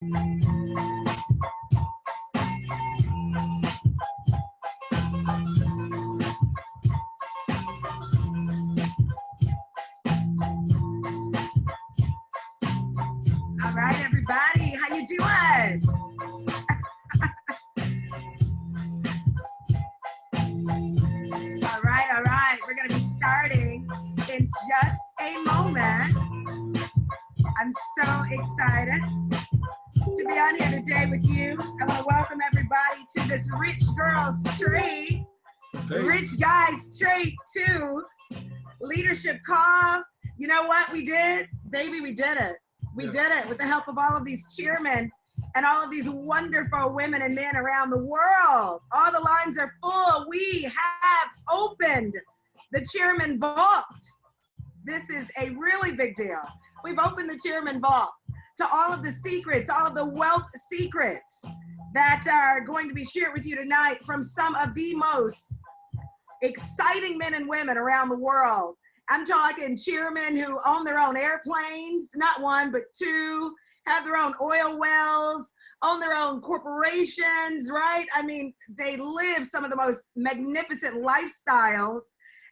All right, everybody, how you doing? All right, we're gonna be starting in just a moment. I'm so excited to be on here today with you. I want to welcome everybody to this Rich Girls Trade, Rich Guys Trade 2 leadership call. You know what we did? Baby, we did it. We did it with the help of all of these chairmen and all of these wonderful women and men around the world. All the lines are full. We have opened the chairman vault. This is a really big deal. We've opened the chairman vault to all of the secrets, all of the wealth secrets that are going to be shared with you tonight from some of the most exciting men and women around the world. I'm talking chairmen who own their own airplanes, not one, but two, have their own oil wells, own their own corporations, right? I mean, they live some of the most magnificent lifestyles.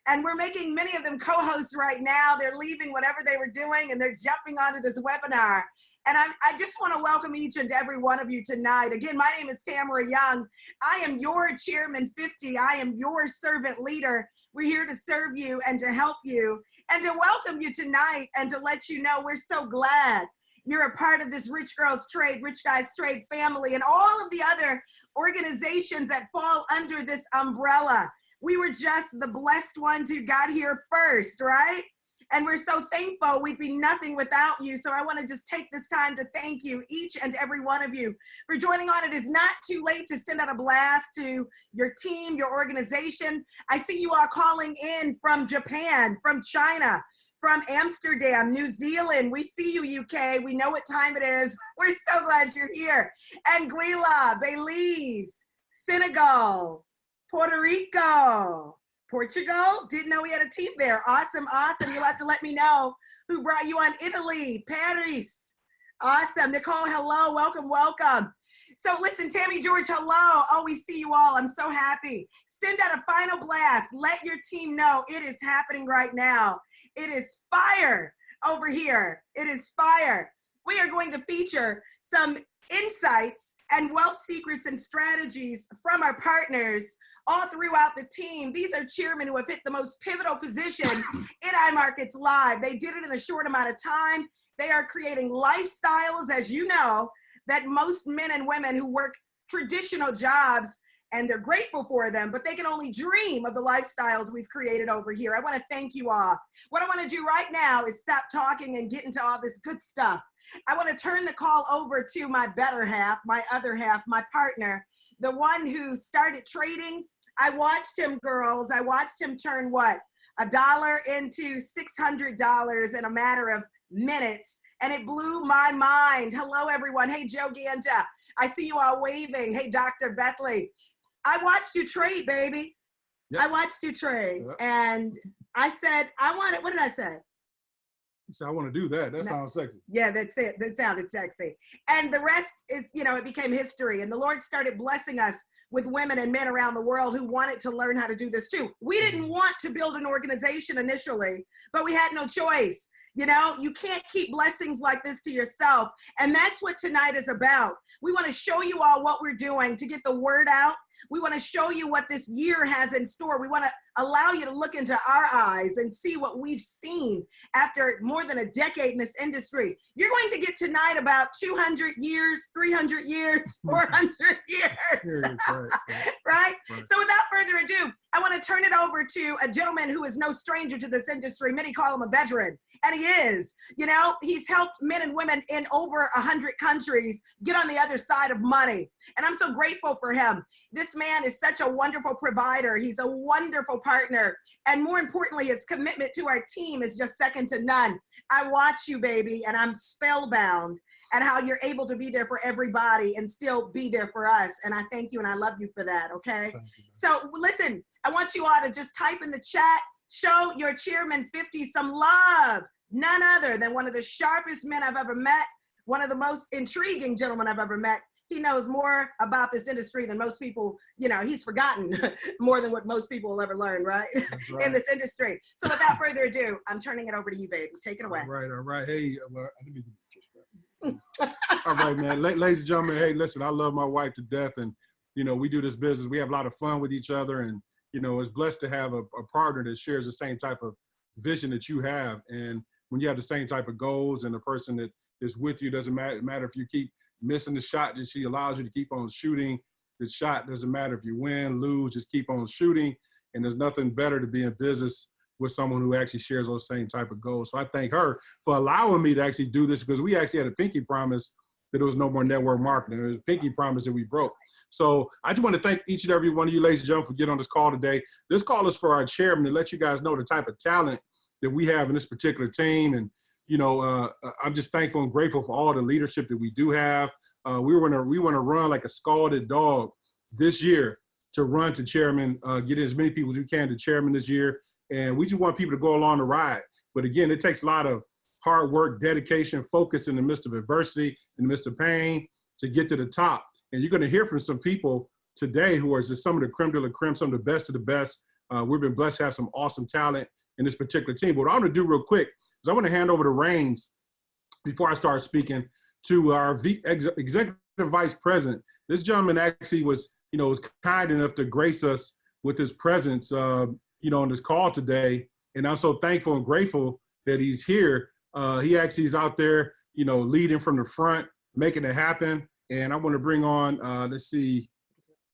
And we're making many of them co-hosts right now. They're leaving whatever they were doing and they're jumping onto this webinar. And I just want to welcome each and every one of you tonight. Again, my name is Tamara Young. I am your Chairman 50. I am your servant leader. We're here to serve you and to help you and to welcome you tonight and to let you know we're so glad you're a part of this Rich Girls Trade, Rich Guys Trade family and all of the other organizations that fall under this umbrella. We were just the blessed ones who got here first, right? And we're so thankful. We'd be nothing without you. So I want to just take this time to thank you, each and every one of you, for joining on. It is not too late to send out a blast to your team, your organization. I see you all calling in from Japan, from China, from Amsterdam, New Zealand. We see you, UK. We know what time it is. We're so glad you're here. Anguilla, Belize, Senegal, Puerto Rico, Portugal. Didn't know we had a team there. Awesome, awesome. You'll have to let me know who brought you on. Italy, Paris. Awesome. Nicole, hello. Welcome, welcome. So listen, Tammy George, hello. Oh, we see you all. I'm so happy. Send out a final blast. Let your team know it is happening right now. It is fire over here. It is fire. We are going to feature some insights and wealth secrets and strategies from our partners all throughout the team. These are chairmen who have hit the most pivotal position in iMarkets Live. They did it in a short amount of time. They are creating lifestyles, as you know, that most men and women who work traditional jobs, and they're grateful for them, but they can only dream of the lifestyles we've created over here. I want to thank you all. What I want to do right now is stop talking and get into all this good stuff. I want to turn the call over to my better half, my other half, my partner, the one who started trading. I watched him, girls. I watched him turn what? $1 into $600 in a matter of minutes. And it blew my mind. Hello, everyone. Hey, Joe Ganta. I see you all waving. Hey, Dr. Bethly. I watched you trade, baby. Yep. I watched you trade. Yep. And I said, I want it. What did I say? You said, I want to do that. That sounds sexy. Yeah, that's it. That sounded sexy. And the rest is, you know, it became history. And the Lord started blessing us with women and men around the world who wanted to learn how to do this too. We didn't want to build an organization initially, but we had no choice. You know, you can't keep blessings like this to yourself. And that's what tonight is about. We want to show you all what we're doing to get the word out. We want to show you what this year has in store. We want to allow you to look into our eyes and see what we've seen after more than a decade in this industry. You're going to get tonight about 200 years, 300 years, 400 years, right? So without further ado, I want to turn it over to a gentleman who is no stranger to this industry. Many call him a veteran, and he is. You know, he's helped men and women in over 100 countries get on the other side of money, and I'm so grateful for him. This man is such a wonderful provider. He's a wonderful partner, and more importantly, his commitment to our team is just second to none. I watch you, baby, and I'm spellbound at how you're able to be there for everybody and still be there for us. And I thank you and I love you for that, okay? So listen, I want you all to just type in the chat, show your Chairman 50 some love. None other than one of the sharpest men I've ever met, one of the most intriguing gentlemen I've ever met. He knows more about this industry than most people, you know, he's forgotten more than what most people will ever learn, right? Right. In this industry. So without further ado, I'm turning it over to you, babe. Take it away. All right. Hey, all right, man. Ladies and gentlemen, hey, listen, I love my wife to death, and, you know, we do this business. We have a lot of fun with each other, and, you know, it's blessed to have a partner that shares the same type of vision that you have. And when you have the same type of goals, and the person that is with you, doesn't matter if you keep missing the shot that she allows you to keep on shooting. The shot doesn't matter if you win, lose, just keep on shooting. And there's nothing better to be in business with someone who actually shares those same type of goals. So I thank her for allowing me to actually do this, because we actually had a pinky promise that there was no more network marketing. It was a pinky promise that we broke. So I just want to thank each and every one of you, ladies and gentlemen, for getting on this call today. This call is for our chairman to let you guys know the type of talent that we have in this particular team. And, you know, I'm just thankful and grateful for all the leadership that we do have. We want to run like a scalded dog this year to run to chairman, get as many people as we can to chairman this year. And we just want people to go along the ride. But again, it takes a lot of hard work, dedication, focus in the midst of adversity, in the midst of pain, to get to the top. And you're going to hear from some people today who are just some of the creme de la creme, some of the best of the best. We've been blessed to have some awesome talent in this particular team. But what I'm going to do real quick is I want to hand over the reins before I start speaking to our executive vice president. This gentleman actually was kind enough to grace us with his presence, on this call today. And I'm so thankful and grateful that he's here. He actually is out there, leading from the front, making it happen. And I want to bring on, we're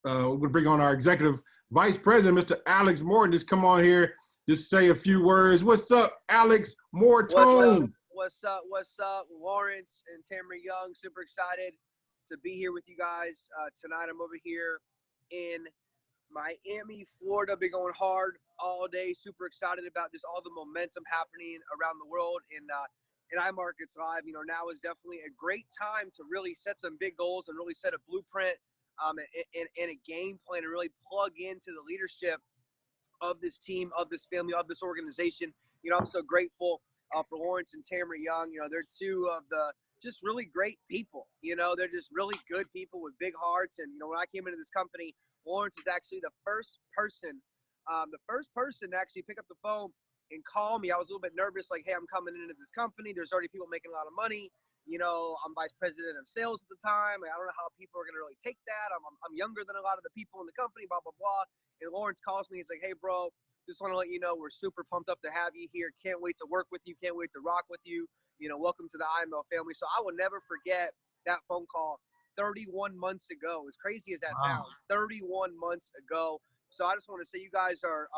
going to bring on our executive vice president, Mr. Alex Morton. Just come on here, just say a few words. What's up, Alex Morton? What's up, Lawrence and Tamara Young? Super excited to be here with you guys tonight. I'm over here in Miami, Florida. Been going hard all day. Super excited about just all the momentum happening around the world in iMarkets Live. Now is definitely a great time to really set some big goals and really set a blueprint and a game plan and really plug into the leadership of this team, of this family, of this organization. I'm so grateful for Lawrence and Tamara Young. They're two of the just really great people. They're just really good people with big hearts. And, when I came into this company, Lawrence is actually the first person to actually pick up the phone and call me. I was a little bit nervous, like, hey, I'm coming into this company. There's already people making a lot of money. I'm vice president of sales at the time. I don't know how people are going to really take that. I'm younger than a lot of the people in the company, blah, blah, blah. And Lawrence calls me. He's like, hey, bro, just want to let you know we're super pumped up to have you here. Can't wait to work with you. Can't wait to rock with you. Welcome to the IML family. So I will never forget that phone call 31 months ago. As crazy as that sounds, 31 months ago. So I just want to say you guys are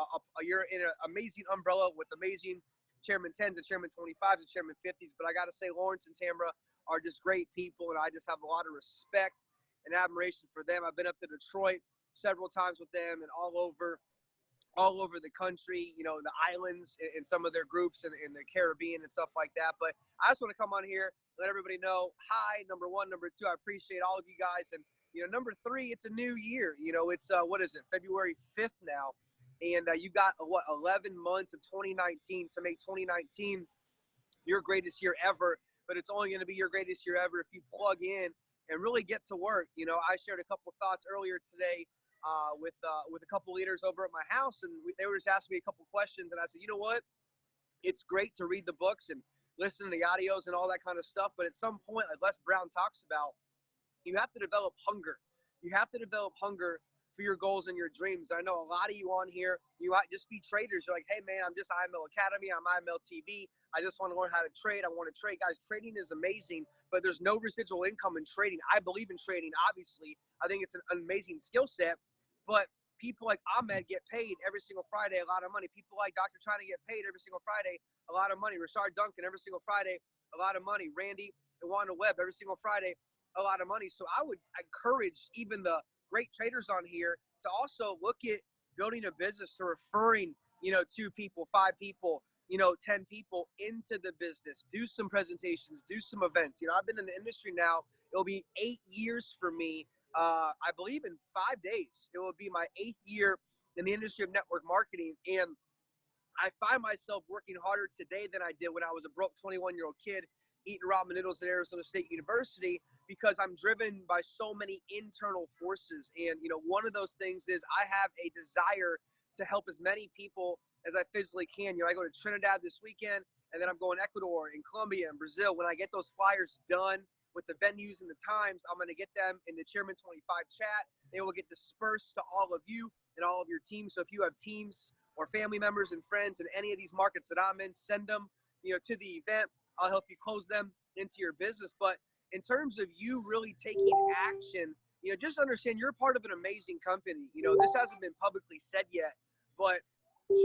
you're in an amazing umbrella with amazing Chairman 10s and Chairman 25s and Chairman 50s. But I got to say Lawrence and Tamara are just great people, and I just have a lot of respect and admiration for them. I've been up to Detroit several times with them and all over the country, the islands and some of their groups in the Caribbean and stuff like that. But I just want to come on here, let everybody know, hi, number one. Number two, I appreciate all of you guys. And, number three, it's a new year. It's, what is it, February 5th now. And you got, 11 months of 2019 to make 2019 your greatest year ever. But it's only going to be your greatest year ever if you plug in and really get to work. I shared a couple thoughts earlier today with a couple leaders over at my house, and they were just asking me a couple questions, and I said, you know what? It's great to read the books and listen to the audios and all that kind of stuff, but at some point, like Les Brown talks about, you have to develop hunger. You have to develop hunger for your goals and your dreams. I know a lot of you on here, you might just be traders. You're like, hey man, I'm just IML Academy, I'm IML TV. I just want to learn how to trade. I want to trade. Guys, trading is amazing, but there's no residual income in trading. I believe in trading, obviously. I think it's an amazing skill set, but people like Ahmed get paid every single Friday a lot of money. People like Dr. China get paid every single Friday a lot of money. Shae Duncan every single Friday a lot of money. Randy and Wanda Webb every single Friday a lot of money. So I would encourage even the great traders on here to also look at building a business, to referring, 2 people, 5 people, 10 people into the business. Do some presentations, do some events. I've been in the industry now. It'll be 8 years for me. I believe in 5 days, it will be my 8th year in the industry of network marketing. And I find myself working harder today than I did when I was a broke 21-year-old kid eating ramen noodles at Arizona State University, because I'm driven by so many internal forces. And, you know, one of those things is I have a desire to help as many people as I physically can. You know, I go to Trinidad this weekend, and then I'm going to Ecuador and Colombia and Brazil. When I get those flyers done with the venues and the times, I'm going to get them in the Chairman 25 chat. They will get dispersed to all of you and all of your teams. So if you have teams or family members and friends in any of these markets that I'm in, send them, you know, to the event. I'll help you close them into your business. But in terms of you really taking action, you know, just understand you're part of an amazing company. You know, this hasn't been publicly said yet, but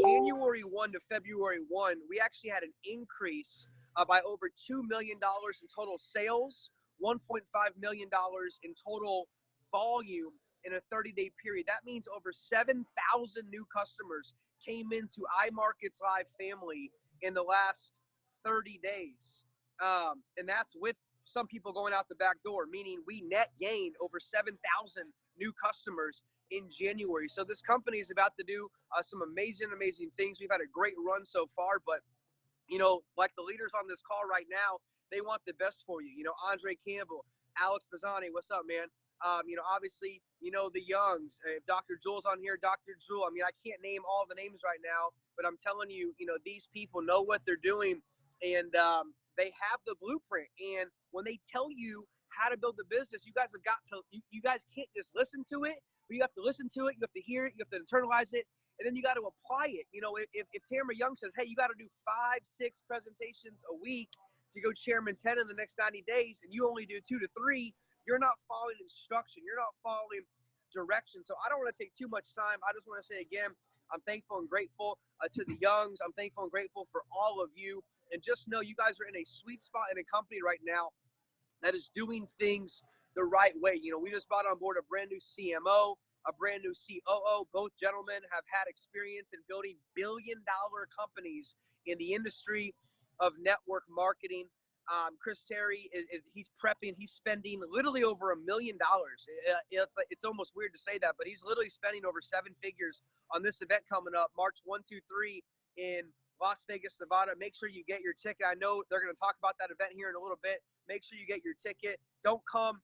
January 1 to February 1, we actually had an increase by over $2 million in total sales, $1.5 million in total volume in a 30-day period. That means over 7,000 new customers came into iMarkets Live family in the last 30 days. And that's with some people going out the back door, meaning we net gained over 7,000 new customers in January. So this company is about to do some amazing things. We've had a great run so far, but you know, like the leaders on this call right now, they want the best for you. You know, Andre Campbell, Alex Bazzani, what's up, man? You know, obviously, you know, the Youngs. If Dr. Jewel's on here, Dr. Jewel. I mean, I can't name all the names right now, but I'm telling you, you know, these people know what they're doing, and they have the blueprint. And when they tell you how to build the business, you guys have got to, you guys can't just listen to it, but you have to listen to it, you have to hear it, you have to internalize it, and then you got to apply it. You know, if Tamara Young says, hey, you got to do 5-6 presentations a week to go Chairman 10 in the next 90 days, and you only do 2 to 3, you're not following instruction. You're not following direction. So I don't want to take too much time. I just want to say again, I'm thankful and grateful to the Youngs. I'm thankful and grateful for all of you. And just know you guys are in a sweet spot in a company right now that is doing things the right way. You know, we just brought on board a brand new CMO, a brand new COO. Both gentlemen have had experience in building billion-dollar companies in the industry of network marketing. Chris Terry he's prepping. He's spending literally over $1 million. It's almost weird to say that, but he's literally spending over 7 figures on this event coming up March 1, 2, 3 in Las Vegas, Nevada. Make sure you get your ticket. I know they're going to talk about that event here in a little bit. Make sure you get your ticket. Don't come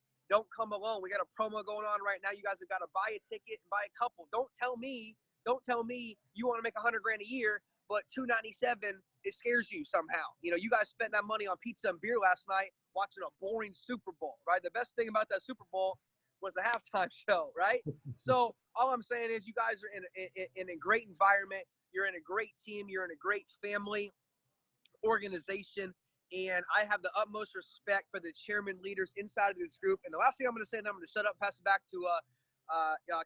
alone. We got a promo going on right now. You guys have got to buy a ticket and buy a couple. Don't tell me you want to make $100,000 a year, but $297, it scares you somehow. You know, you guys spent that money on pizza and beer last night watching a boring Super Bowl, right? The best thing about that Super Bowl was the halftime show, right? So all I'm saying is you guys are in a great environment. You're in a great team. You're in a great family organization. And I have the utmost respect for the chairman leaders inside of this group. And the last thing I'm going to say, and I'm going to shut up, pass it back to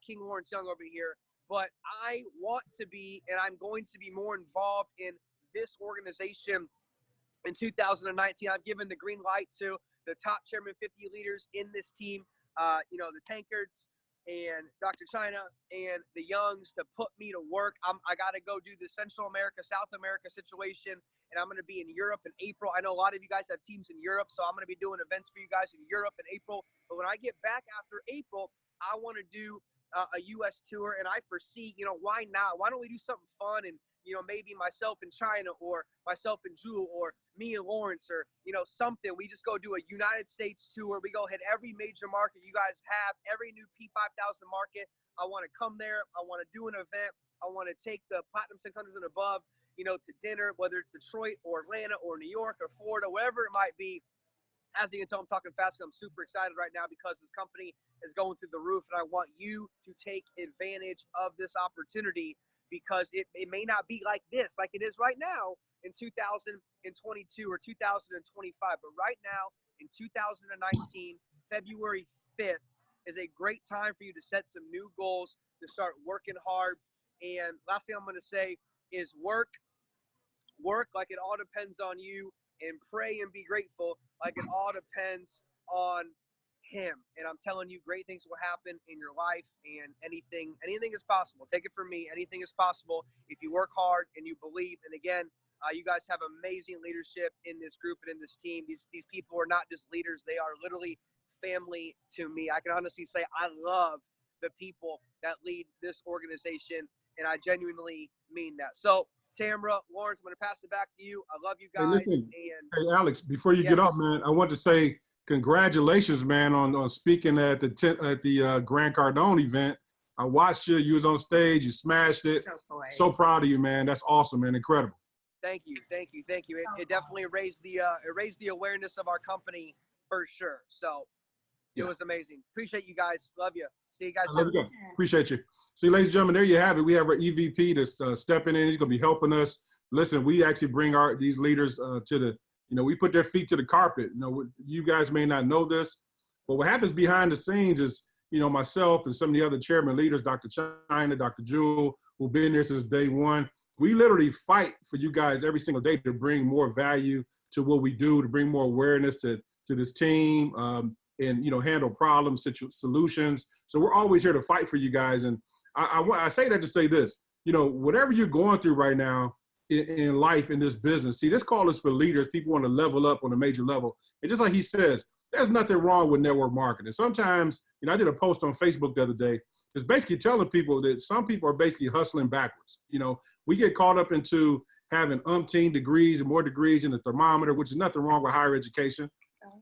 King Lawrence Young over here. But I want to be, and I'm going to be more involved in this organization in 2019. I've given the green light to the top Chairman 50 leaders in this team, you know, the Tankards and Dr. China and the Youngs, to put me to work. I got to go do the Central America, South America situation, and I'm going to be in Europe in April. I know a lot of you guys have teams in Europe, so I'm going to be doing events for you guys in Europe in April. But when I get back after April, I want to do a U.S. tour, and I foresee, you know, why not? Why don't we do something fun, and, you know, maybe myself in China, or myself in Jewel, or me and Lawrence, or, you know, something. We just go do a United States tour. We go hit every major market you guys have, every new P5000 market. I want to come there. I want to do an event. I want to take the Platinum 600s and above, you know, to dinner, whether it's Detroit or Atlanta or New York or Florida, wherever it might be. As you can tell, I'm talking fast. I'm super excited right now because this company is going through the roof, and I want you to take advantage of this opportunity, because it may not be like this, like it is right now in 2022 or 2025. But right now in 2019, February 5th is a great time for you to set some new goals, to start working hard. And last thing I'm going to say is work like it all depends on you, and pray and be grateful like it all depends on him. And I'm telling you, great things will happen in your life, and anything is possible. Take it from me. Anything is possible if you work hard and you believe. And again, you guys have amazing leadership in this group and in this team. These people are not just leaders. They are literally family to me. I can honestly say I love the people that lead this organization, and I genuinely mean that. So Tamara, Lawrence, I'm going to pass it back to you. I love you guys. Hey, listen, and hey, Alex, before you get off, man, I want to say congratulations, man, on speaking at the Grant Cardone event. I watched you. You was on stage. You smashed it. So proud of you, man. That's awesome, man. Incredible. Thank you. It definitely raised the awareness of our company for sure. So it was amazing. Appreciate you guys. Love you. See you guys soon. You. Appreciate you. See, ladies and gentlemen, there you have it. We have our EVP that's stepping in. He's going to be helping us. Listen, we actually bring these leaders to the, we put their feet to the carpet. You guys may not know this, but what happens behind the scenes is, myself and some of the other chairman leaders, Dr. China, Dr. Jewel, who've been there since day one, we literally fight for you guys every single day to bring more value to what we do, to bring more awareness to this team, and handle problems, solutions. So we're always here to fight for you guys. And I say that to say this, whatever you're going through right now in life, in this business, see, this call is for leaders. People want to level up on a major level. And just like he says, there's nothing wrong with network marketing. Sometimes, I did a post on Facebook the other day. It's basically telling people that some people are basically hustling backwards. We get caught up into having umpteen degrees and more degrees in the thermometer, which is nothing wrong with higher education.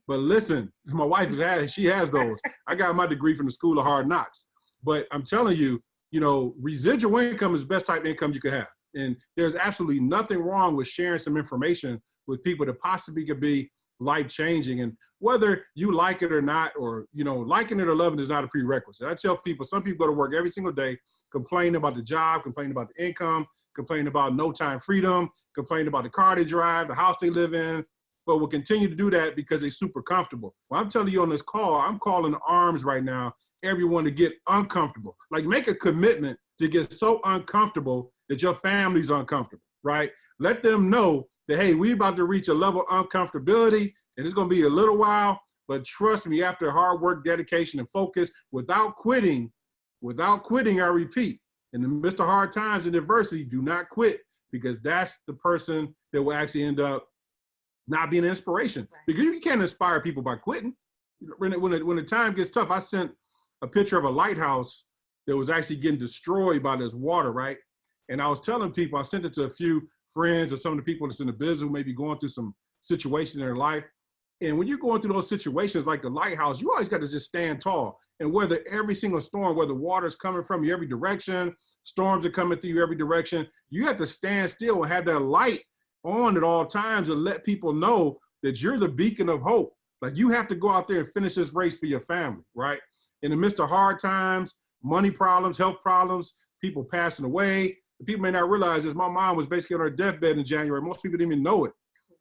But listen, my wife she has those. I got my degree from the School of Hard Knocks. But I'm telling you, residual income is the best type of income you could have. And there's absolutely nothing wrong with sharing some information with people that possibly could be life-changing. And whether you like it or not, or, liking it or loving it is not a prerequisite. I tell people, some people go to work every single day, complaining about the job, complaining about the income, complaining about no time freedom, complaining about the car they drive, the house they live in, but will continue to do that because they're super comfortable. Well, I'm telling you on this call, I'm calling arms right now, everyone to get uncomfortable. Like, make a commitment to get so uncomfortable that your family's uncomfortable, right? Let them know that, hey, we're about to reach a level of uncomfortability, and it's going to be a little while, but trust me, after hard work, dedication, and focus, without quitting, I repeat, in the midst of hard times and adversity, do not quit, because that's the person that will actually end up not being an inspiration. Right. Because you can't inspire people by quitting. When the time gets tough, I sent a picture of a lighthouse that was actually getting destroyed by this water, right? And I was telling people, I sent it to a few friends or some of the people that's in the business who may be going through some situations in their life. And when you're going through those situations like the lighthouse, you always got to just stand tall and weather every single storm, whether water's coming from you every direction, storms are coming through you every direction. You have to stand still and have that light on at all times and let people know that you're the beacon of hope. Like, you have to go out there and finish this race for your family, right? In the midst of hard times, money problems, health problems, people passing away. People may not realize this. My mom was basically on her deathbed in January. Most people didn't even know it,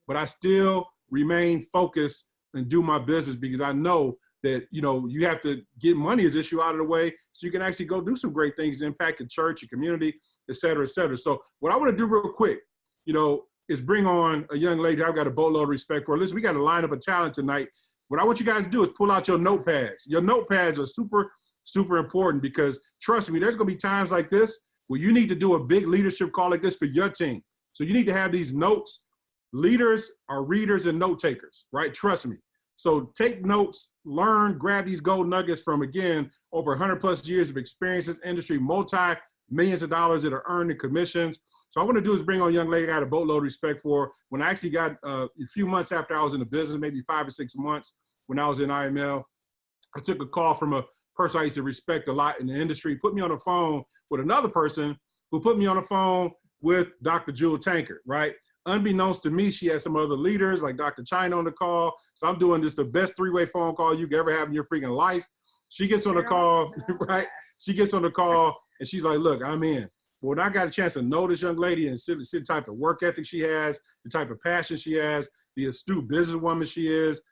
but I still remain focused and do my business because I know that, you have to get money as issue out of the way so you can actually go do some great things to impact your church, your community, et cetera, et cetera. So what I want to do real quick, is bring on a young lady I've got a boatload of respect for. Listen, we got a lineup of talent tonight. What I want you guys to do is pull out your notepads. Your notepads are super, super important because, trust me, there's going to be times like this where you need to do a big leadership call like this for your team. So you need to have these notes. Leaders are readers and note takers, right? Trust me. So take notes, learn, grab these gold nuggets from, again, over 100+ years of experience in this industry, multi-millions of dollars that are earned in commissions. So what I want to do is bring on a young lady I had a boatload of respect for. When I actually got a few months after I was in the business, maybe 5 or 6 months when I was in IML, I took a call from a person I used to respect a lot in the industry, put me on the phone with another person who put me on the phone with Dr. Jewel Tankard, right? Unbeknownst to me, she had some other leaders like Dr. China on the call. So I'm doing this the best 3-way phone call you could ever have in your freaking life. She gets on the call, right? She gets on the call and she's like, look, I'm in. But when I got a chance to know this young lady and see the type of work ethic she has, the type of passion she has, the astute businesswoman she is,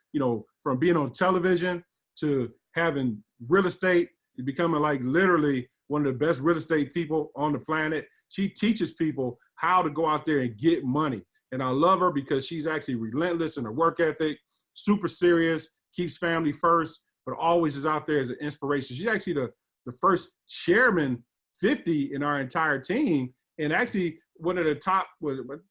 from being on television to having real estate, becoming like literally one of the best real estate people on the planet. She teaches people how to go out there and get money. And I love her because she's actually relentless in her work ethic, super serious, keeps family first, but always is out there as an inspiration. She's actually the first chairman 50 in our entire team, and actually one of the top,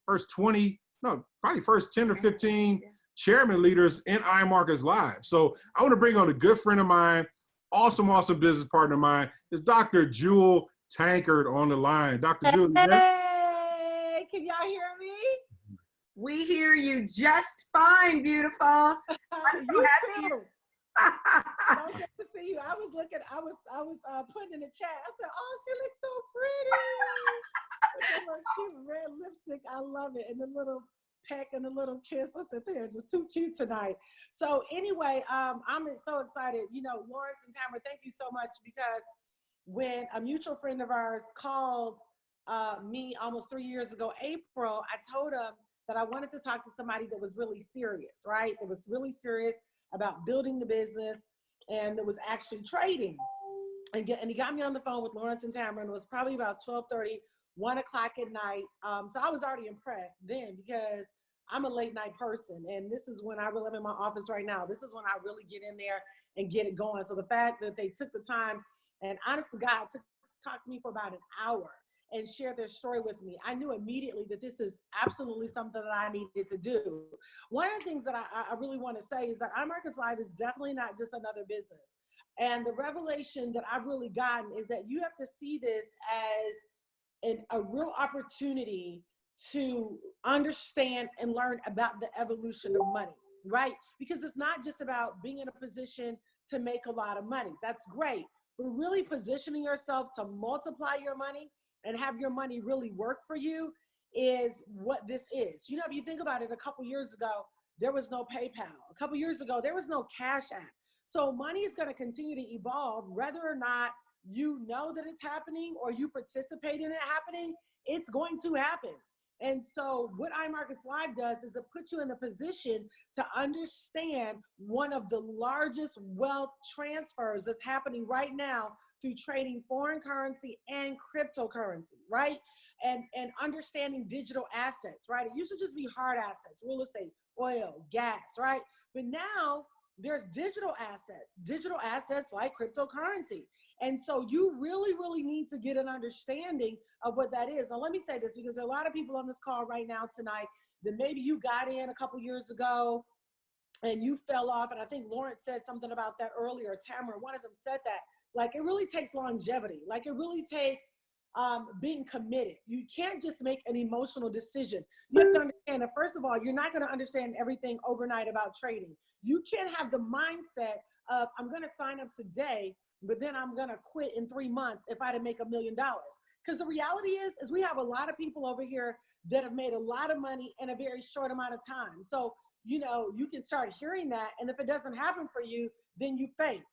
first 20, no, probably first 10 or 15 chairman leaders in iMarkets Live. So I want to bring on a good friend of mine, awesome business partner of mine, is Dr. Jewel Tankard on the line. Dr. Jewel, hey, can We hear you just fine, beautiful. I'm so happy. So good to see you. I was putting in the chat. I said, "Oh, she looks so pretty." With that little cute red lipstick, I love it, and the little peck and the little kiss. I said, "They're just too cute tonight." So anyway, I'm so excited. You know, Lawrence and Tamara, thank you so much, because when a mutual friend of ours called me almost 3 years ago, April, I told him that I wanted to talk to somebody that was really serious, right? That was really serious about building the business and that was actually trading. And he got me on the phone with Lawrence and Tamara, and it was probably about 12:30, 1 o'clock at night. So I was already impressed then, because I'm a late night person, and this is when I'm in my office right now. This is when I really get in there and get it going. So the fact that they took the time, and honest to God, took to talk to me for about an hour and share their story with me, I knew immediately that this is absolutely something that I needed to do. One of the things that I really want to say is that iMarkets Live is definitely not just another business. And the revelation that I've really gotten is that you have to see this as a real opportunity to understand and learn about the evolution of money, right? Because it's not just about being in a position to make a lot of money. That's great. But really positioning yourself to multiply your money and have your money really work for you is what this is. You know, if you think about it, a couple years ago, there was no PayPal. A couple years ago, there was no Cash App. So money is going to continue to evolve, whether or not you know that it's happening or you participate in it happening, it's going to happen. And so what iMarkets Live does is it puts you in a position to understand one of the largest wealth transfers that's happening right now through trading foreign currency and cryptocurrency, right? And understanding digital assets, right? It used to just be hard assets, real estate, oil, gas, right? But now there's digital assets like cryptocurrency. And so you really, really need to get an understanding of what that is. Now, let me say this, because there are a lot of people on this call right now tonight that maybe you got in a couple years ago and you fell off. And I think Lawrence said something about that earlier. Tamara, one of them said that. Like, it really takes longevity. Like, it really takes being committed. You can't just make an emotional decision. You have to understand that, first of all, you're not going to understand everything overnight about trading. You can't have the mindset of, I'm going to sign up today, but then I'm going to quit in 3 months if I didn't make $1 million. Because the reality is we have a lot of people over here that have made a lot of money in a very short amount of time. So, you know, you can start hearing that. And if it doesn't happen for you, then you faint.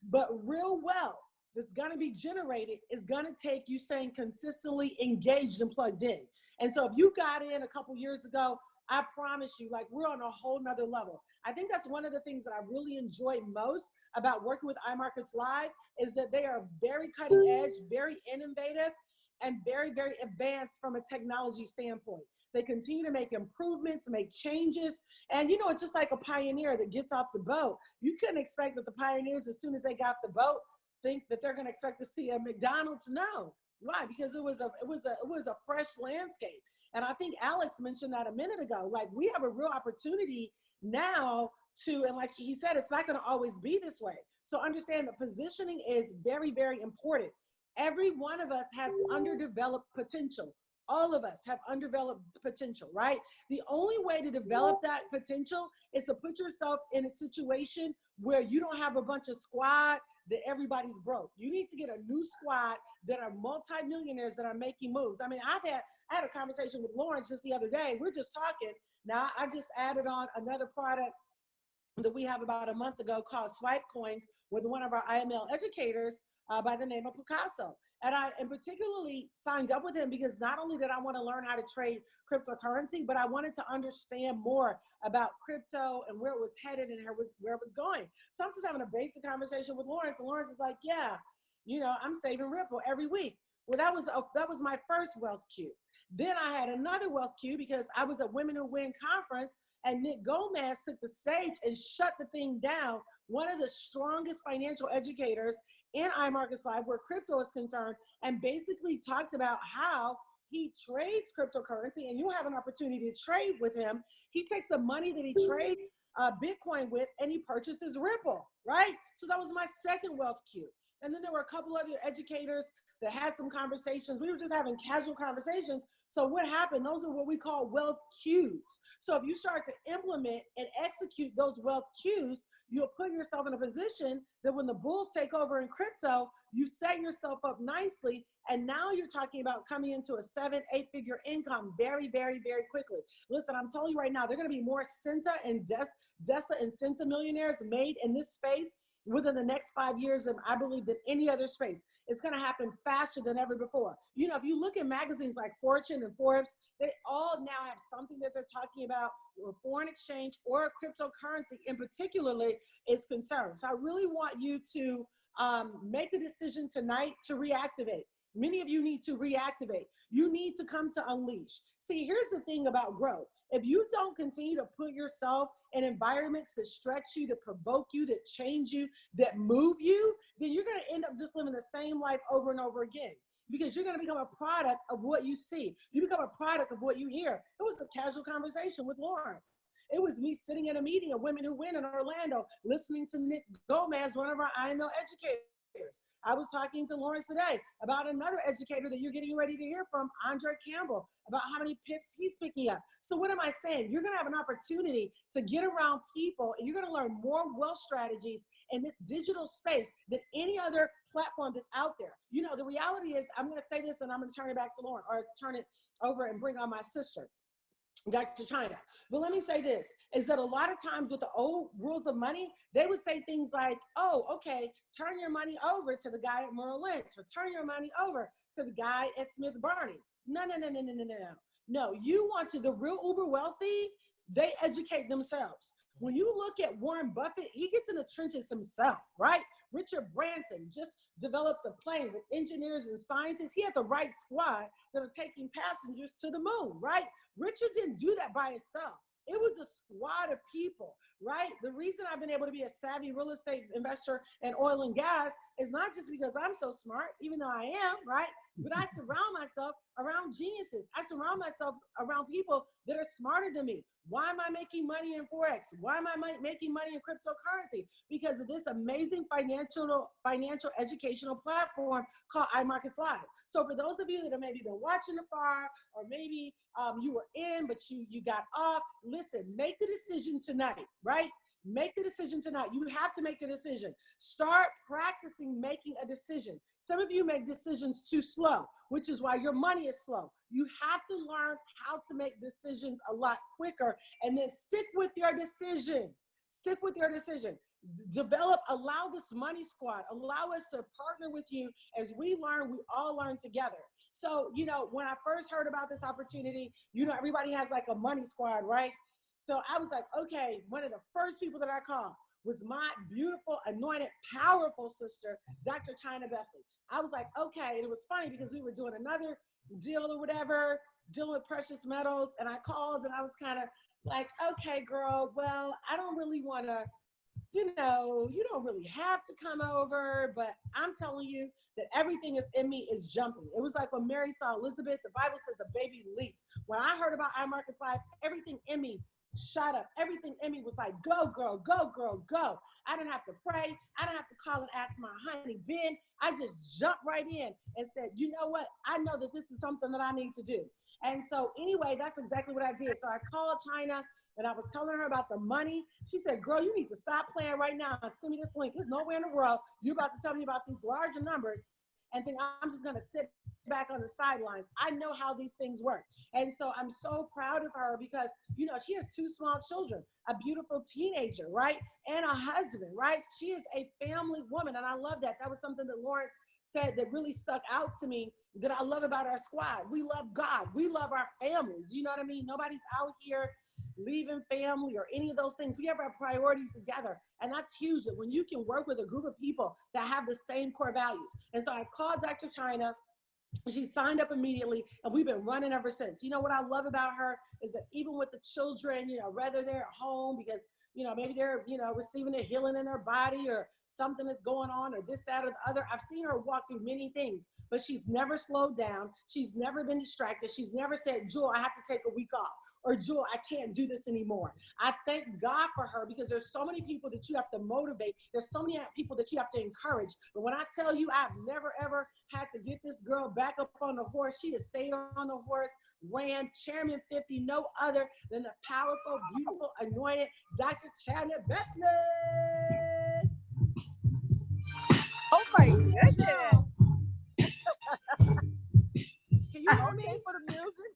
But real wealth that's going to be generated is going to take you staying consistently engaged and plugged in. And so if you got in a couple years ago, I promise you, like, we're on a whole nother level. I think that's one of the things that I really enjoy most about working with iMarkets Live is that they are very cutting edge, very innovative, and very, very advanced from a technology standpoint. They continue to make improvements, make changes. And, you know, it's just like a pioneer that gets off the boat. You couldn't expect that the pioneers, as soon as they got the boat, think that they're going to expect to see a McDonald's. No. Why? Because it was a fresh landscape. And I think Alex mentioned that a minute ago. Like, we have a real opportunity now to, and like he said, it's not going to always be this way. So understand that positioning is very, very important. Every one of us has underdeveloped potential. All of us have undeveloped potential, right? The only way to develop that potential is to put yourself in a situation where you don't have a bunch of squad that everybody's broke. You need to get a new squad that are multimillionaires that are making moves. I mean, I had a conversation with Lawrence just the other day. We're just talking. Now, I just added on another product that we have about a month ago called Swipe Coins with one of our IML educators by the name of Picasso. And I particularly signed up with him because not only did I want to learn how to trade cryptocurrency, but I wanted to understand more about crypto and where it was headed and where it was going. So I'm just having a basic conversation with Lawrence, and Lawrence is like, yeah, you know, I'm saving Ripple every week. Well, that was my first wealth cue. Then I had another wealth cue because I was at Women Who Win conference, and Nick Gomez took the stage and shut the thing down. One of the strongest financial educators in iMarkets Live where crypto is concerned, and basically talked about how he trades cryptocurrency, and you'll have an opportunity to trade with him. He takes the money that he trades Bitcoin with, and he purchases Ripple, right? So that was my second wealth cue. And then there were a couple other educators that had some conversations. We were just having casual conversations. So what happened? Those are what we call wealth cues. So if you start to implement and execute those wealth cues, you'll put yourself in a position that when the bulls take over in crypto, you set yourself up nicely. And now you're talking about coming into a 7-8 figure income very, very, very quickly. Listen, I'm telling you right now, there are going to be more Cinta and Dessa and Cinta millionaires made in this space within the next 5 years, and I believe that any other space. It's going to happen faster than ever before. You know, if you look at magazines like Fortune and Forbes, they all now have something that they're talking about where foreign exchange or cryptocurrency in particularly is concerned. So I really want you to make a decision tonight to reactivate. Many of you need to reactivate. You need to come to Unleash. See, here's the thing about growth. If you don't continue to put yourself in environments that stretch you, that provoke you, that change you, that move you, then you're going to end up just living the same life over and over again, because you're going to become a product of what you see. You become a product of what you hear. It was a casual conversation with Lawrence. It was me sitting in a meeting of Women Who Win in Orlando, listening to Nick Gomez, one of our IML educators. I was talking to Lawrence today about another educator that you're getting ready to hear from, Andre Campbell, about how many pips he's picking up. So what am I saying? You're going to have an opportunity to get around people, and you're going to learn more wealth strategies in this digital space than any other platform that's out there. You know, the reality is, I'm going to say this and I'm going to turn it back to Lauren, or turn it over and bring on my sister, Dr. China. But let me say this, is that a lot of times with the old rules of money, they would say things like, oh, okay, turn your money over to the guy at Merrill Lynch, or turn your money over to the guy at Smith Barney. No. No, you want to, the real uber wealthy, they educate themselves. When you look at Warren Buffett, he gets in the trenches himself, right? Richard Branson just developed a plane with engineers and scientists. He had the right squad that are taking passengers to the moon, right? Richard didn't do that by himself. It was a squad of people, right? The reason I've been able to be a savvy real estate investor in oil and gas is not just because I'm so smart, even though I am, right? But I surround myself around geniuses. I surround myself around people that are smarter than me. Why am I making money in Forex? Why am I making money in cryptocurrency? Because of this amazing financial educational platform called iMarkets Live. So for those of you that have maybe been watching afar, or maybe you were in, but you got off, listen, make the decision tonight, right? Make the decision tonight. You have to make a decision. Start practicing making a decision. Some of you make decisions too slow, which is why your money is slow. You have to learn how to make decisions a lot quicker, and then stick with your decision. Stick with your decision. Allow this money squad, allow us to partner with you as we learn, we all learn together. So, you know, when I first heard about this opportunity, you know, everybody has like a money squad, right? So I was like, okay, one of the first people that I called was my beautiful, anointed, powerful sister, Dr. China Bethly. I was like, okay, and it was funny because we were doing another deal or whatever, dealing with precious metals, and I called and I was kind of like, okay, girl, well, I don't really want to, you know, you don't really have to come over, but I'm telling you that everything is in me is jumping. It was like when Mary saw Elizabeth, the Bible says the baby leaped. When I heard about iMarkets Live, everything in me shot up. Everything in me was like, go, girl, go, girl, go. I didn't have to pray. I didn't have to call and ask my honey Ben. I just jumped right in and said, you know what? I know that this is something that I need to do. And so anyway, that's exactly what I did. So I called China and I was telling her about the money. She said, girl, you need to stop playing right now and send me this link. There's nowhere in the world you're about to tell me about these larger numbers and think I'm just going to sit back on the sidelines. I know how these things work. And so I'm so proud of her because, you know, she has 2 small children, a beautiful teenager, right? And a husband, right? She is a family woman. And I love that. That was something that Lawrence said that really stuck out to me that I love about our squad. We love God. We love our families. You know what I mean? Nobody's out here leaving family or any of those things. We have our priorities together. And that's huge, that when you can work with a group of people that have the same core values. And so I called Dr. China. She signed up immediately, and we've been running ever since. You know what I love about her is that even with the children, you know, whether they're at home because, you know, maybe they're, you know, receiving a healing in their body or something that's going on or this, that, or the other. I've seen her walk through many things, but she's never slowed down. She's never been distracted. She's never said, Jewel, I have to take a week off. or Jewel, I can't do this anymore. I thank God for her because there's so many people that you have to motivate. There's so many people that you have to encourage. But when I tell you, I've never, ever had to get this girl back up on the horse. She has stayed on the horse, ran Chairman 50, no other than the powerful, beautiful, anointed Dr. Janet Bethly. Oh my goodness. Can you hear me? Okay for the music?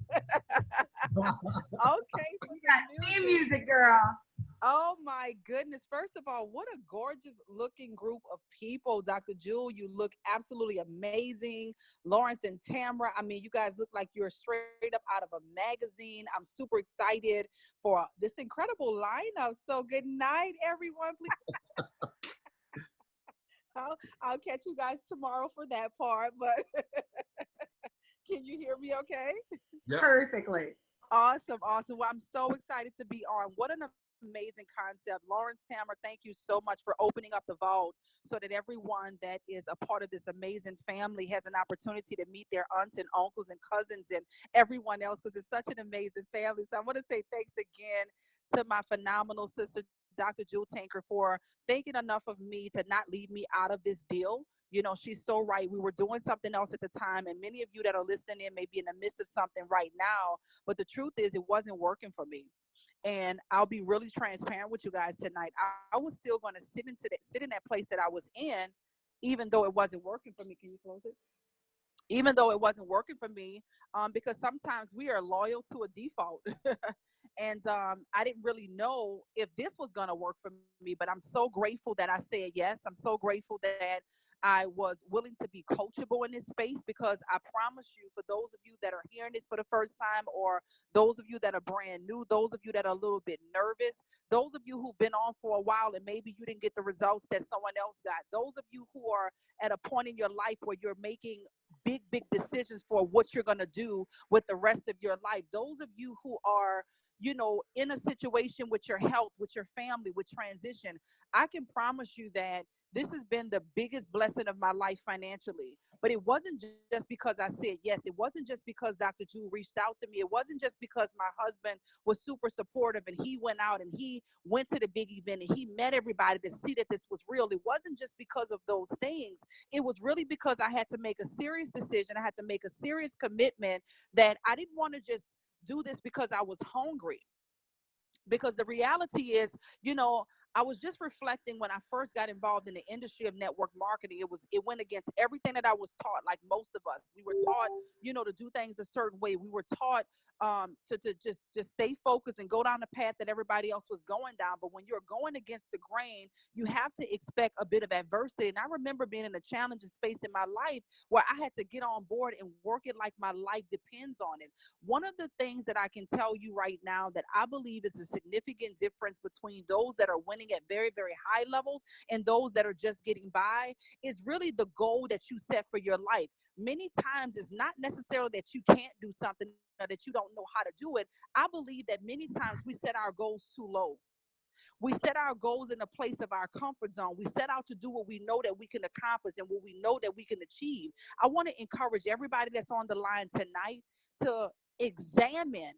Okay for You the got theme music. music, girl. Oh my goodness. First of all, what a gorgeous looking group of people. Dr. Jewel, you look absolutely amazing. Lawrence and Tamara, I mean, you guys look like you're straight up out of a magazine. I'm super excited for this incredible lineup. So good night, everyone. Please. I'll catch you guys tomorrow for that part, but can you hear me okay? Yeah. Perfectly. Awesome, awesome. Well, I'm so excited to be on. What an amazing concept. Lawrence, Tamara, thank you so much for opening up the vault so that everyone that is a part of this amazing family has an opportunity to meet their aunts and uncles and cousins and everyone else, because it's such an amazing family. So I want to say thanks again to my phenomenal sister, Dr. Jewel Tankard, for thinking enough of me to not leave me out of this deal. You know, she's so right. We were doing something else at the time, and many of you that are listening in may be in the midst of something right now, but the truth is it wasn't working for me. And I'll be really transparent with you guys tonight. I was still going to sit in that place that I was in, even though it wasn't working for me. Can you close it? Even though it wasn't working for me, because sometimes we are loyal to a default. And I didn't really know if this was going to work for me, but I'm so grateful that I said yes. I'm so grateful that I was willing to be coachable in this space, because I promise you, for those of you that are hearing this for the first time, or those of you that are brand new, those of you that are a little bit nervous, those of you who've been on for a while and maybe you didn't get the results that someone else got, those of you who are at a point in your life where you're making big decisions for what you're going to do with the rest of your life, those of you who are, you know, in a situation with your health, with your family, with transition, I can promise you that this has been the biggest blessing of my life financially. But it wasn't just because I said yes. It wasn't just because Dr. Jewel reached out to me. It wasn't just because my husband was super supportive and he went out and he went to the big event and he met everybody to see that this was real. It wasn't just because of those things. It was really because I had to make a serious decision. I had to make a serious commitment that I didn't want to just do this because I was hungry. Because the reality is, you know, I was just reflecting when I first got involved in the industry of network marketing. It went against everything that I was taught. Like most of us, we were taught, you know, to do things a certain way. We were taught to just stay focused and go down the path that everybody else was going down. But when you're going against the grain, you have to expect a bit of adversity. And I remember being in a challenging space in my life where I had to get on board and work it like my life depends on it. One of the things that I can tell you right now that I believe is a significant difference between those that are winning at very, very high levels and those that are just getting by is really the goal that you set for your life. Many times it's not necessarily that you can't do something or that you don't know how to do it. I believe that many times we set our goals too low. We set our goals in a place of our comfort zone. We set out to do what we know that we can accomplish and what we know that we can achieve. I want to encourage everybody that's on the line tonight to examine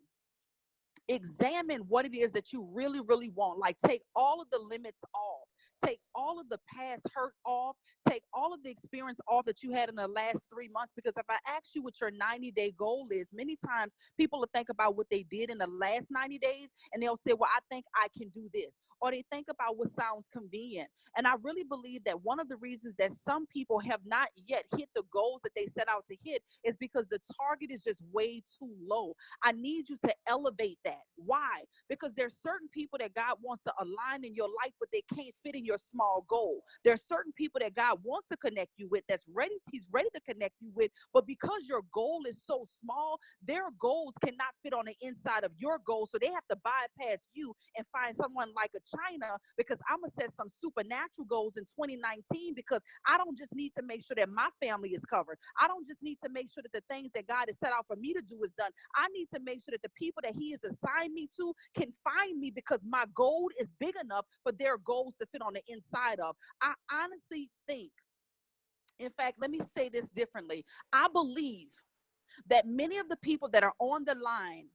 what it is that you really, really want. Like, take all of the limits off. Take all of the past hurt off. Take all of the experience off that you had in the last 3 months. Because if I ask you what your 90-day goal is, many times people will think about what they did in the last 90 days and they'll say, well, I think I can do this. Or they think about what sounds convenient. And I really believe that one of the reasons that some people have not yet hit the goals that they set out to hit is because the target is just way too low. I need you to elevate that. Why? Because there's certain people that God wants to align in your life, but they can't fit in your small goal. There's certain people that God wants to connect you with, he's ready to connect you with, but because your goal is so small, their goals cannot fit on the inside of your goal. So they have to bypass you and find someone like a China, because I'm going to set some supernatural goals in 2019, because I don't just need to make sure that my family is covered. I don't just need to make sure that the things that God has set out for me to do is done. I need to make sure that the people that he has assigned me to can find me, because my goal is big enough for their goals to fit on the inside of. I honestly think, in fact, let me say this differently. I believe that many of the people that are on the line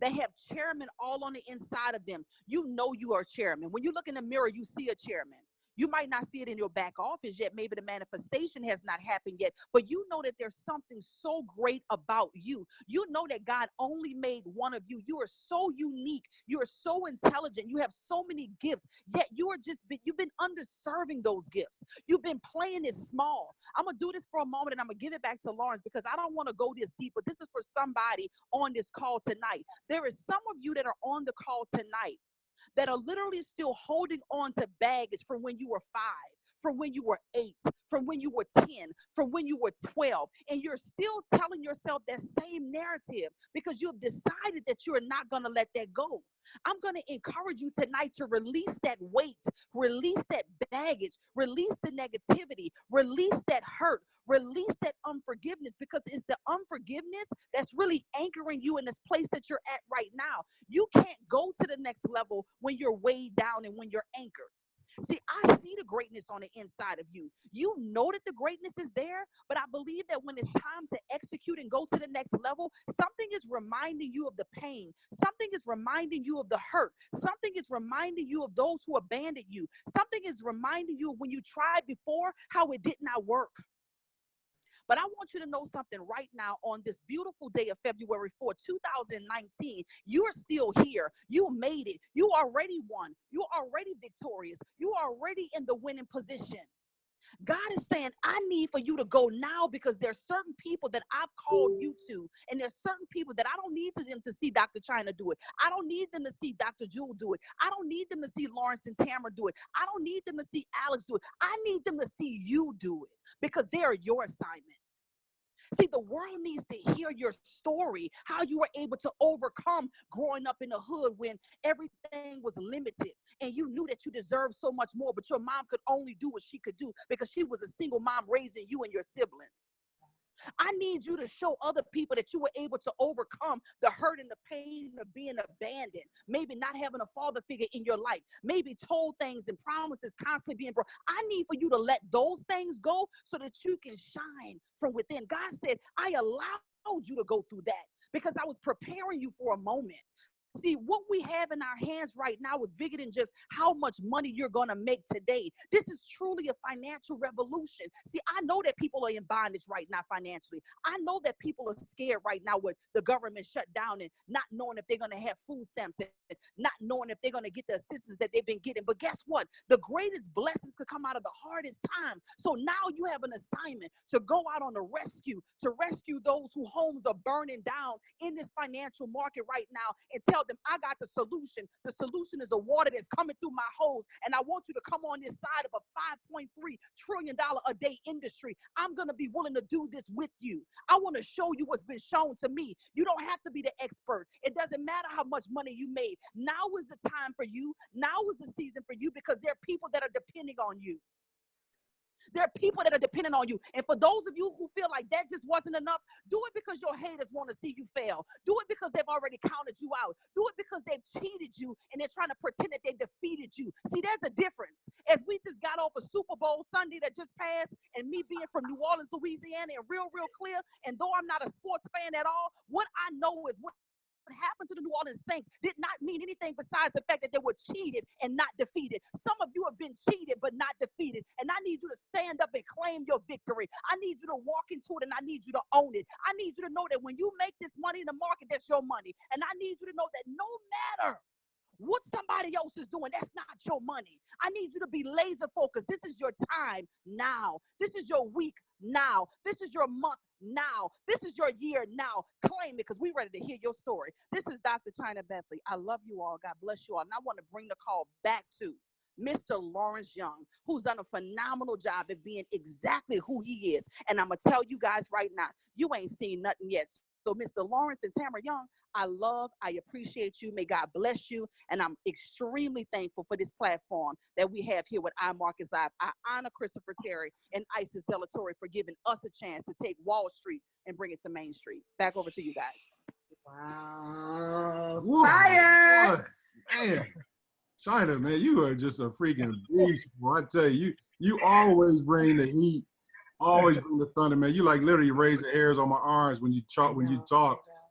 They have chairman all on the inside of them. You know you are a chairman. When you look in the mirror, you see a chairman. You might not see it in your back office yet. Maybe the manifestation has not happened yet, but you know that there's something so great about you. You know that God only made one of you. You are so unique. You are so intelligent. You have so many gifts, yet you've been underserving those gifts. You've been playing it small. I'm going to do this for a moment and I'm going to give it back to Lawrence because I don't want to go this deep, but this is for somebody on this call tonight. There is some of you that are on the call tonight that are literally still holding on to baggage from when you were 5, from when you were 8, from when you were 10, from when you were 12, and you're still telling yourself that same narrative because you have decided that you're not going to let that go. I'm going to encourage you tonight to release that weight, release that baggage, release the negativity, release that hurt, release that unforgiveness, because it's the unforgiveness that's really anchoring you in this place that you're at right now. You can't go to the next level when you're weighed down and when you're anchored. See, I see the greatness on the inside of you. You know that the greatness is there, but I believe that when it's time to execute and go to the next level, something is reminding you of the pain. Something is reminding you of the hurt. Something is reminding you of those who abandoned you. Something is reminding you of when you tried before, how it did not work. But I want you to know something right now on this beautiful day of February 4, 2019. You are still here. You made it. You already won. You're already victorious. You are already in the winning position. God is saying, I need for you to go now because there's certain people that I've called you to, and there's certain people that I don't need them to see Dr. China do it. I don't need them to see Dr. Jewel do it. I don't need them to see Lawrence and Tamara do it. I don't need them to see Alex do it. I need them to see you do it because they are your assignment. See, the world needs to hear your story, how you were able to overcome growing up in the hood when everything was limited and you knew that you deserved so much more, but your mom could only do what she could do because she was a single mom raising you and your siblings. I need you to show other people that you were able to overcome the hurt and the pain of being abandoned, maybe not having a father figure in your life, maybe told things and promises constantly being broken. I need for you to let those things go so that you can shine from within. God said, I allowed you to go through that because I was preparing you for a moment. See, what we have in our hands right now is bigger than just how much money you're going to make today. This is truly a financial revolution. See, I know that people are in bondage right now financially. I know that people are scared right now with the government shut down and not knowing if they're going to have food stamps and not knowing if they're going to get the assistance that they've been getting. But guess what? The greatest blessings could come out of the hardest times. So now you have an assignment to go out on a rescue, to rescue those whose homes are burning down in this financial market right now and tell them, I got the solution. The solution is the water that's coming through my hose. And I want you to come on this side of a $5.3 trillion a day industry. I'm going to be willing to do this with you. I want to show you what's been shown to me. You don't have to be the expert. It doesn't matter how much money you made. Now is the time for you. Now is the season for you because there are people that are depending on you. There are people that are dependent on you. And for those of you who feel like that just wasn't enough, do it because your haters want to see you fail. Do it because they've already counted you out. Do it because they've cheated you and they're trying to pretend that they defeated you. See, there's a difference. As we just got off a Super Bowl Sunday that just passed, and me being from New Orleans, Louisiana, and real clear, and though I'm not a sports fan at all, what I know is what happened to the New Orleans Saints did not mean anything besides the fact that they were cheated and not defeated. Some of you have been cheated but not defeated, and I need you to stand up and claim your victory. I need you to walk into it and I need you to own it. I need you to know that when you make this money in the market, that's your money, and I need you to know that no matter what somebody else is doing, that's not your money. I need you to be laser focused. This is your time now. This is your week now. This is your month now. This is your year now. Claim it because we're ready to hear your story. This is Dr. China Bethly. I love you all. God bless you all. And I want to bring the call back to Mr. Lawrence Young, who's done a phenomenal job at being exactly who he is. And I'm going to tell you guys right now, you ain't seen nothing yet. So Mr. Lawrence and Tamara Young, I appreciate you. May God bless you. And I'm extremely thankful for this platform that we have here with iMarkets Live. I honor Christopher Terry and Isis Delatorre for giving us a chance to take Wall Street and bring it to Main Street. Back over to you guys. Wow. Fire. Man. China, man, you are just a freaking beast. Boy. I tell you, you always bring the heat, always bring the thunder, man. You like literally raise the hairs on my arms when you talk.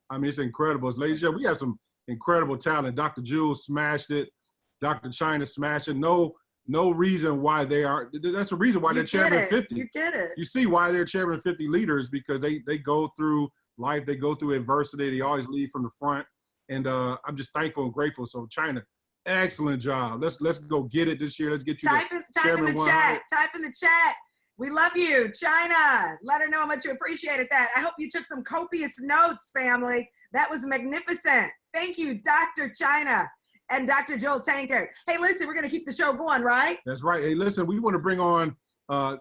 I mean, it's incredible. Ladies and gentlemen, we have some incredible talent. Dr. Jules smashed it. Dr. China smashed it. No reason why they are. That's the reason why they're chairman 50. You get it. You see why they're chairman 50 leaders, because they go through life, they go through adversity, they always lead from the front. And I'm just thankful and grateful. So China, excellent job. Let's go get it this year. Let's get you type in the chat. Type in the chat. We love you, China. Let her know how much you appreciated that. I hope you took some copious notes, family. That was magnificent. Thank you, Dr. China and Dr. Joel Tankard. Hey, listen, we're going to keep the show going, right? That's right. Hey, listen, we want to bring on,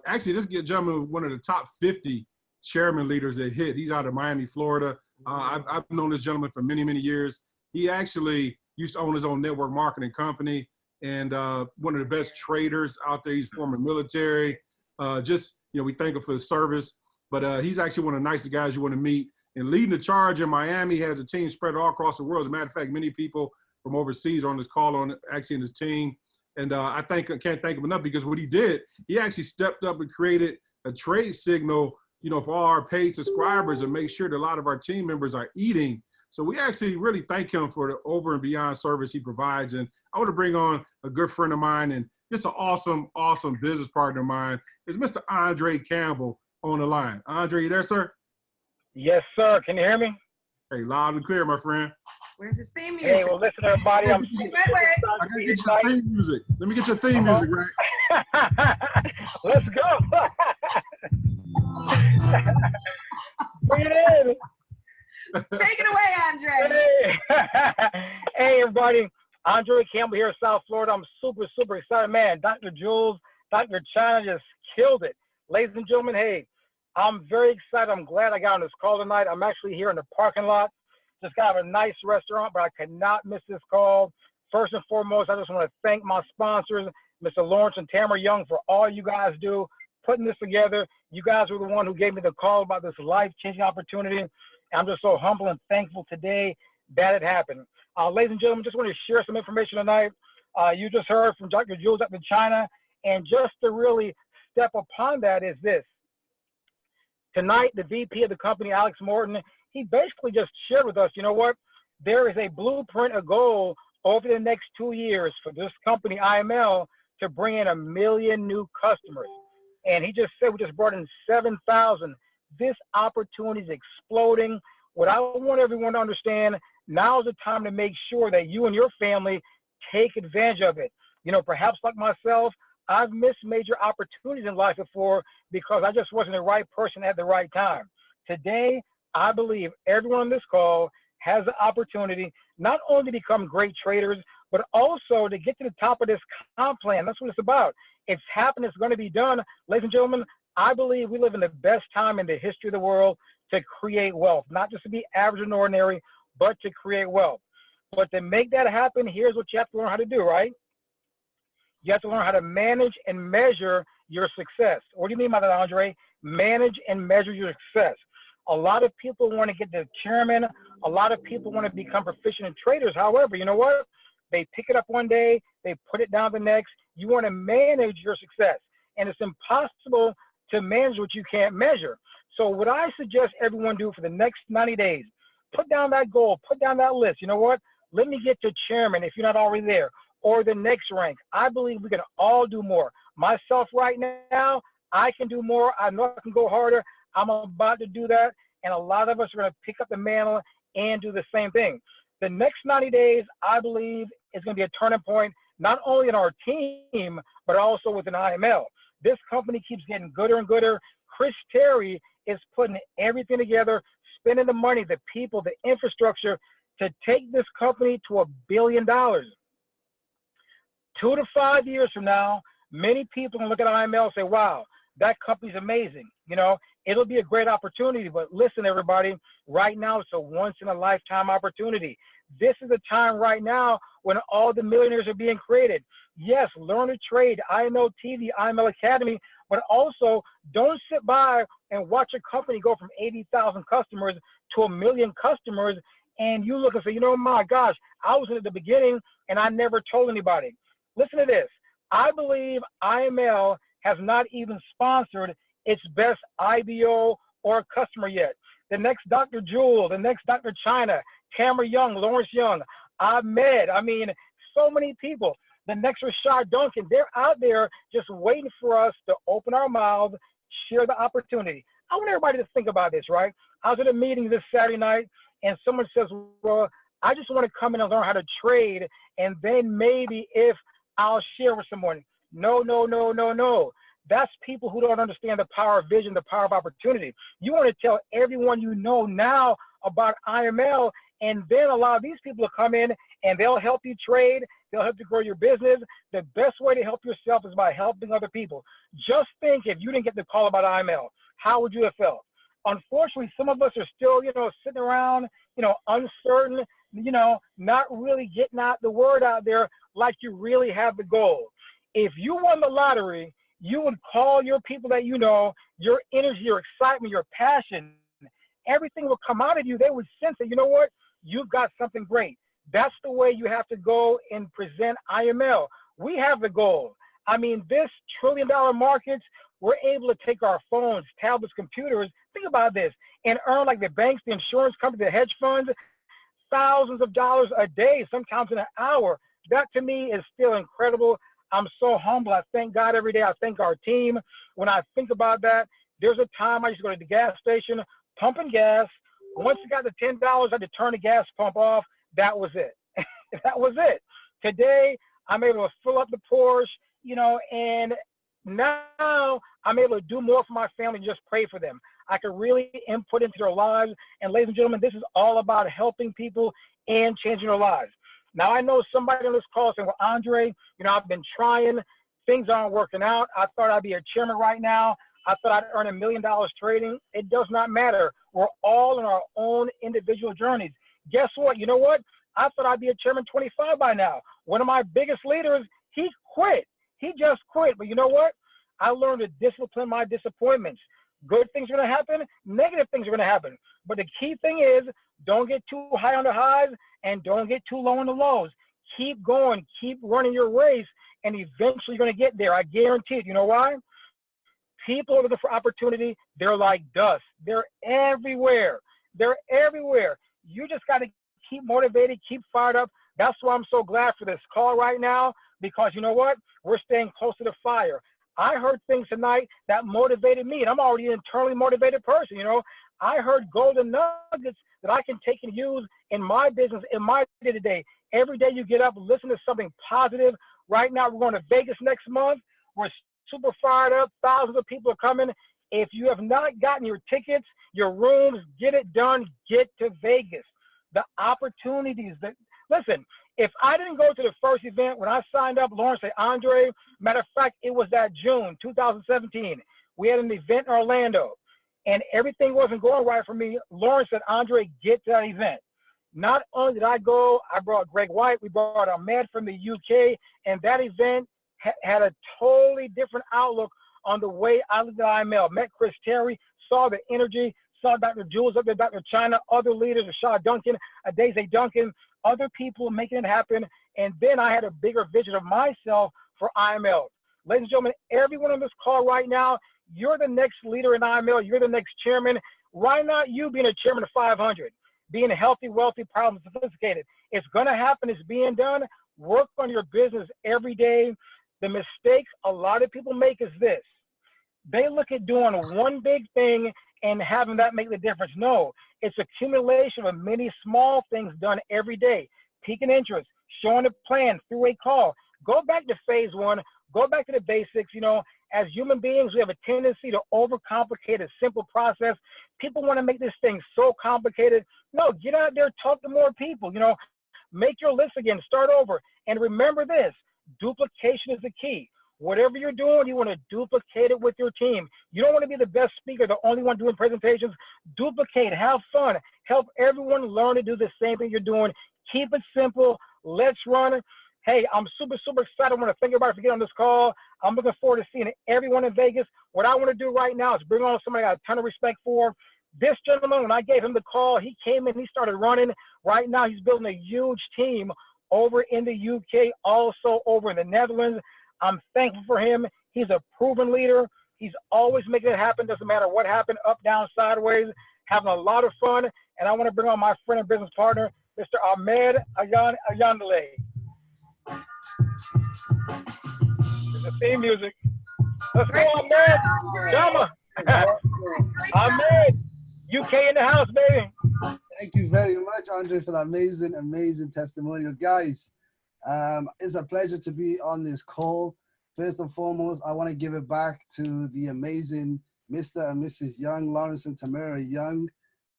actually, let's get gentleman, one of the top 50 chairman leaders that hit. He's out of Miami, Florida. I've known this gentleman for many, many years. He actually used to own his own network marketing company, and one of the best traders out there. He's former military. We thank him for his service, but he's actually one of the nicest guys you want to meet. And leading the charge in Miami, he has a team spread all across the world. As a matter of fact, many people from overseas are on this call on actually in his team. And I can't thank him enough, because what he did, he actually stepped up and created a trade signal, for all our paid subscribers, and make sure that a lot of our team members are eating. So we actually really thank him for the over and beyond service he provides. And I want to bring on a good friend of mine and just an awesome, awesome business partner of mine, is Mr. Andre Campbell on the line. Andre, you there, sir? Yes, sir. Can you hear me? Hey, loud and clear, my friend. Where's his theme music? Hey, well, listen, everybody. Wait. I gotta get your theme music. Let me get your theme music, right? Let's go. Bring it in. Take it away, Andre. Hey, everybody. Andre Campbell here in South Florida. I'm super, super excited, man. Dr. Jules, Dr. China just killed it. Ladies and gentlemen, hey, I'm very excited. I'm glad I got on this call tonight. I'm actually here in the parking lot. Just got a nice restaurant, but I could not miss this call. First and foremost, I just want to thank my sponsors, Mr. Lawrence and Tamara Young, for all you guys do, putting this together. You guys were the one who gave me the call about this life-changing opportunity. I'm just so humble and thankful today that it happened. Ladies and gentlemen, just want to share some information tonight. You just heard from Dr. Jules, Dr. China, and just to really step upon that is this. Tonight, the VP of the company, Alex Morton, he basically just shared with us, you know what? There is a blueprint, a goal over the next 2 years for this company, IML, to bring in 1 million new customers. And he just said we just brought in 7,000. This opportunity is exploding. What I want everyone to understand, now is the time to make sure that you and your family take advantage of it. Perhaps like myself, I've missed major opportunities in life before because I just wasn't the right person at the right time. Today, I believe everyone on this call has the opportunity not only to become great traders, but also to get to the top of this comp plan. That's what it's about. It's happening. It's going to be done. Ladies and gentlemen, I believe we live in the best time in the history of the world to create wealth, not just to be average and ordinary, but to create wealth. But to make that happen, here's what you have to learn how to do, right? You have to learn how to manage and measure your success. What do you mean by that, Andre? Manage and measure your success. A lot of people want to get the chairman. A lot of people want to become proficient in traders. However, you know what? They pick it up one day, they put it down the next. You want to manage your success. And it's impossible to manage what you can't measure. So what I suggest everyone do for the next 90 days, put down that goal, put down that list. You know what? Let me get to chairman if you're not already there, or the next rank. I believe we can all do more. Myself right now, I can do more. I know I can go harder. I'm about to do that. And a lot of us are going to pick up the mantle and do the same thing. The next 90 days, I believe, is going to be a turning point, not only in our team, but also within IML. This company keeps getting gooder and gooder. Chris Terry is putting everything together, spending the money, the people, the infrastructure to take this company to $1 billion. 2 to 5 years from now, many people can look at IML and say, wow, that company's amazing. It'll be a great opportunity, but listen, everybody, right now, it's a once-in-a-lifetime opportunity. This is the time right now when all the millionaires are being created. Yes, learn to trade, IML TV, IML Academy, but also don't sit by and watch a company go from 80,000 customers to 1 million customers, and you look and say, my gosh, I was in at the beginning, and I never told anybody. Listen to this. I believe IML has not even sponsored its best IBO or customer yet. The next Dr. Jewel, the next Dr. China, Tamara Young, Lawrence Young, Ahmed. I mean, so many people. The next was Shae Duncan. They're out there just waiting for us to open our mouths, share the opportunity. I want everybody to think about this, right? I was at a meeting this Saturday night, and someone says, well, I just want to come in and learn how to trade, and then maybe if I'll share with someone. No, no, no, no, no. That's people who don't understand the power of vision, the power of opportunity. You want to tell everyone you know now about IML, and then allow these people to come in and they'll help you trade. They'll help you grow your business. The best way to help yourself is by helping other people. Just think, if you didn't get the call about IML, how would you have felt? Unfortunately, some of us are still, sitting around, uncertain, not really getting out the word out there like you really have the goal. If you won the lottery, you would call your people that you know, your energy, your excitement, your passion, everything will come out of you. They would sense that, you know what, you've got something great. That's the way you have to go and present IML. We have the goal. I mean, this trillion-dollar markets, we're able to take our phones, tablets, computers, think about this, and earn, like the banks, the insurance companies, the hedge funds, thousands of dollars a day, sometimes in an hour. That to me is still incredible. I'm so humble. I thank God every day. I thank our team. When I think about that, there's a time I used to go to the gas station, pumping gas. Once you got the $10, I had to turn the gas pump off. That was it. That was it. Today, I'm able to fill up the Porsche, and now I'm able to do more for my family and just pray for them. I can really input into their lives. And ladies and gentlemen, this is all about helping people and changing their lives. Now, I know somebody on this call saying, well, Andre, I've been trying. Things aren't working out. I thought I'd be a chairman right now. I thought I'd earn $1 million trading. It does not matter. We're all in our own individual journeys. Guess what? You know what? I thought I'd be a chairman 25 by now. One of my biggest leaders, he quit. He just quit. But you know what? I learned to discipline my disappointments. Good things are going to happen. Negative things are going to happen. But the key thing is, don't get too high on the highs and don't get too low on the lows. Keep going. Keep running your race, and eventually you're going to get there. I guarantee it. You know why? People are looking for opportunity. They're like dust. They're everywhere. They're everywhere. You just got to keep motivated, keep fired up. That's why I'm so glad for this call right now, because you know what? We're staying close to the fire. I heard things tonight that motivated me, and I'm already an internally motivated person. I heard golden nuggets that I can take and use in my business, in my day-to-day. Every day you get up, listen to something positive. Right now, we're going to Vegas next month. We're super fired up. Thousands of people are coming. If you have not gotten your tickets, your rooms, get it done. Get to Vegas. The opportunities that, listen, if I didn't go to the first event, when I signed up, Lawrence said, Andre, matter of fact, it was that June 2017. We had an event in Orlando, and everything wasn't going right for me. Lawrence said, Andre, get to that event. Not only did I go, I brought Greg White, we brought Ahmed from the UK, and that event had a totally different outlook on the way I looked at IML. Met Chris Terry, saw the energy, saw Dr. Jules up there, Dr. China, other leaders, Shae Duncan, Daisy Duncan, other people making it happen. And then I had a bigger vision of myself for IML. Ladies and gentlemen, everyone on this call right now, you're the next leader in IML. You're the next chairman. Why not you being a chairman of 500? Being healthy, wealthy, proud, and sophisticated. It's going to happen. It's being done. Work on your business every day. The mistakes a lot of people make is this. They look at doing one big thing and having that make the difference. No, it's accumulation of many small things done every day. Peaking interest, showing a plan through a call. Go back to phase one. Go back to the basics. As human beings, we have a tendency to overcomplicate a simple process. People want to make this thing so complicated. No, get out there, talk to more people. Make your list again, start over. And remember this, duplication is the key. Whatever you're doing, you want to duplicate it with your team. You don't want to be the best speaker, the only one doing presentations. Duplicate, have fun, help everyone learn to do the same thing you're doing. Keep it simple. Let's run. Hey, I'm super, super excited. I want to thank everybody for getting on this call. I'm looking forward to seeing everyone in Vegas. What I want to do right now is bring on somebody I got a ton of respect for. This gentleman, when I gave him the call, he came in, he started running. Right now, he's building a huge team over in the UK, also over in the Netherlands. I'm thankful for him. He's a proven leader. He's always making it happen. Doesn't matter what happened, up, down, sideways, having a lot of fun. And I want to bring on my friend and business partner, Mr. Ahmed Jonathan. There's the theme music. Let's go, Ahmed. Jama. Ahmed, UK in the house, baby. Thank you very much, Andre, for that amazing testimonial. Guys, it's a pleasure to be on this call. First and foremost, I want to give it back to the amazing Mr. and Mrs. Young, Lawrence and Tamara Young,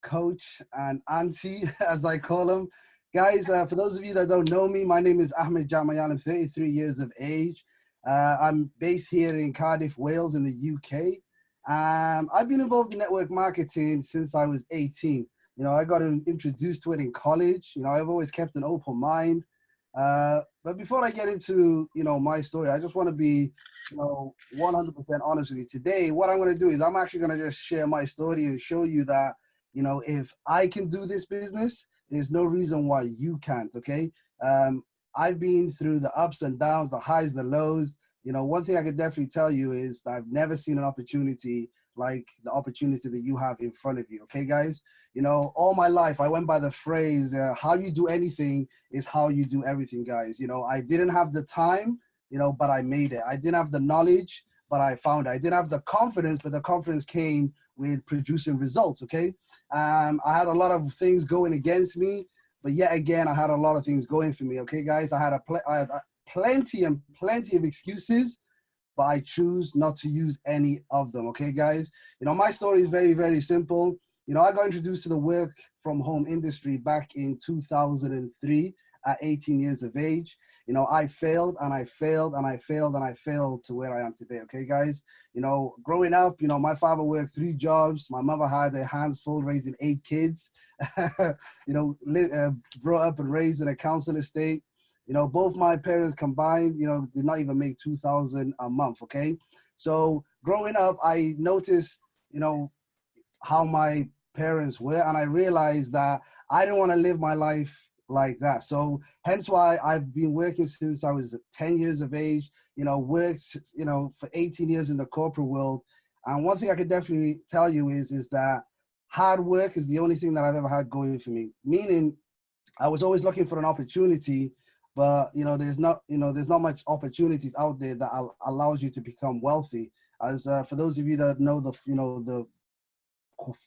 coach and auntie, as I call them. Guys, for those of you that don't know me, my name is Ahmed Jonathan. I'm 33 years of age. I'm based here in Cardiff, Wales, in the UK. I've been involved in network marketing since I was 18. You know, I got introduced to it in college. You know, I've always kept an open mind. But before I get into, you know, my story, I just want to be, you know, 100% honest with you. Today, what I'm going to do is I'm actually going to just share my story and show you that, you know, if I can do this business, there's no reason why you can't, okay? I've been through the ups and downs, the highs, the lows. You know, one thing I could definitely tell you is that I've never seen an opportunity like the opportunity that you have in front of you, okay, guys? You know, all my life, I went by the phrase, how you do anything is how you do everything, guys. You know, I didn't have the time, you know, but I made it. I didn't have the knowledge, but I found it. I didn't have the confidence, but the confidence came with producing results, okay? I had a lot of things going against me, but yet again, I had a lot of things going for me, okay, guys? I had plenty of excuses, but I choose not to use any of them, okay, guys? You know, my story is very, very simple. You know, I got introduced to the work from home industry back in 2003 at 18 years of age. You know, I failed and I failed and I failed and I failed to where I am today, okay, guys? You know, growing up, you know, my father worked 3 jobs. My mother had their hands full raising 8 kids. You know, brought up and raised in a council estate. You know, both my parents combined, you know, did not even make $2,000 a month, okay? So growing up, I noticed, you know, how my parents were, and I realized that I didn't want to live my life like that. So hence why I've been working since I was 10 years of age, you know, worked, you know, for 18 years in the corporate world. And one thing I could definitely tell you is that hard work is the only thing that I've ever had going for me. Meaning I was always looking for an opportunity, but, you know, there's not much opportunities out there that allows you to become wealthy. As for those of you that know the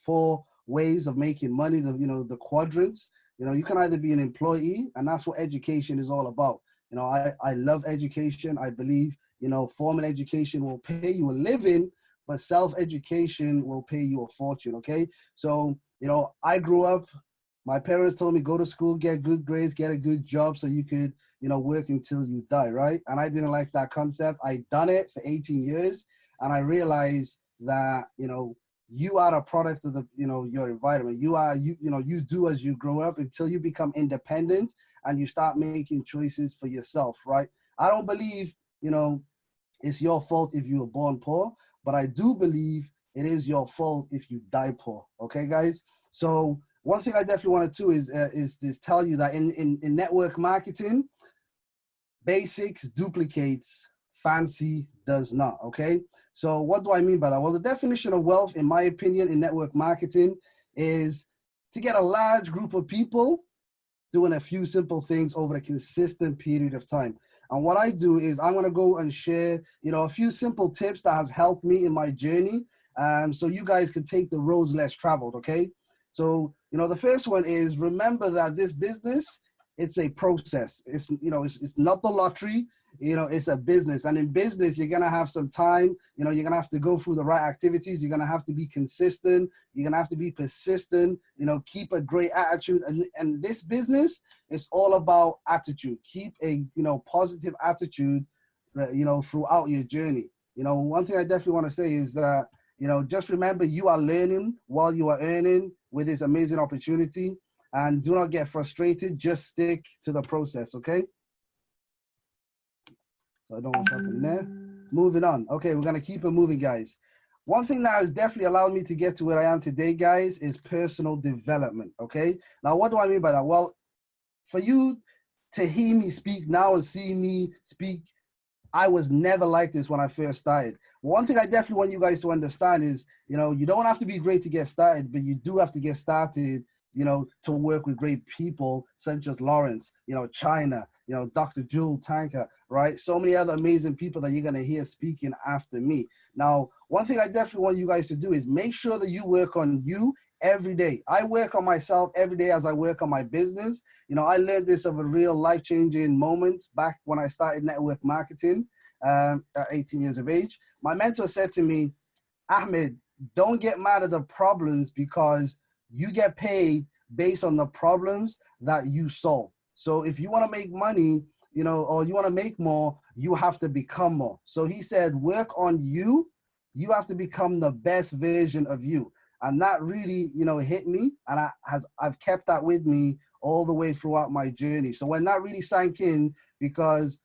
4 ways of making money, the quadrants, you know, you can either be an employee, and that's what education is all about. You know, I love education. I believe, you know, formal education will pay you a living, but self-education will pay you a fortune, okay? So, you know, I grew up, my parents told me, go to school, get good grades, get a good job so you could, you know, work until you die, right? And I didn't like that concept. I done it for 18 years, and I realized that, you know, you are a product of the, you know, your environment. You do as you grow up until you become independent and you start making choices for yourself, right? I don't believe, you know, it's your fault if you were born poor, but I do believe it is your fault if you die poor, okay, guys? So one thing I definitely want to do is tell you that in network marketing, basics duplicates, fancy does not, okay? So what do I mean by that? Well, the definition of wealth, in my opinion, in network marketing is to get a large group of people doing a few simple things over a consistent period of time. And what I do is I'm gonna go and share, you know, a few simple tips that has helped me in my journey, so you guys can take the roads less traveled, okay? So, you know, the first one is remember that this business, it's a process. It's, you know, it's not the lottery, you know, it's a business. And in business, you're going to have some time, you know, you're going to have to go through the right activities. You're going to have to be consistent. You're going to have to be persistent, you know, keep a great attitude. And this business is all about attitude. Keep a, you know, positive attitude, you know, throughout your journey. You know, one thing I definitely want to say is that, you know, just remember you are learning while you are earning with this amazing opportunity, and do not get frustrated. Just stick to the process, okay? So I don't know what's happening there. Moving on. Okay, we're gonna keep it moving, guys. One thing that has definitely allowed me to get to where I am today, guys, is personal development, okay? Now, what do I mean by that? Well, for you to hear me speak now and see me speak, I was never like this when I first started. One thing I definitely want you guys to understand is, you know, you don't have to be great to get started, but you do have to get started, to work with great people such as Lawrence, China, Dr. Jewel Tankard, right? So many other amazing people that you're going to hear speaking after me. Now, one thing I definitely want you guys to do is make sure that you work on you every day. I work on myself every day as I work on my business. I learned this of a real life-changing moment back when I started network marketing at 18 years of age. My mentor said to me, Ahmed, don't get mad at the problems because you get paid based on the problems that you solve. So if you want to make money, or you want to make more, you have to become more. So he said, work on you. You have to become the best version of you. And that really, hit me. And I've kept that with me all the way throughout my journey. So when that really sank in, because,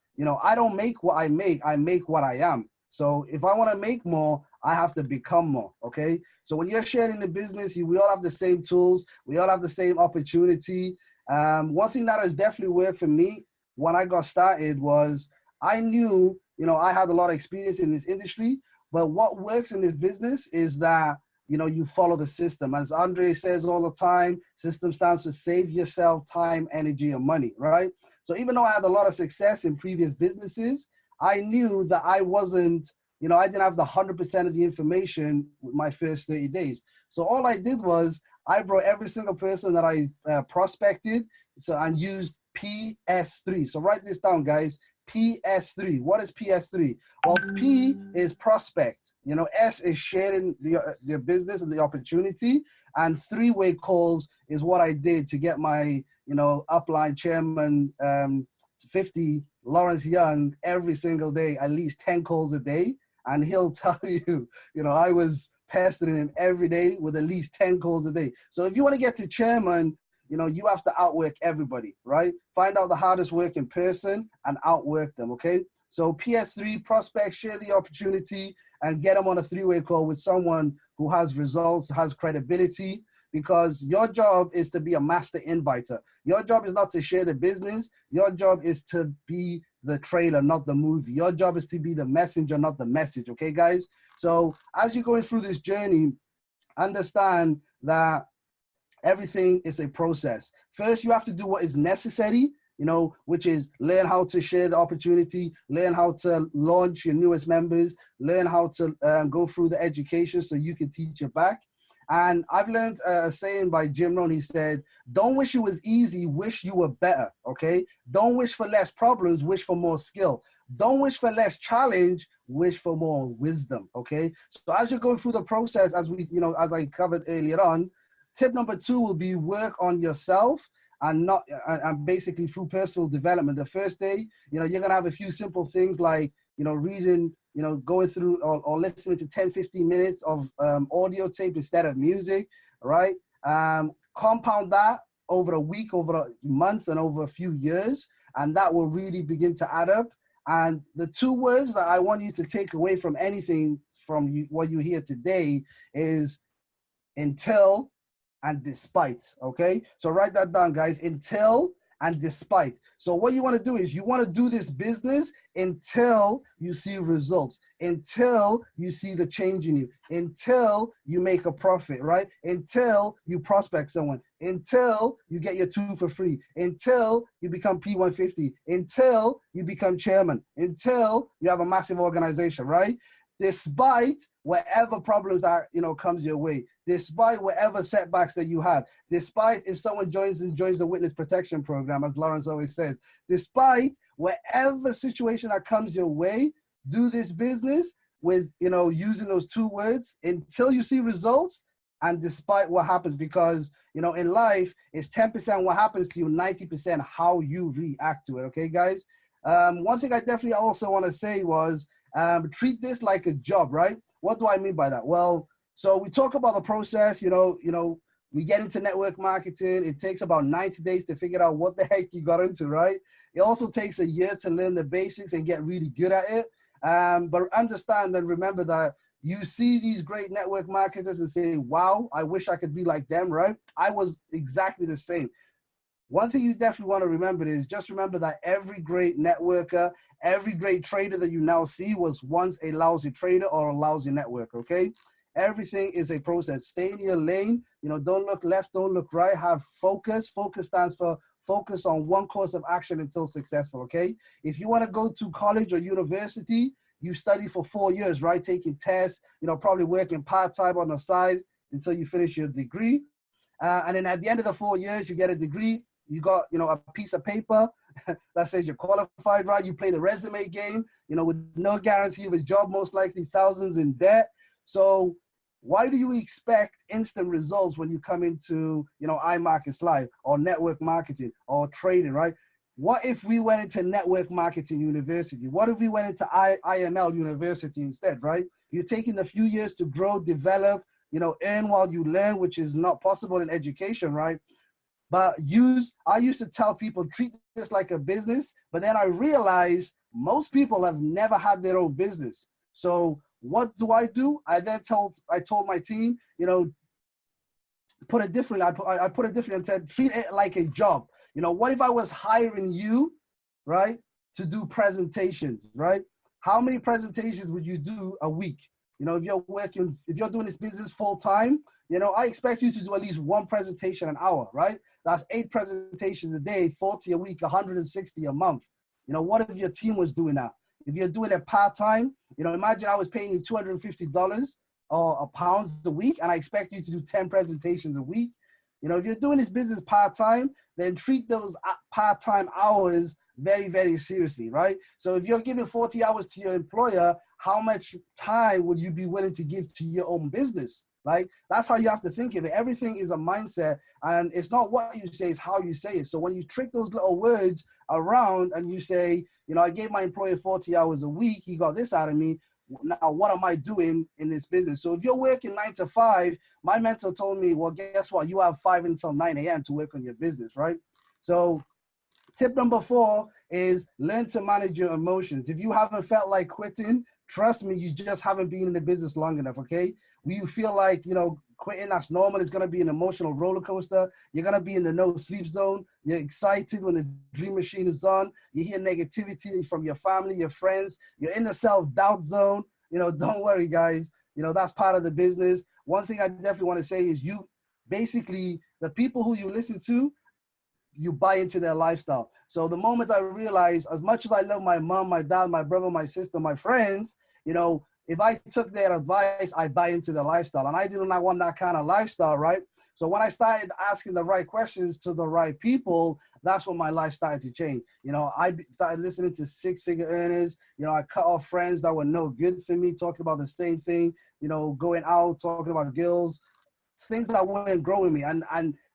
I don't make what I make what I am. So if I want to make more, I have to become more, okay? So when you're sharing the business, we all have the same tools. We all have the same opportunity. One thing that has definitely worked for me when I got started was I knew, I had a lot of experience in this industry, but what works in this business is that, you follow the system. As Andre says all the time, system stands to save yourself time, energy, and money, right? So even though I had a lot of success in previous businesses, I knew that I wasn't, I didn't have the 100% of the information with my first 30 days. So all I did was I brought every single person that I prospected and used PS3. So write this down, guys. PS3. What is PS3? Well, P is prospect. S is sharing the business and the opportunity. And three-way calls is what I did to get my, upline chairman 50, Lawrence Young, every single day, at least 10 calls a day. And he'll tell you, I was pestering him every day with at least 10 calls a day. So if you want to get to chairman, you have to outwork everybody, right? Find out the hardest working person and outwork them, okay? So PS3, prospect, share the opportunity and get them on a three-way call with someone who has results, has credibility, because your job is to be a master inviter. Your job is not to share the business. Your job is to be the trailer, not the movie. Your job is to be the messenger, not the message, okay, guys? So as you're going through this journey, understand that everything is a process. First, you have to do what is necessary, which is learn how to share the opportunity, learn how to launch your newest members, learn how to go through the education so you can teach it back. And I've learned a saying by Jim Rohn. He said, don't wish it was easy, wish you were better, okay? Don't wish for less problems, wish for more skill. Don't wish for less challenge, wish for more wisdom, okay? So as you're going through the process, as I covered earlier on, tip number 2 will be work on yourself and basically through personal development. The first day, you're going to have a few simple things like, reading, going through or listening to 10, 15 minutes of audio tape instead of music, right? Compound that over a week, over months, and over a few years, and that will really begin to add up. And the 2 words that I want you to take away from anything from what you hear today is until and despite, okay? So write that down, guys. Until and despite. So what you want to do is you want to do this business until you see results, until you see the change in you, until you make a profit, right? Until you prospect someone, until you get your 2 for free, until you become P150, until you become chairman, until you have a massive organization, right? Despite whatever problems that comes your way, despite whatever setbacks that you have, despite if someone joins the witness protection program, as Lawrence always says, despite whatever situation that comes your way, do this business with using those 2 words until you see results and despite what happens, because in life it's 10% what happens to you, 90% how you react to it. Okay, guys. One thing I definitely also want to say was treat this like a job, right? What do I mean by that? Well, so we talk about the process, we get into network marketing. It takes about 90 days to figure out what the heck you got into, right? It also takes a year to learn the basics and get really good at it. But understand and remember that you see these great network marketers and say, wow, I wish I could be like them, right? I was exactly the same. One thing you definitely want to remember is just remember that every great networker, every great trader that you now see was once a lousy trader or a lousy networker, okay? Everything is a process. Stay in your lane. You know, don't look left, don't look right. Have focus. Focus stands for focus on one course of action until successful, okay? If you want to go to college or university, you study for 4 years, right? Taking tests, you know, probably working part-time on the side until you finish your degree. And then at the end of the 4 years, you get a degree. You got, you know, a piece of paper that says you're qualified, right? You play the resume game, you know, with no guarantee of a job, most likely thousands in debt. So why do you expect instant results when you come into, you know, iMarkets Live or network marketing or trading, right? What if we went into network marketing university? What if we went into IML university instead, right? You're taking a few years to grow, develop, you know, earn while you learn, which is not possible in education, right? But I used to tell people, treat this like a business, but then I realized most people have never had their own business. So what do? I told my team, you know, put it differently. I put it differently and said, treat it like a job. You know, what if I was hiring you, right, to do presentations, right? How many presentations would you do a week? You know, if you're doing this business full time, you know, I expect you to do at least one presentation an hour, right? That's 8 presentations a day, 40 a week, 160 a month. You know, what if your team was doing that? If you're doing it part-time, you know, imagine I was paying you $250 or pounds a week, and I expect you to do 10 presentations a week. You know, if you're doing this business part-time, then treat those part-time hours very, very seriously, right? So if you're giving 40 hours to your employer, how much time would you be willing to give to your own business? Like, that's how you have to think of it. Everything is a mindset, and it's not what you say, it's how you say it. So when you trick those little words around and you say, you know, I gave my employer 40 hours a week, he got this out of me, now what am I doing in this business? So if you're working 9 to 5, my mentor told me, well, guess what? You have 5 until 9 a.m. to work on your business, right? So tip number 4 is learn to manage your emotions. If you haven't felt like quitting, trust me, you just haven't been in the business long enough, okay? When you feel like, you know, quitting, that's normal. It's going to be an emotional roller coaster. You're going to be in the no sleep zone. You're excited when the dream machine is on. You hear negativity from your family, your friends. You're in the self-doubt zone. You know, don't worry, guys. You know, that's part of the business. One thing I definitely want to say is basically, the people who you listen to, you buy into their lifestyle. So the moment I realized, as much as I love my mom, my dad, my brother, my sister, my friends, you know, if I took their advice, I buy into their lifestyle. And I did not want that kind of lifestyle, right? So when I started asking the right questions to the right people, that's when my life started to change. You know, I started listening to 6-figure earners. You know, I cut off friends that were no good for me, talking about the same thing, you know, going out, talking about girls, things that weren't growing me. And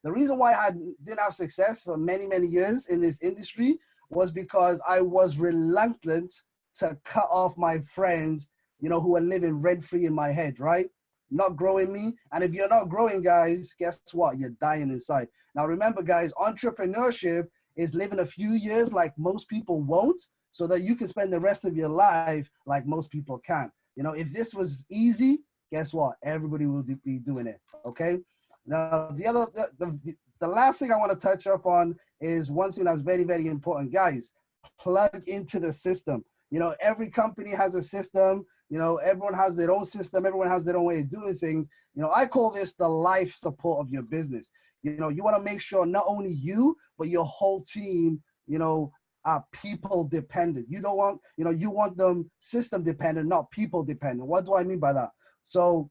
the reason why I didn't have success for many, many years in this industry was because I was reluctant to cut off my friends, you know, who were living rent-free in my head, right? Not growing me. And if you're not growing, guys, guess what? You're dying inside. Now, remember, guys, entrepreneurship is living a few years like most people won't, so that you can spend the rest of your life like most people can. You know, if this was easy, guess what? Everybody will be doing it, okay? Now, the last thing I want to touch up on is one thing that's very, very important. Guys, plug into the system. You know, every company has a system. You know, everyone has their own system. Everyone has their own way of doing things. You know, I call this the life support of your business. You know, you want to make sure not only you, but your whole team, you know, are people dependent. You don't want, you know, you want them system dependent, not people dependent. What do I mean by that? So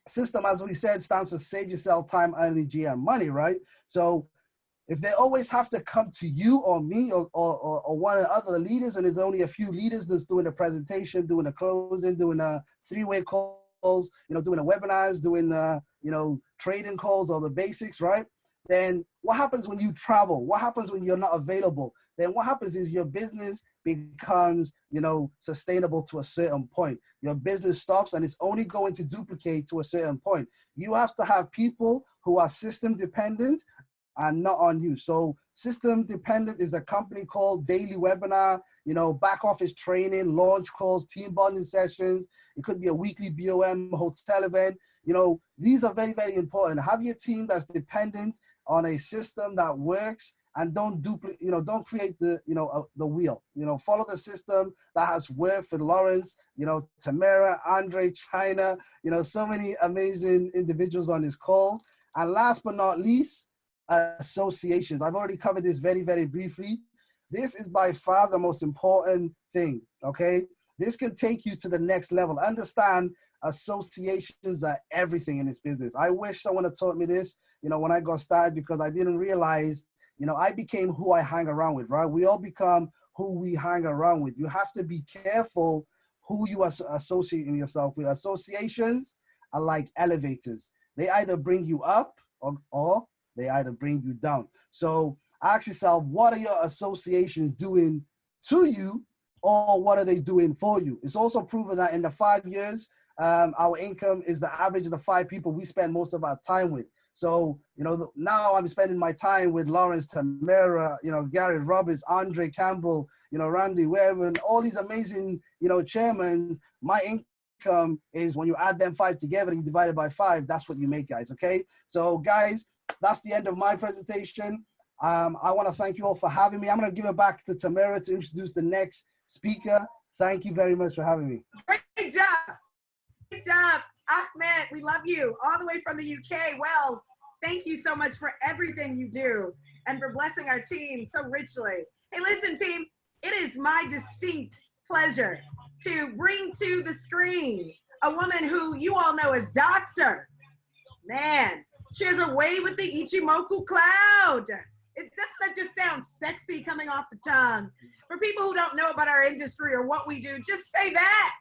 system, as we said, stands for save yourself time, energy, and money, right? So if they always have to come to you or me or one of the other leaders, and there's only a few leaders that's doing the presentation, doing the closing, doing the 3-way calls, you know, doing the webinars, doing the, you know, trading calls or the basics, right? Then what happens when you travel? What happens when you're not available? Then what happens is your business becomes, you know, sustainable to a certain point. Your business stops and it's only going to duplicate to a certain point. You have to have people who are system dependent and not on you. So system dependent is a company called daily webinar, you know, back office training, launch calls, team bonding sessions. It could be a weekly BOM hotel event. You know, these are very, very important. Have your team that's dependent on a system that works and don't duplicate, don't create the, the wheel. Follow the system that has worked for Lawrence, Tamara, Andre, China, so many amazing individuals on this call. And last but not least, associations. I've already covered this very, very briefly. This is by far the most important thing, okay? This can take you to the next level. Understand associations are everything in this business. I wish someone had taught me this, when I got started, because I didn't realize, I became who I hang around with, right? We all become who we hang around with. You have to be careful who you are associating yourself with. Associations are like elevators. They either bring you up or they either bring you down. So ask yourself, what are your associations doing to you, or what are they doing for you? It's also proven that in the 5 years, our income is the average of the 5 people we spend most of our time with. So, now I'm spending my time with Lawrence, Tamara, Garrett Roberts, Andre Campbell, Randy Webb, and all these amazing, chairmen. My income is, when you add them 5 together and you divide it by 5, that's what you make, guys, okay? So, guys, that's the end of my presentation. I want to thank you all for having me. I'm going to give it back to Tamara to introduce the next speaker. Thank you very much for having me. Great job. Great job, Ahmed. We love you all the way from the UK. Wells, thank you so much for everything you do and for blessing our team so richly. Hey, listen, team, it is my distinct pleasure to bring to the screen a woman who you all know as Dr. Man, she has a way with the Ichimoku cloud. Doesn't that just sound sexy coming off the tongue? For people who don't know about our industry or what we do, just say that.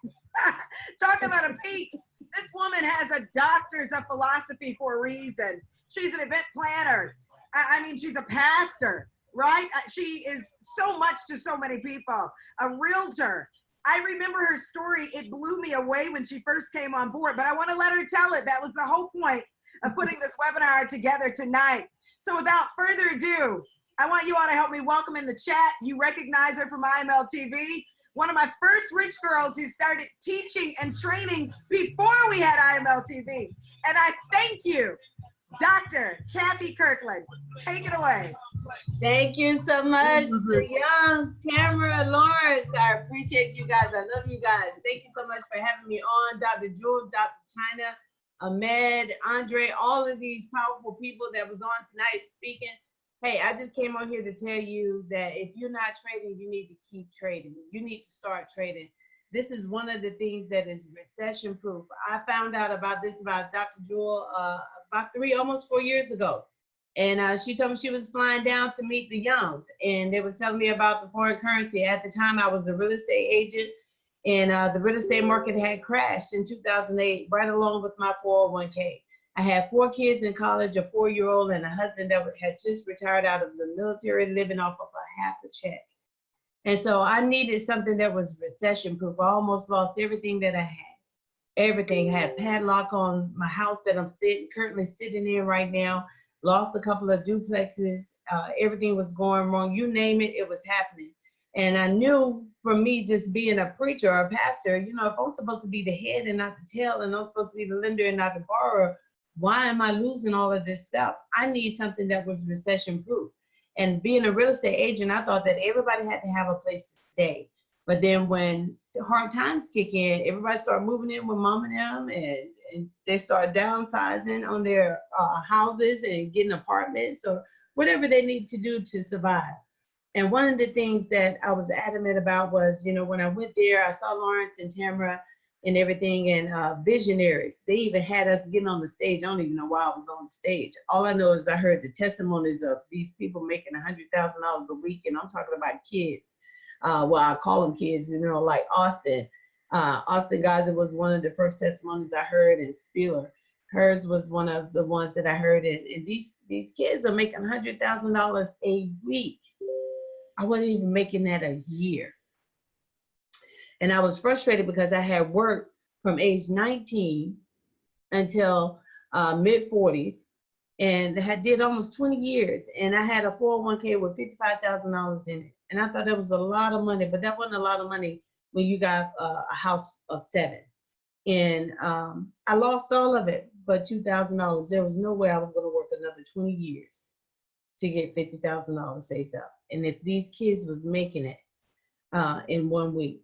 Talk about a peak. This woman has a doctor's of philosophy for a reason. She's an event planner. I mean, she's a pastor, right? She is so much to so many people. A realtor. I remember her story. It blew me away when she first came on board, but I want to let her tell it. That was the whole point of putting this webinar together tonight. So without further ado, I want you all to help me welcome in the chat. You recognize her from IML TV. One of my first rich girls who started teaching and training before we had IML TV. And I thank you, Dr. Kathy Kirkland. Take it away. Thank you so much, the Youngs, Tamara, Lawrence. I appreciate you guys. I love you guys. Thank you so much for having me on. Dr. Jules, Dr. China, Ahmed, Andre, all of these powerful people that was on tonight speaking. Hey, I just came on here to tell you that if you're not trading, you need to keep trading. You need to start trading. This is one of the things that is recession proof. I found out about this about Dr. Jewel about almost 4 years ago. And she told me she was flying down to meet the Youngs. And they were telling me about the foreign currency. At the time, I was a real estate agent. And the real estate market had crashed in 2008, right along with my 401k. I had 4 kids in college, a 4-year-old, and a husband that had just retired out of the military, living off of a half a check. And so I needed something that was recession proof. I almost lost everything that I had. Everything. I had padlock on my house that I'm currently sitting in right now. Lost a couple of duplexes. Everything was going wrong. You name it, it was happening. And I knew from me just being a preacher or a pastor, if I'm supposed to be the head and not the tail, and I'm supposed to be the lender and not the borrower, why am I losing all of this stuff? I need something that was recession proof. And being a real estate agent, I thought that everybody had to have a place to stay. But then when the hard times kick in, everybody started moving in with mom and them, and they start downsizing on their houses and getting apartments or whatever they need to do to survive. And one of the things that I was adamant about was, when I went there, I saw Lawrence and Tamara and everything, and visionaries. They even had us getting on the stage. I don't even know why I was on the stage. All I know is I heard the testimonies of these people making $100,000 a week, and I'm talking about kids. Well, I call them kids, like Austin. Austin Gaza was one of the first testimonies I heard, and Spieler. Hers was one of the ones that I heard, and these kids are making $100,000 a week. I wasn't even making that a year. And I was frustrated because I had worked from age 19 until mid-40s, and did almost 20 years. And I had a 401k with $55,000 in it. And I thought that was a lot of money, but that wasn't a lot of money when you got a house of 7. And I lost all of it but $2,000. There was no way I was going to work another 20 years. to get $50,000 saved up. And if these kids was making it in 1 week.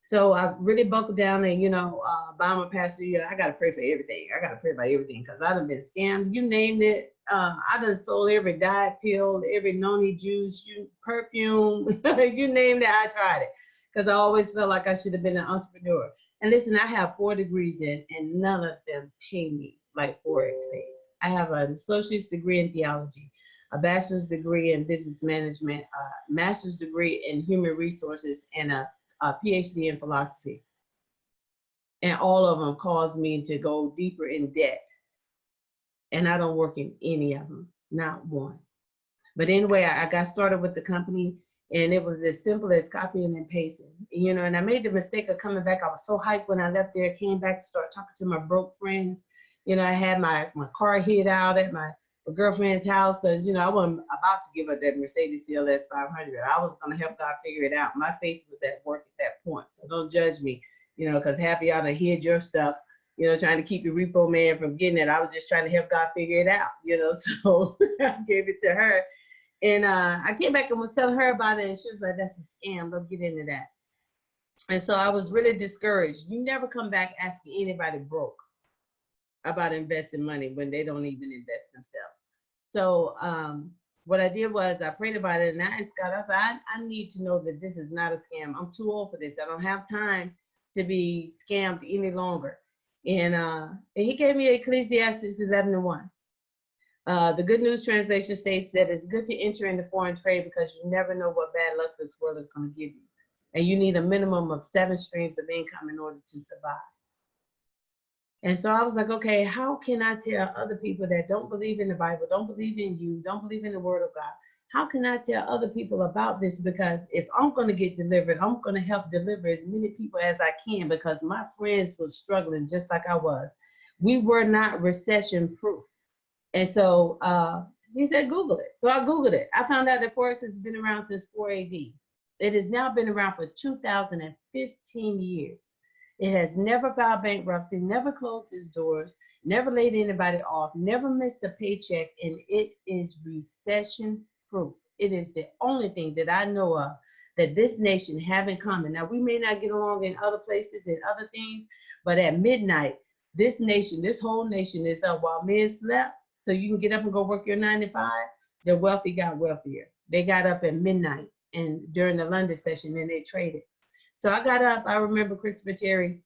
So I really buckled down and, you know, Obama pastor, you know, I got to pray for everything. I got to pray about everything because I done been scammed. You named it. I done sold every diet pill, every noni juice, perfume, you named it, I tried it. Because I always felt like I should have been an entrepreneur. And listen, I have 4 degrees in, and none of them pay me like Forex pays. I have an associate's degree in theology, a bachelor's degree in business management, a master's degree in human resources, and a PhD in philosophy. And all of them caused me to go deeper in debt. And I don't work in any of them, not one. But anyway, I got started with the company, and it was as simple as copying and pasting. You know, and I made the mistake of coming back. I was so hyped when I left there, came back to start talking to my broke friends. You know, I had my car hid out at my girlfriend's house because, you know, I wasn't about to give up that Mercedes CLS 500. I was going to help God figure it out. My faith was at work at that point. So don't judge me, you know, because half of y'all done hid your stuff, you know, trying to keep your repo man from getting it. I was just trying to help God figure it out, you know, so I gave it to her. And I came back and was telling her about it, and she was like, that's a scam. Don't get into that. And so I was really discouraged. You never come back asking anybody broke about investing money when they don't even invest themselves. So what I did was I prayed about it, and I asked God, I said, I need to know that this is not a scam. I'm too old for this. I don't have time to be scammed any longer. And he gave me Ecclesiastes 11:1. The Good News Translation states that it's good to enter into foreign trade because you never know what bad luck this world is going to give you. And you need a minimum of 7 streams of income in order to survive. And so I was like, okay, how can I tell other people that don't believe in the Bible, don't believe in you, don't believe in the Word of God? How can I tell other people about this? Because if I'm going to get delivered, I'm going to help deliver as many people as I can, because my friends were struggling just like I was. We were not recession proof. And so he said, Google it. So I Googled it. I found out that Forex has been around since 4 AD. It has now been around for 2015 years. It has never filed bankruptcy, never closed its doors, never laid anybody off, never missed a paycheck, and it is recession proof. It is the only thing that I know of that this nation have in common. Now, we may not get along in other places and other things, but at midnight, this nation, this whole nation is up while men slept. So you can get up and go work your 9 to 5. The wealthy got wealthier. They got up at midnight and during the London session, and they traded. So I got up. I remember Christopher Terry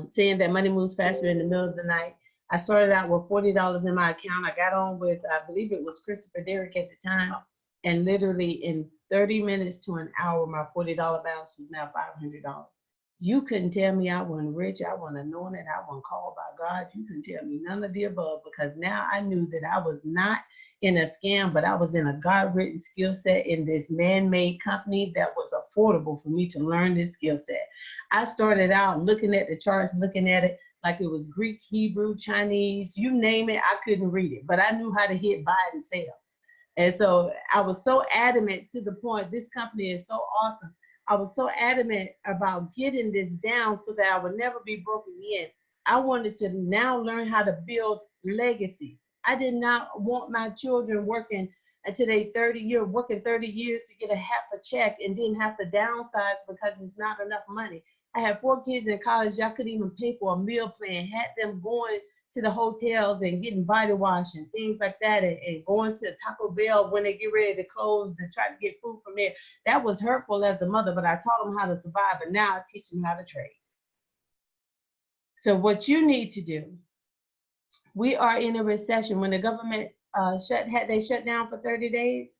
saying that money moves faster in the middle of the night. I started out with $40 in my account. I got on with, I believe it was Christopher Derrick at the time. And literally in 30 minutes to an hour, my $40 balance was now $500. You couldn't tell me I wasn't rich, I wasn't anointed, I wasn't called by God. You couldn't tell me none of the above, because now I knew that I was not in a scam, but I was in a God-written skill set in this man-made company that was affordable for me to learn this skill set. I started out looking at the charts, looking at it like it was Greek, Hebrew, Chinese, you name it, I couldn't read it, but I knew how to hit buy and sell. And so I was so adamant to the point, this company is so awesome. I was so adamant about getting this down so that I would never be broken in. I wanted to now learn how to build legacies. I did not want my children working until they 30 years to get a half a check and then have to downsize because it's not enough money. I had 4 kids in college. I couldn't even pay for a meal plan, had them going to the hotels and getting body wash and things like that, and going to Taco Bell when they get ready to close to try to get food from there. That was hurtful as a mother, but I taught them how to survive, and now I teach them how to trade. So what you need to do, we are in a recession. When the government shut down for 30 days,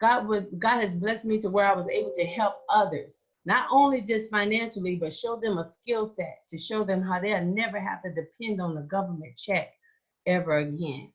God has blessed me to where I was able to help others, not only just financially, but show them a skill set to show them how they'll never have to depend on the government check ever again.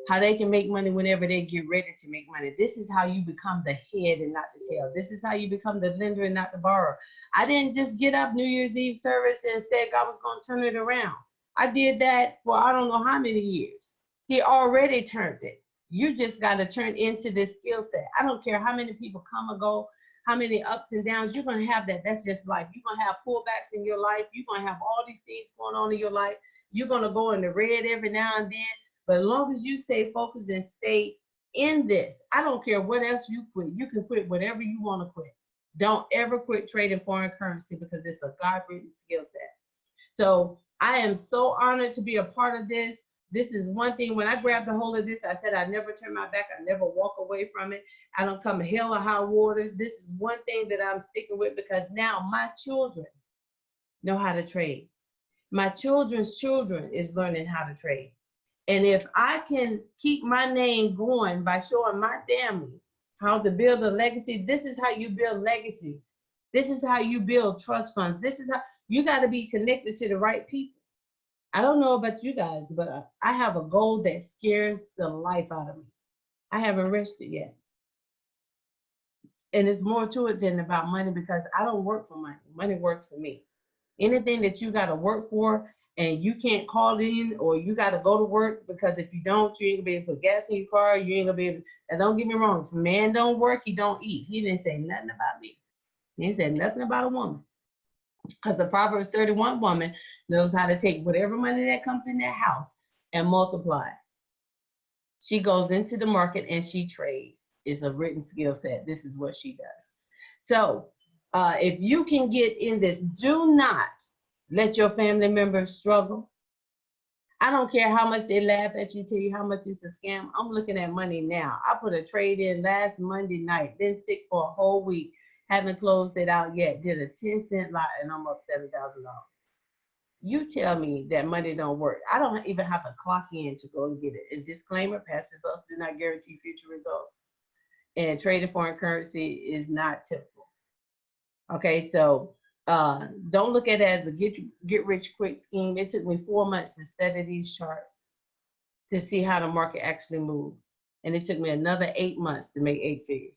How they can make money whenever they get ready to make money. This is how you become the head and not the tail. This is how you become the lender and not the borrower. I didn't just get up New Year's Eve service and said God was going to turn it around. I did that for I don't know how many years. He already turned it. You just got to turn into this skill set. I don't care how many people come or go, how many ups and downs, you're going to have that. That's just life. You're going to have pullbacks in your life. You're going to have all these things going on in your life. You're going to go in the red every now and then. But as long as you stay focused and stay in this. I don't care what else you quit. You can quit whatever you want to quit. Don't ever quit trading foreign currency because it's a God-written skill set. So I am so honored to be a part of this. This is one thing, when I grabbed a hold of this, I said I never turn my back. I never walk away from it. I don't come hell or high waters. This is one thing that I'm sticking with because now my children know how to trade. My children's children is learning how to trade. And if I can keep my name going by showing my family how to build a legacy, this is how you build legacies. This is how you build trust funds. This is how you got to be connected to the right people. I don't know about you guys, but I have a goal that scares the life out of me. I haven't reached it yet. And it's more to it than about money because I don't work for money. Money works for me. Anything that you got to work for and you can't call in or you got to go to work because if you don't, you ain't gonna be able to put gas in your car. You ain't gonna be able. And don't get me wrong, if a man don't work, he don't eat. He didn't say nothing about me. He didn't say nothing about a woman. Because a Proverbs 31 woman knows how to take whatever money that comes in that house and multiply. She goes into the market and she trades. It's a written skill set. This is what she does. So if you can get in this, do not let your family members struggle. I don't care how much they laugh at you, tell you how much it's a scam. I'm looking at money now. I put a trade in last Monday night, been sick for a whole week. Haven't closed it out yet. Did a 10-cent lot and I'm up $7,000. You tell me that money don't work. I don't even have to clock in to go and get it. And disclaimer, past results do not guarantee future results. And trading foreign currency is not typical. Okay, so don't look at it as a get rich quick scheme. It took me 4 months to study these charts to see how the market actually moved. And it took me another 8 months to make 8 figures.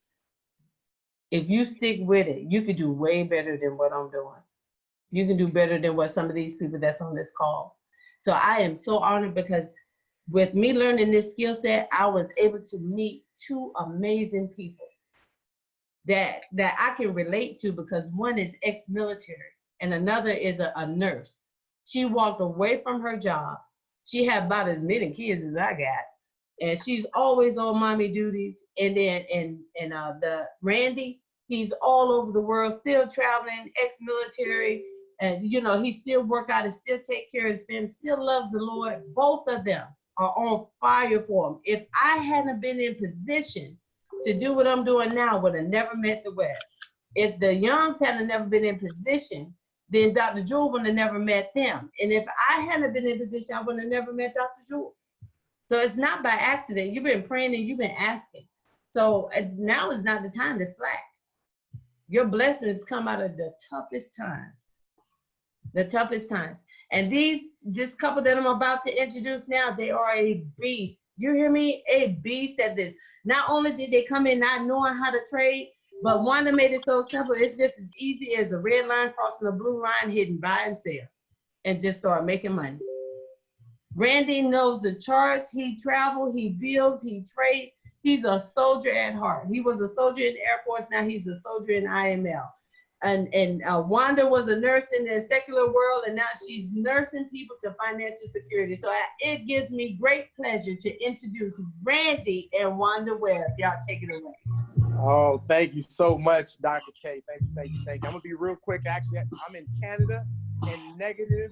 If you stick with it, you could do way better than what I'm doing. You can do better than what some of these people that's on this call. So I am so honored because with me learning this skill set, I was able to meet 2 amazing people that I can relate to because one is ex-military and another is a nurse. She walked away from her job. She had about as many kids as I got. And she's always on mommy duties. And then the Randy, he's all over the world, still traveling, ex-military, and you know, he still work out and still take care of his family, still loves the Lord. Both of them are on fire for him. If I hadn't been in position to do what I'm doing now, would have never met the Webb. If the Youngs hadn't never been in position, then Dr. Jewel would have never met them. And if I hadn't been in position, I would have never met Dr. Jewel. So it's not by accident. You've been praying and you've been asking. So now is not the time to slack. Your blessings come out of the toughest times. The toughest times. And this couple that I'm about to introduce now, they are a beast. You hear me? A beast at this. Not only did they come in not knowing how to trade, but Wanda made it so simple. It's just as easy as a red line crossing a blue line, hitting buy and sell, and just start making money. Randy knows the charts. He travels, he builds, he trades. He's a soldier at heart. He was a soldier in the Air Force. Now he's a soldier in IML. And Wanda was a nurse in the secular world, and now she's nursing people to financial security. So it gives me great pleasure to introduce Randy and Wanda Webb. Y'all take it away. Oh, thank you so much, Dr. K. Thank you. I'm going to be real quick. Actually, I'm in Canada in negative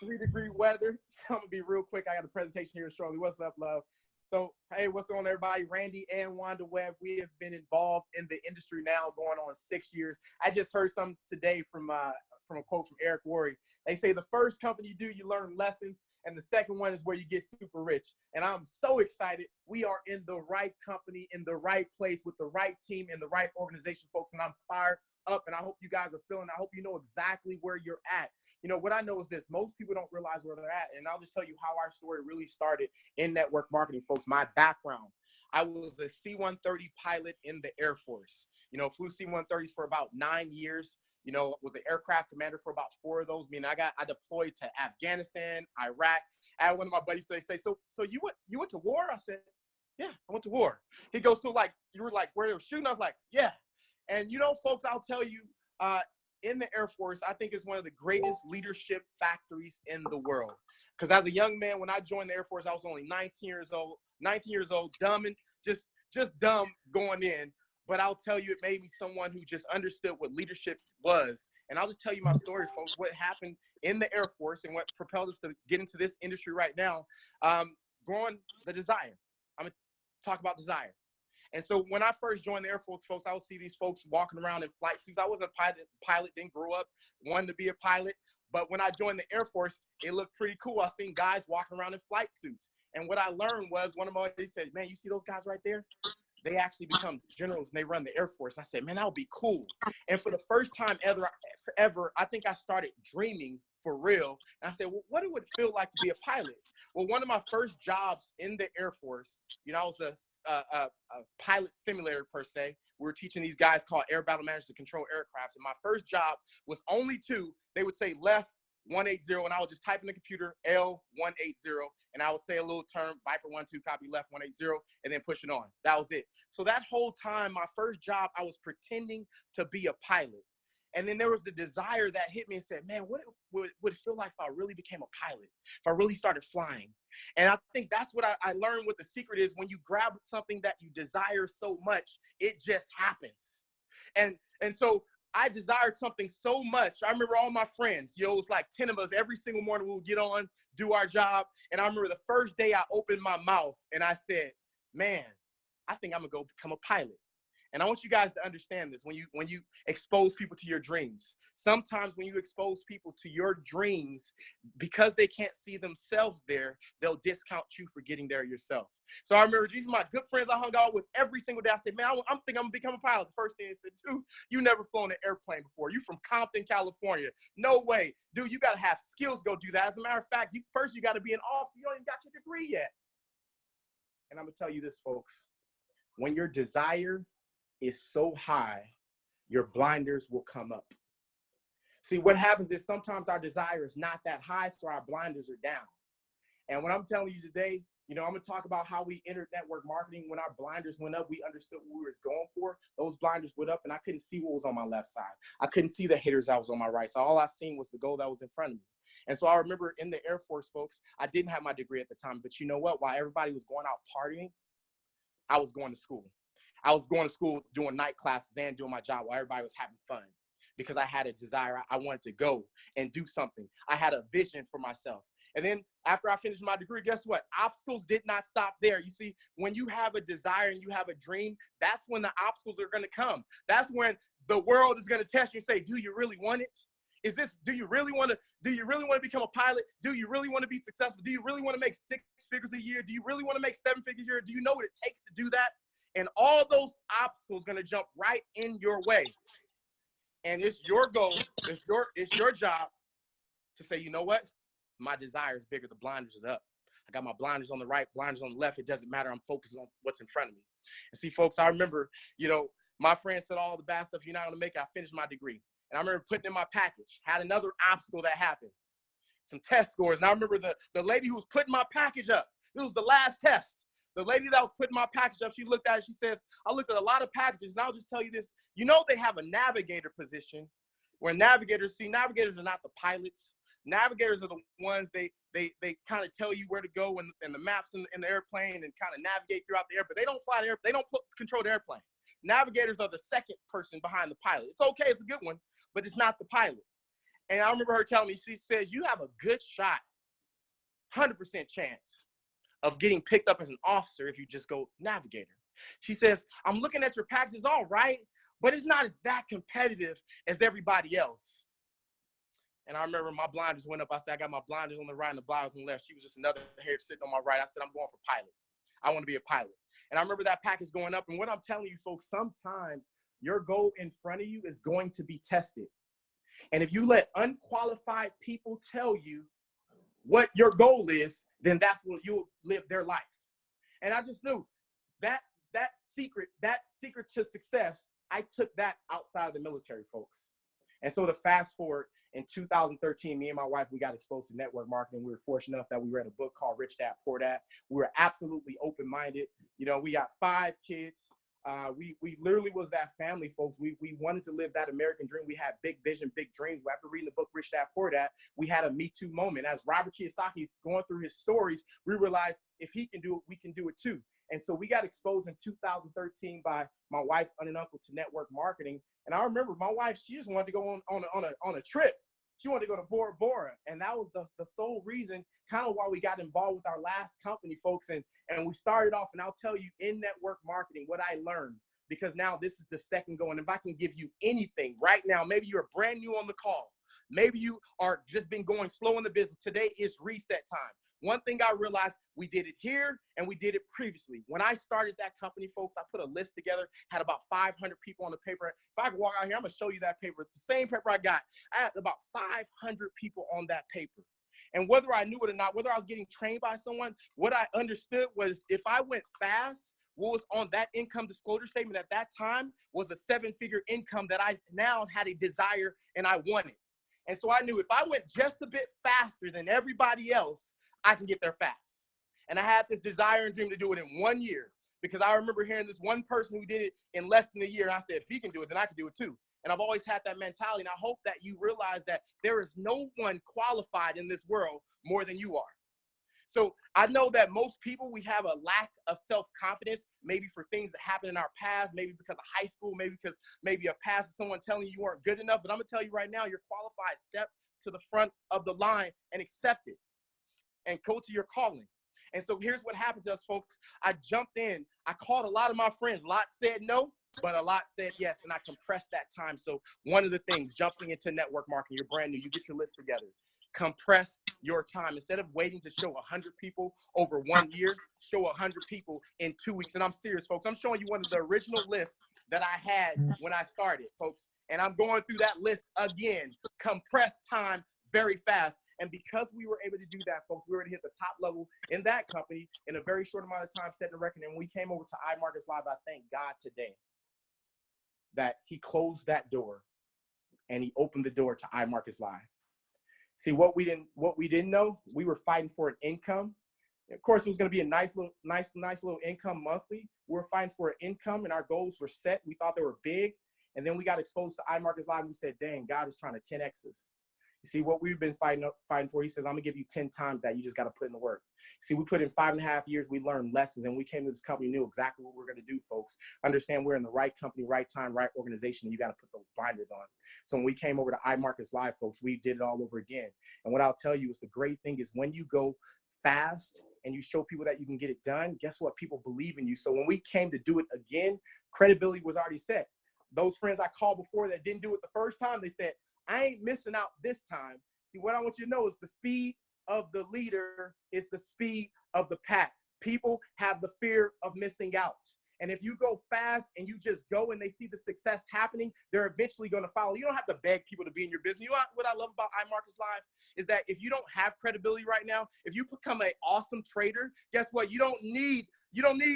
3-degree weather. So I'm going to be real quick. I got a presentation here shortly. What's up, love? So, hey, what's going on, everybody? Randy and Wanda Webb, we have been involved in the industry now going on 6 years. I just heard something today from a quote from Eric Worre. They say the first company you do, you learn lessons, and the second one is where you get super rich. And I'm so excited. We are in the right company, in the right place, with the right team, in the right organization, folks, and I'm fired up, and I hope you guys are feeling. I hope you know exactly where you're at. You know, what I know is this: most people don't realize where they're at. And I'll just tell you how our story really started in network marketing, folks. My background: I was a C-130 pilot in the Air Force. You know, flew C-130s for about 9 years. You know, was an aircraft commander for about 4 of those. I mean, I deployed to Afghanistan, Iraq. I had one of my buddies say, so you went to war? I said, yeah, I went to war. He goes, so like, you were like where they were shooting? I was like, yeah. And you know, folks, I'll tell you, in the Air Force, I think it's one of the greatest leadership factories in the world. Because as a young man, when I joined the Air Force, I was only 19 years old, dumb just dumb going in. But I'll tell you, it made me someone who just understood what leadership was. And I'll just tell you my story, folks, what happened in the Air Force and what propelled us to get into this industry right now. Growing the desire. I'm going to talk about desire. And so when I first joined the Air Force, folks, I would see these folks walking around in flight suits. I wasn't a pilot, didn't grow up wanting to be a pilot. But when I joined the Air Force, it looked pretty cool. I seen guys walking around in flight suits. And what I learned was, one of my buddies said, man, you see those guys right there? They actually become generals and they run the Air Force. And I said, man, that would be cool. And for the first time ever, I think I started dreaming for real. And I said, well, what it would feel like to be a pilot? Well, one of my first jobs in the Air Force, you know, I was a pilot simulator per se. We were teaching these guys called air battle managers to control aircrafts. And my first job was only 2. They would say left 180, and I would just type in the computer L180, and I would say a little term, Viper 12, copy left 180, and then push it on. That was it. So that whole time, my first job, I was pretending to be a pilot. And then there was the desire that hit me and said, man, what would it feel like if I really became a pilot, if I really started flying? And I think that's what I learned what the secret is. When you grab something that you desire so much, it just happens. And so I desired something so much. I remember all my friends, you know, it was like 10 of us every single morning. We would get on, do our job. And I remember the first day I opened my mouth and I said, man, I think I'm gonna go become a pilot. And I want you guys to understand this. When you expose people to your dreams, sometimes when you expose people to your dreams, because they can't see themselves there, they'll discount you for getting there yourself. So I remember these are my good friends I hung out with every single day. I said, man, I'm thinking I'm gonna become a pilot. The first thing they said, dude, you never flown an airplane before. You from Compton, California. No way. Dude, you gotta have skills to go do that. As a matter of fact, first you gotta be an officer. You don't even got your degree yet. And I'm gonna tell you this, folks. When your desire is so high, your blinders will come up. See, what happens is sometimes our desire is not that high, so our blinders are down. And what I'm telling you today, you know, I'm gonna talk about how we entered network marketing. When our blinders went up, we understood what we were going for. Those blinders went up and I couldn't see what was on my left side. I couldn't see the hitters that was on my right. So all I seen was the goal that was in front of me. And so I remember in the Air Force, folks, I didn't have my degree at the time, but you know what? While everybody was going out partying, I was going to school. I was going to school doing night classes and doing my job while everybody was having fun because I had a desire. I wanted to go and do something. I had a vision for myself. And then after I finished my degree, guess what? Obstacles did not stop there. You see, when you have a desire and you have a dream, that's when the obstacles are going to come. That's when the world is going to test you and say, do you really want it? Do you really want to become a pilot? Do you really want to be successful? Do you really want to make 6 figures a year? Do you really want to make 7 figures a year? Do you know what it takes to do that? And all those obstacles going to jump right in your way. And it's your goal, it's your job to say, you know what? My desire is bigger. The blinders is up. I got my blinders on the right, blinders on the left. It doesn't matter. I'm focused on what's in front of me. And see, folks, I remember, you know, my friend said all the bad stuff, you're not going to make it. I finished my degree. And I remember putting in my package, had another obstacle that happened, some test scores. And I remember the lady who was putting my package up. It was the last test. The lady that was putting my package up, she looked at it, she says, I looked at a lot of packages, and I'll just tell you this. You know they have a navigator position where navigators are not the pilots. Navigators are the ones, they kind of tell you where to go and the maps in the airplane and kind of navigate throughout the air, but they don't fly the airplane. They don't control the airplane. Navigators are the second person behind the pilot. It's okay, it's a good one, but it's not the pilot. And I remember her telling me, she says, you have a good shot, 100% chance of getting picked up as an officer if you just go navigator. She says, I'm looking at your packages, all right, but it's not that competitive as everybody else. And I remember my blinders went up. I said, I got my blinders on the right and the blinders on the left. She was just another hair sitting on my right. I said, I'm going for pilot. I want to be a pilot. And I remember that package going up. And what I'm telling you, folks, sometimes your goal in front of you is going to be tested. And if you let unqualified people tell you what your goal is, then that's when you'll live their life. And I just knew that secret to success, I took that outside of the military, folks. And so to fast forward, in 2013, me and my wife, we got exposed to network marketing. We were fortunate enough that we read a book called Rich Dad Poor Dad. We were absolutely open-minded. You know, we got 5 kids. We literally was that family, folks. We wanted to live that American dream. We had big vision, big dreams. After reading the book Rich Dad Poor Dad, we had a Me Too moment. As Robert Kiyosaki is going through his stories, we realized if he can do it, we can do it too. And so we got exposed in 2013 by my wife's aunt and uncle to network marketing. And I remember my wife, she just wanted to go on a trip. She wanted to go to Bora Bora. And that was the sole reason kind of why we got involved with our last company, folks. And we started off, and I'll tell you in network marketing what I learned, because now this is the second go. And if I can give you anything right now, maybe you're brand new on the call. Maybe you are just been going slow in the business. Today is reset time. One thing I realized, we did it here and we did it previously. When I started that company, folks, I put a list together, had about 500 people on the paper. If I could walk out here, I'm gonna show you that paper. It's the same paper I got. I had about 500 people on that paper. And whether I knew it or not, whether I was getting trained by someone, what I understood was if I went fast, what was on that income disclosure statement at that time was a 7-figure income that I now had a desire and I wanted. And so I knew if I went just a bit faster than everybody else, I can get there fast. And I had this desire and dream to do it in 1 year, because I remember hearing this one person who did it in less than a year. And I said, if he can do it, then I can do it too. And I've always had that mentality. And I hope that you realize that there is no one qualified in this world more than you are. So I know that most people, we have a lack of self-confidence, maybe for things that happened in our past, maybe because of high school, maybe because maybe a past of someone telling you weren't good enough. But I'm gonna tell you right now, you're qualified. Step to the front of the line and accept it and go to your calling. And so here's what happened to us, folks. I jumped in. I called a lot of my friends. A lot said no, but a lot said yes. And I compressed that time. So one of the things, jumping into network marketing, you're brand new, you get your list together. Compress your time. Instead of waiting to show 100 people over 1 year, show 100 people in 2 weeks. And I'm serious, folks. I'm showing you one of the original lists that I had when I started, folks. And I'm going through that list again. Compress time very fast. And because we were able to do that, folks, we were able to hit the top level in that company in a very short amount of time, setting a record. And when we came over to iMarkets Live, I thank God today that he closed that door and he opened the door to iMarkets Live. See, what we didn't know, we were fighting for an income. Of course, it was going to be a nice little income monthly. We were fighting for an income, and our goals were set. We thought they were big, and then we got exposed to iMarkets Live, and we said, "Dang, God is trying to 10x us." You see, what we've been fighting for, he says, "I'm gonna give you 10 times that. You just got to put in the work." See, we put in 5.5 years. We learned lessons, and we came to this company, knew exactly what we're going to do, folks. Understand we're in the right company, right time, right organization, and you got to put those blinders on. So when we came over to iMarkets Live, folks, we did it all over again. And what I'll tell you is the great thing is when you go fast and you show people that you can get it done, guess what? People believe in you. So when we came to do it again, credibility was already set. Those friends I called before that didn't do it the first time, they said, "I ain't missing out this time." See, what I want you to know is the speed of the leader is the speed of the pack. People have the fear of missing out. And if you go fast and you just go and they see the success happening, they're eventually going to follow. You don't have to beg people to be in your business. You know what I love about iMarkets Live is that if you don't have credibility right now, if you become an awesome trader, guess what? You don't need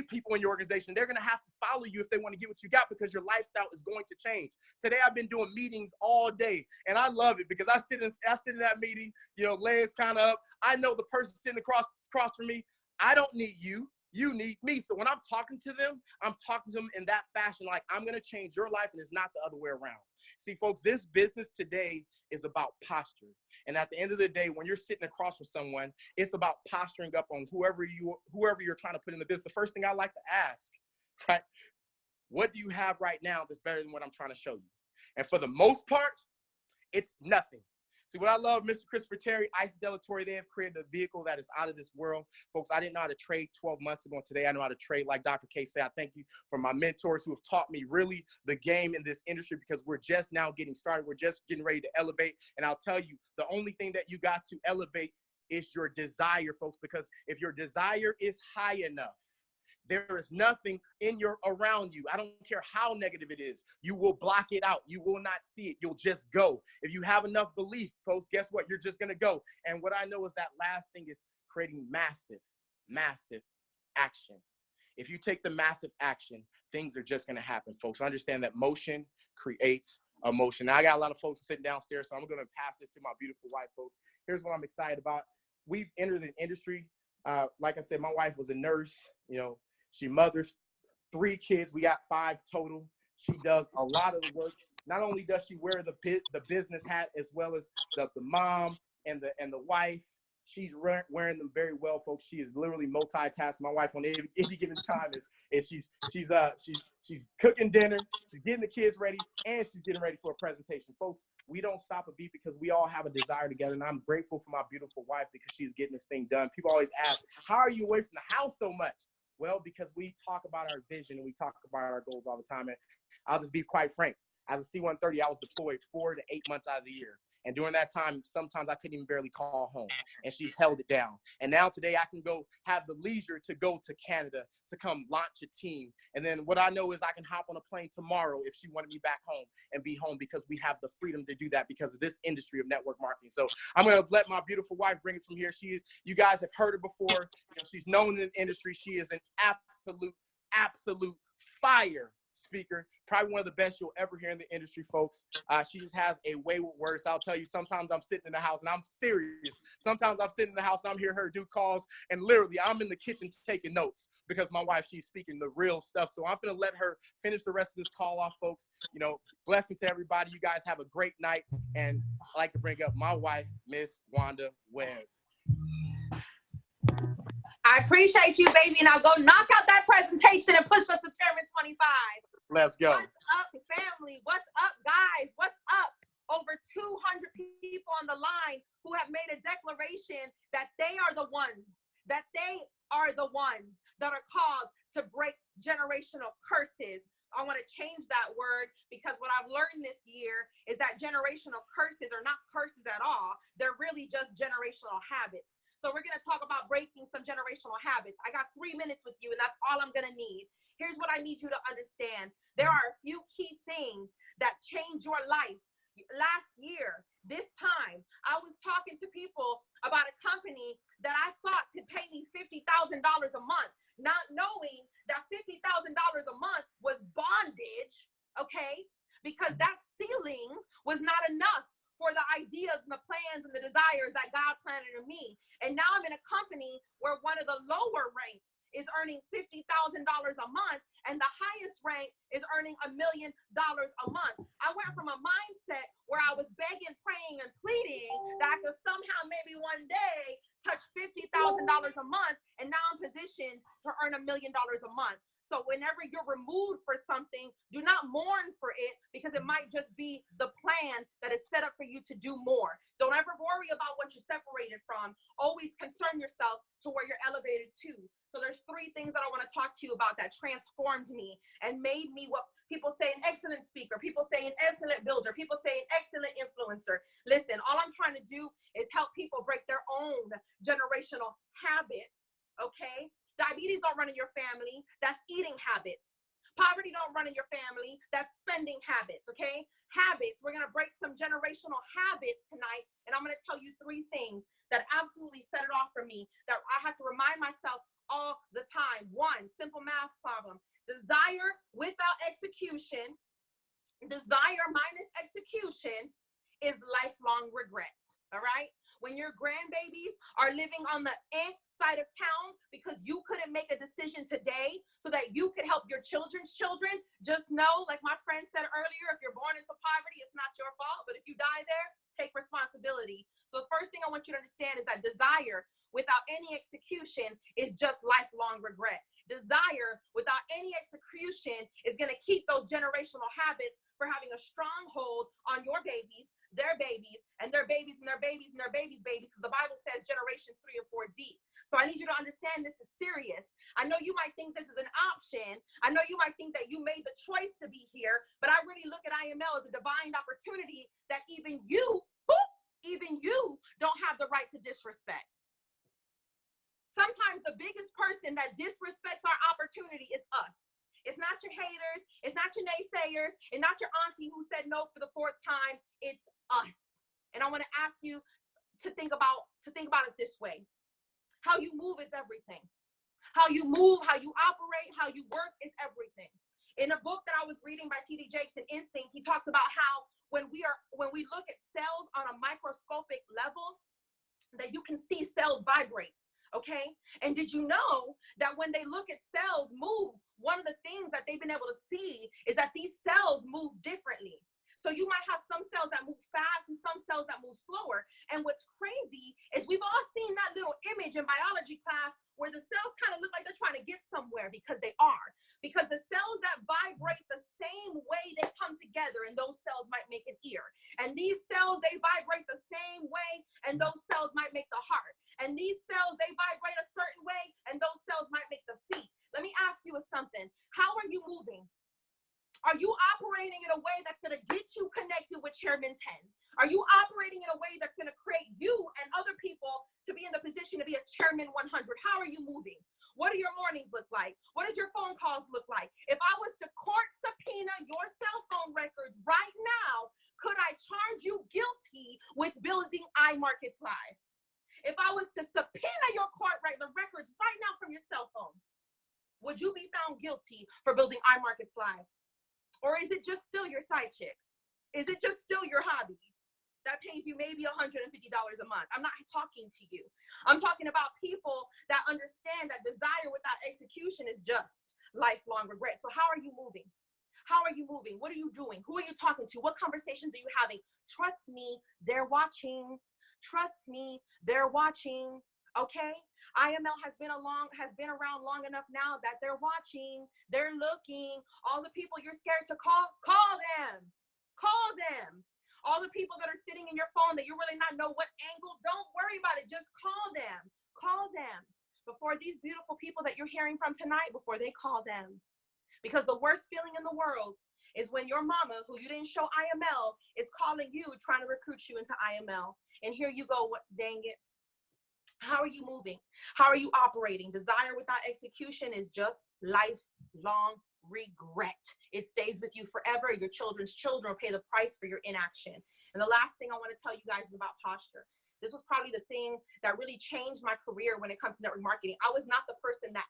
people in your organization. They're going to have to follow you if they want to get what you got, because your lifestyle is going to change. Today, I've been doing meetings all day, and I love it because I sit in that meeting, you know, legs kind of up. I know the person sitting across from me. I don't need you. You need me. So when I'm talking to them, I'm talking to them in that fashion, like I'm going to change your life, and it's not the other way around. See, folks, this business today is about posture. And at the end of the day, when you're sitting across from someone, it's about posturing up on whoever you're trying to put in the business. The first thing I like to ask, right? What do you have right now that's better than what I'm trying to show you? And for the most part, it's nothing. See, what I love, Mr. Christopher Terry, Isis Delatory, they have created a vehicle that is out of this world. Folks, I didn't know how to trade 12 months ago. Today, I know how to trade. Like Dr. K said, I thank you for my mentors who have taught me really the game in this industry, because we're just now getting started. We're just getting ready to elevate. And I'll tell you, the only thing that you got to elevate is your desire, folks, because if your desire is high enough, there is nothing around you. I don't care how negative it is. You will block it out. You will not see it. You'll just go. If you have enough belief, folks, guess what? You're just going to go. And what I know is that last thing is creating massive, massive action. If you take the massive action, things are just going to happen, folks. Understand that motion creates emotion. Now, I got a lot of folks sitting downstairs, so I'm going to pass this to my beautiful wife, folks. Here's what I'm excited about. We've entered the industry. Like I said, my wife was a nurse. You know, she mothers 3 kids. We got 5 total. She does a lot of the work. Not only does she wear the business hat, as well as the mom and the wife, She's wearing them very well, folks. She is literally multitasking. My wife on any given time is she's cooking dinner, she's getting the kids ready, and she's getting ready for a presentation. Folks, we don't stop a beat because we all have a desire together, and I'm grateful for my beautiful wife because she's getting this thing done. People always ask, how are you away from the house so much? Well, because we talk about our vision and we talk about our goals all the time. And I'll just be quite frank. As a C-130, I was deployed 4 to 8 months out of the year. And during that time, sometimes I couldn't even barely call home. And she's held it down. And now today I can go have the leisure to go to Canada to come launch a team. And then what I know is I can hop on a plane tomorrow if she wanted me back home and be home because we have the freedom to do that because of this industry of network marketing. So I'm going to let my beautiful wife bring it from here. She is, you guys have heard her before. You know, she's known in the industry. She is an absolute fire speaker, probably one of the best you'll ever hear in the industry, folks. She just has a way with words. I'll tell you, sometimes I'm sitting in the house and I'm serious. Sometimes I'm sitting in the house and I'm hearing her do calls, and literally I'm in the kitchen taking notes because my wife, she's speaking the real stuff. So I'm going to let her finish the rest of this call off, folks. You know, blessings to everybody. You guys have a great night. And I'd like to bring up my wife, Miss Wanda Webb. I appreciate you, baby. Now go knock out that presentation and push us to Chairman 25. Let's go. What's up, family? What's up, guys? What's up? Over 200 people on the line who have made a declaration that they are the ones that are called to break generational curses. I want to change that word because what I've learned this year is that generational curses are not curses at all. They're really just generational habits. So we're going to talk about breaking some generational habits. I got 3 minutes with you, and that's all I'm going to need. Here's what I need you to understand. There are a few key things that change your life. Last year, this time, I was talking to people about a company that I thought could pay me $50,000 a month, not knowing that $50,000 a month was bondage, okay? Because that ceiling was not enough for the ideas and the plans and the desires that God planted in me. And now I'm in a company where one of the lower ranks is earning $50,000 a month, and the highest rank is earning $1 million a month. I went from a mindset where I was begging, praying, and pleading that I could somehow maybe one day touch $50,000 a month, and now I'm positioned to earn $1 million a month. So whenever you're removed for something, do not mourn for it because it might just be the plan that is set up for you to do more. Don't ever worry about what you're separated from. Always concern yourself to where you're elevated to. So there's 3 things that I want to talk to you about that transformed me and made me what people say an excellent speaker, people say an excellent builder, people say an excellent influencer. Listen, all I'm trying to do is help people break their own generational habits, okay? Diabetes don't run in your family. That's eating habits. Poverty don't run in your family. That's spending habits, okay? Habits. We're going to break some generational habits tonight, and I'm going to tell you 3 things that absolutely set it off for me that I have to remind myself all the time. 1, simple math problem. Desire without execution, desire minus execution is lifelong regret, all right? When your grandbabies are living on the side of town because you couldn't make a decision today so that you could help your children's children, just know, like my friend said earlier, if you're born into poverty, it's not your fault. But if you die there, take responsibility. So the first thing I want you to understand is that desire without any execution is just lifelong regret. Desire without any execution is going to keep those generational habits for having a stronghold on your babies, their babies, and their babies, and their babies, and their babies' babies, because the Bible says generations 3 or 4 deep. So I need you to understand this is serious. I know you might think this is an option. I know you might think that you made the choice to be here, but I really look at IML as a divine opportunity that even you don't have the right to disrespect. Sometimes the biggest person that disrespects our opportunity is us. It's not your haters. It's not your naysayers. It's not your auntie who said no for the 4th time. It's us. And I want to ask you to think about it this way. How you move is everything. How you move, how you operate, how you work is everything. In a book that I was reading by T.D. Jakes and Instinct, he talks about how when we look at cells on a microscopic level, that you can see cells vibrate. Okay. And did you know that when they look at cells move, one of the things that they've been able to see is that these cells move differently. So you might have some cells that move fast and some cells that move slower. And what's crazy is we've all seen that little image in biology class where the cells kind of look like they're trying to get somewhere, because they are. Because the cells that vibrate the same way, they come together, and those cells might make an ear. And these cells, they vibrate the same way, and those cells might make the heart. And these cells, they vibrate a certain way, and those cells might make the feet. Let me ask you something. How are you moving? Are you operating in a way that's going to get you connected with Chairman 10s? Are you operating in a way that's going to create you and other people to be in the position to be a Chairman 100? How are you moving? What do your mornings look like? What does your phone calls look like? If I was to court subpoena your cell phone records right now, could I charge you guilty with building iMarkets Live? If I was to subpoena your the records right now from your cell phone, would you be found guilty for building iMarkets Live? Or is it just still your side chick? Is it just still your hobby that pays you maybe $150 a month? I'm not talking to you. I'm talking about people that understand that desire without execution is just lifelong regret. So how are you moving? How are you moving? What are you doing? Who are you talking to? What conversations are you having? Trust me, they're watching. Trust me, they're watching. Okay, IML has been around long enough now that they're watching, they're looking. All the people you're scared to call them. Call them. All the people that are sitting in your phone that you really not know what angle, don't worry about it. Just call them. Call them before these beautiful people that you're hearing from tonight, before they call them. Because the worst feeling in the world is when your mama, who you didn't show IML, is calling you, trying to recruit you into IML. And here you go, what, dang it. How are you moving? How are you operating? Desire without execution is just lifelong regret. It stays with you forever. Your children's children will pay the price for your inaction. And the last thing I want to tell you guys is about posture. This was probably the thing that really changed my career when it comes to network marketing. I was not the person that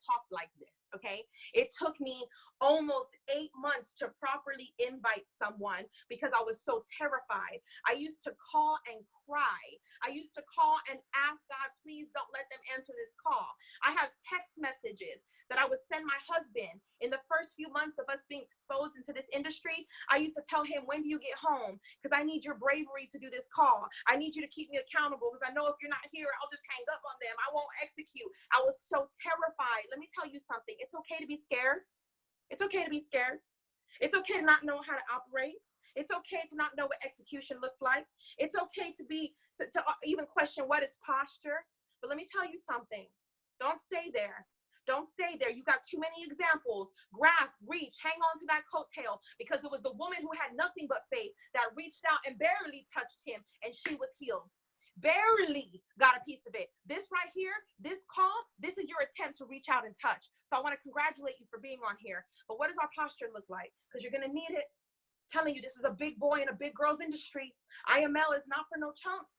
talked like this, okay? It took me almost 8 months to properly invite someone because I was so terrified. I used to call and cry. I used to call and ask God, please don't let them answer this call. I have text messages that I would send my husband in the first few months of us being exposed into this industry. I used to tell him, when do you get home? Because I need your bravery to do this call. I need you to keep me accountable, because I know if you're not here, I'll just hang up on them. I won't execute. I was so terrified. Let me tell you something. It's okay to be scared. It's okay to be scared. It's okay to not know how to operate. It's okay to not know what execution looks like. It's okay to even question what is posture. But let me tell you something. Don't stay there. Don't stay there. You got too many examples. Grasp, reach, hang on to that coattail, because it was the woman who had nothing but faith that reached out and barely touched him, and she was healed. Barely got a piece of it. This right here, this call, this is your attempt to reach out and touch. So I want to congratulate you for being on here. But what does our posture look like? Because you're going to need it. I'm telling you, this is a big boy in a big girl's industry. IML is not for no chumps.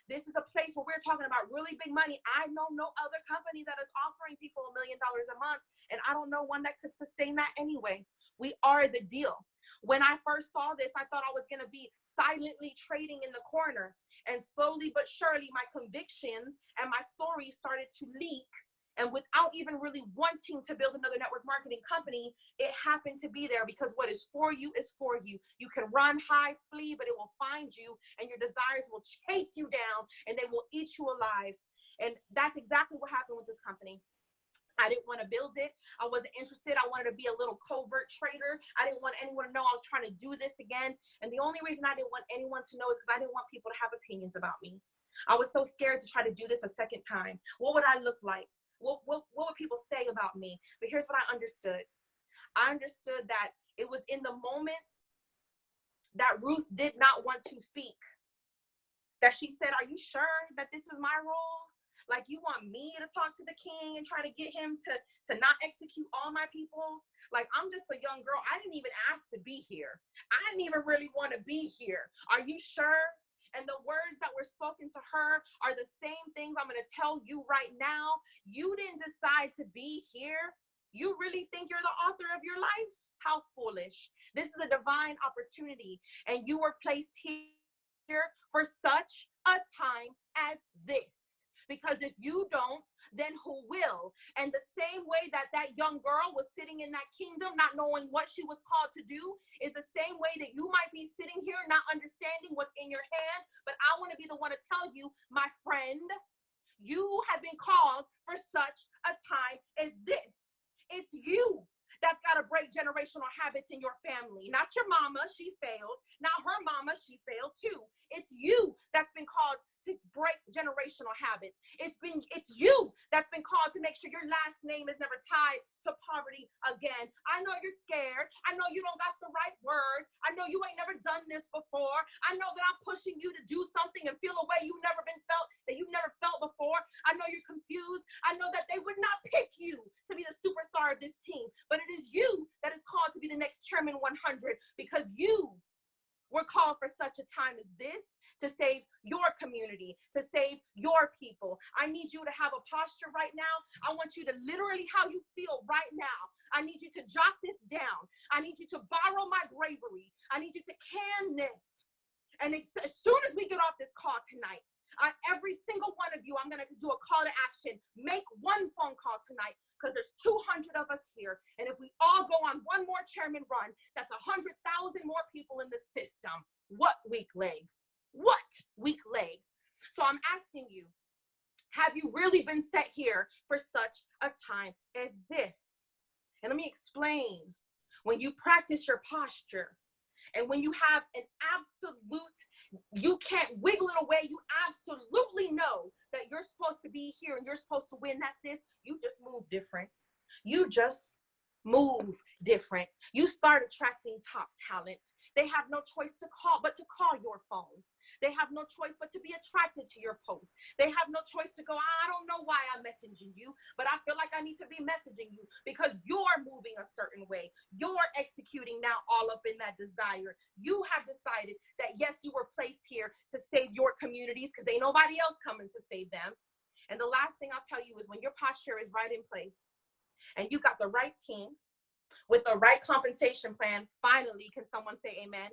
This is a place where we're talking about really big money. I know no other company that is offering people $1 million a month, and I don't know one that could sustain that anyway. We are the deal. When I first saw this, I thought I was going to be silently trading in the corner, and slowly but surely my convictions and my story started to leak. And without even really wanting to build another network marketing company, it happened to be there, because what is for you is for you. You can run, hide, flee, but it will find you, and your desires will chase you down, and they will eat you alive. And that's exactly what happened with this company. I didn't want to build it. I wasn't interested. I wanted to be a little covert trader. I didn't want anyone to know I was trying to do this again. And the only reason I didn't want anyone to know is because I didn't want people to have opinions about me. I was so scared to try to do this a second time. What would I look like? What would people say about me? But here's what I understood. I understood that it was in the moments that Ruth did not want to speak that she said, are you sure that this is my role? Like, you want me to talk to the king and try to get him to not execute all my people? Like, I'm just a young girl. I didn't even ask to be here. I didn't even really want to be here. Are you sure? And the words that were spoken to her are the same things I'm going to tell you right now. You didn't decide to be here. You really think you're the author of your life? How foolish. This is a divine opportunity, and you were placed here for such a time as this. Because if you don't then who will? And the same way that that young girl was sitting in that kingdom, not knowing what she was called to do, is the same way that you might be sitting here not understanding what's in your hand. But I want to be the one to tell you, my friend, you have been called for such a time as this. It's you that's got to break generational habits in your family. Not your mama, she failed. Not her mama, she failed too. It's you that's been called to break generational habits. It's you that's been called to make sure your last name is never tied to poverty again. I know you're scared. I know you don't got the right words. I know you ain't never done this before. I know that I'm pushing you to do something and feel a way you've never felt before. I know you're confused. I know that they would not pick you to be the superstar of this team, but it is you that is called to be the next Chairman 100, because you were called for such a time as this, to save your community, to save your people. I need you to have a posture right now. I want you to literally how you feel right now. I need you to jot this down. I need you to borrow my bravery. I need you to can this. And as soon as we get off this call tonight, every single one of you, I'm going to do a call to action. Make one phone call tonight, because there's 200 of us here. And if we all go on one more chairman run, that's 100,000 more people in the system. What weak leg? What weak leg? So I'm asking you, have you really been set here for such a time as this? And let me explain. When you practice your posture, and when you have an absolute, you can't wiggle it away, you absolutely know that you're supposed to be here and you're supposed to win at this, you just move different. You just move different. You start attracting top talent. They have no choice to call your phone. They have no choice but to be attracted to your post. They have no choice to go, I don't know why I'm messaging you, but I feel like I need to be messaging you, because you're moving a certain way. You're executing now all up in that desire. You have decided that, yes, you were placed here to save your communities, because ain't nobody else coming to save them. And the last thing I'll tell you is, when your posture is right in place and you got the right team with the right compensation plan, finally, can someone say amen?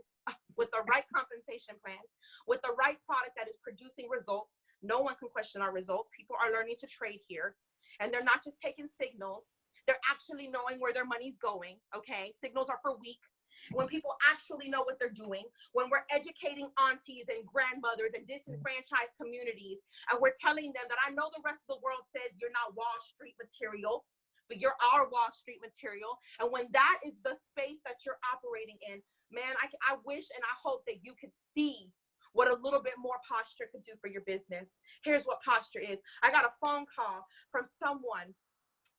With the right compensation plan, with the right product that is producing results. No one can question our results. People are learning to trade here, and they're not just taking signals. They're actually knowing where their money's going, okay? Signals are for weak. When people actually know what they're doing, when we're educating aunties and grandmothers and disenfranchised communities, and we're telling them that, I know the rest of the world says you're not Wall Street material, but you're our Wall Street material. And when that is the space that you're operating in, man, I wish and I hope that you could see what a little bit more posture could do for your business. Here's what posture is. I got a phone call from someone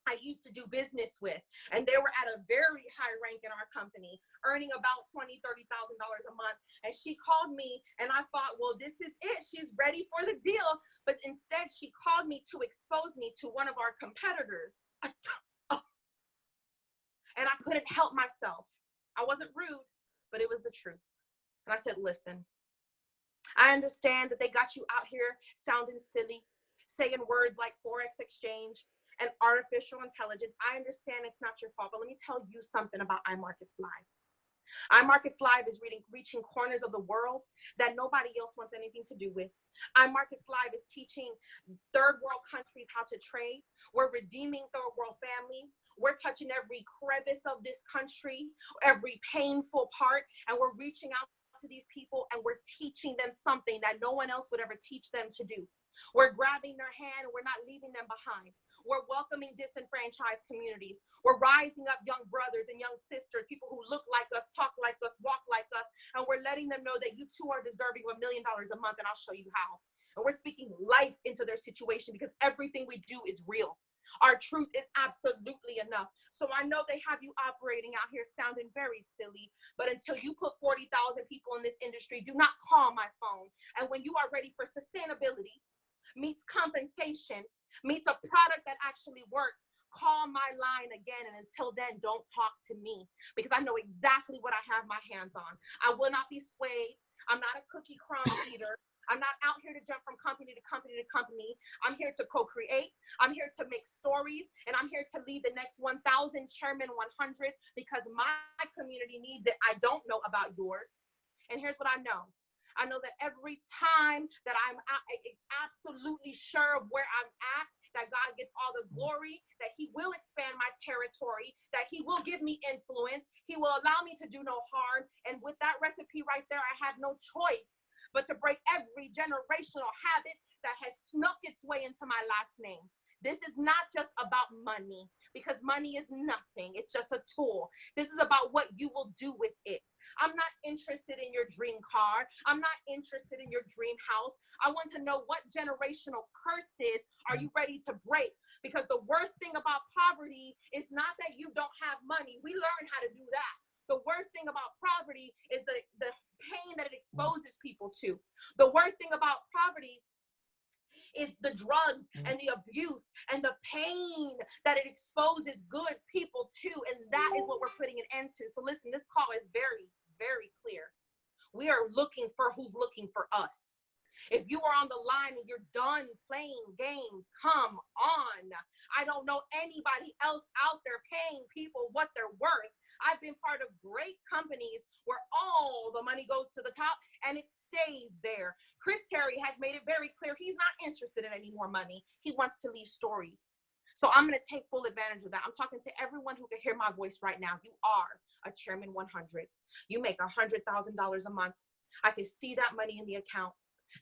I used to do business with, and they were at a very high rank in our company, earning about $20,000, $30,000 a month. And she called me, and I thought, well, this is it. She's ready for the deal. But instead, she called me to expose me to one of our competitors. And I couldn't help myself. I wasn't rude, but it was the truth. And I said, listen, I understand that they got you out here sounding silly, saying words like Forex exchange and artificial intelligence. I understand it's not your fault, but let me tell you something about iMarkets Live. iMarkets Live is reaching corners of the world that nobody else wants anything to do with. iMarkets Live is teaching third world countries how to trade. We're redeeming third world families. We're touching every crevice of this country, every painful part, and we're reaching out to these people and we're teaching them something that no one else would ever teach them to do. We're grabbing their hand and we're not leaving them behind. We're welcoming disenfranchised communities. We're rising up young brothers and young sisters, people who look like us, talk like us, walk like us, and we're letting them know that you too are deserving of $1 million a month, and I'll show you how. And we're speaking life into their situation, because everything we do is real. Our truth is absolutely enough. So I know they have you operating out here sounding very silly, but until you put 40,000 people in this industry, do not call my phone. And when you are ready for sustainability, meets compensation, meets a product that actually works, call my line again. And until then, don't talk to me, because I know exactly what I have my hands on. I will not be swayed. I'm not a cookie crumb eater. I'm not out here to jump from company to company to company. I'm here to co-create. I'm here to make stories, and I'm here to lead the next 1,000 Chairman 100s, because my community needs it. I don't know about yours. And here's what I know. I know that every time that I'm absolutely sure of where I'm at, that God gets all the glory, that he will expand my territory, that he will give me influence. He will allow me to do no harm. And with that recipe right there, I have no choice but to break every generational habit that has snuck its way into my last name. This is not just about money, because money is nothing. It's just a tool. This is about what you will do with it. I'm not interested in your dream car. I'm not interested in your dream house. I want to know what generational curses are you ready to break? Because the worst thing about poverty is not that you don't have money. We learn how to do that. The worst thing about poverty is the pain that it exposes people to. The worst thing about poverty is the drugs and the abuse and the pain that it exposes good people to. And that is what we're putting an end to. So listen, this call is very, very clear. We are looking for who's looking for us. If you are on the line and you're done playing games, come on. I don't know anybody else out there paying people what they're worth. I've been part of great companies where all the money goes to the top and it stays there. Chris Terry has made it very clear he's not interested in any more money. He wants to leave stories. So I'm going to take full advantage of that. I'm talking to everyone who can hear my voice right now. You are a Chairman 100. You make $100,000 a month. I can see that money in the account.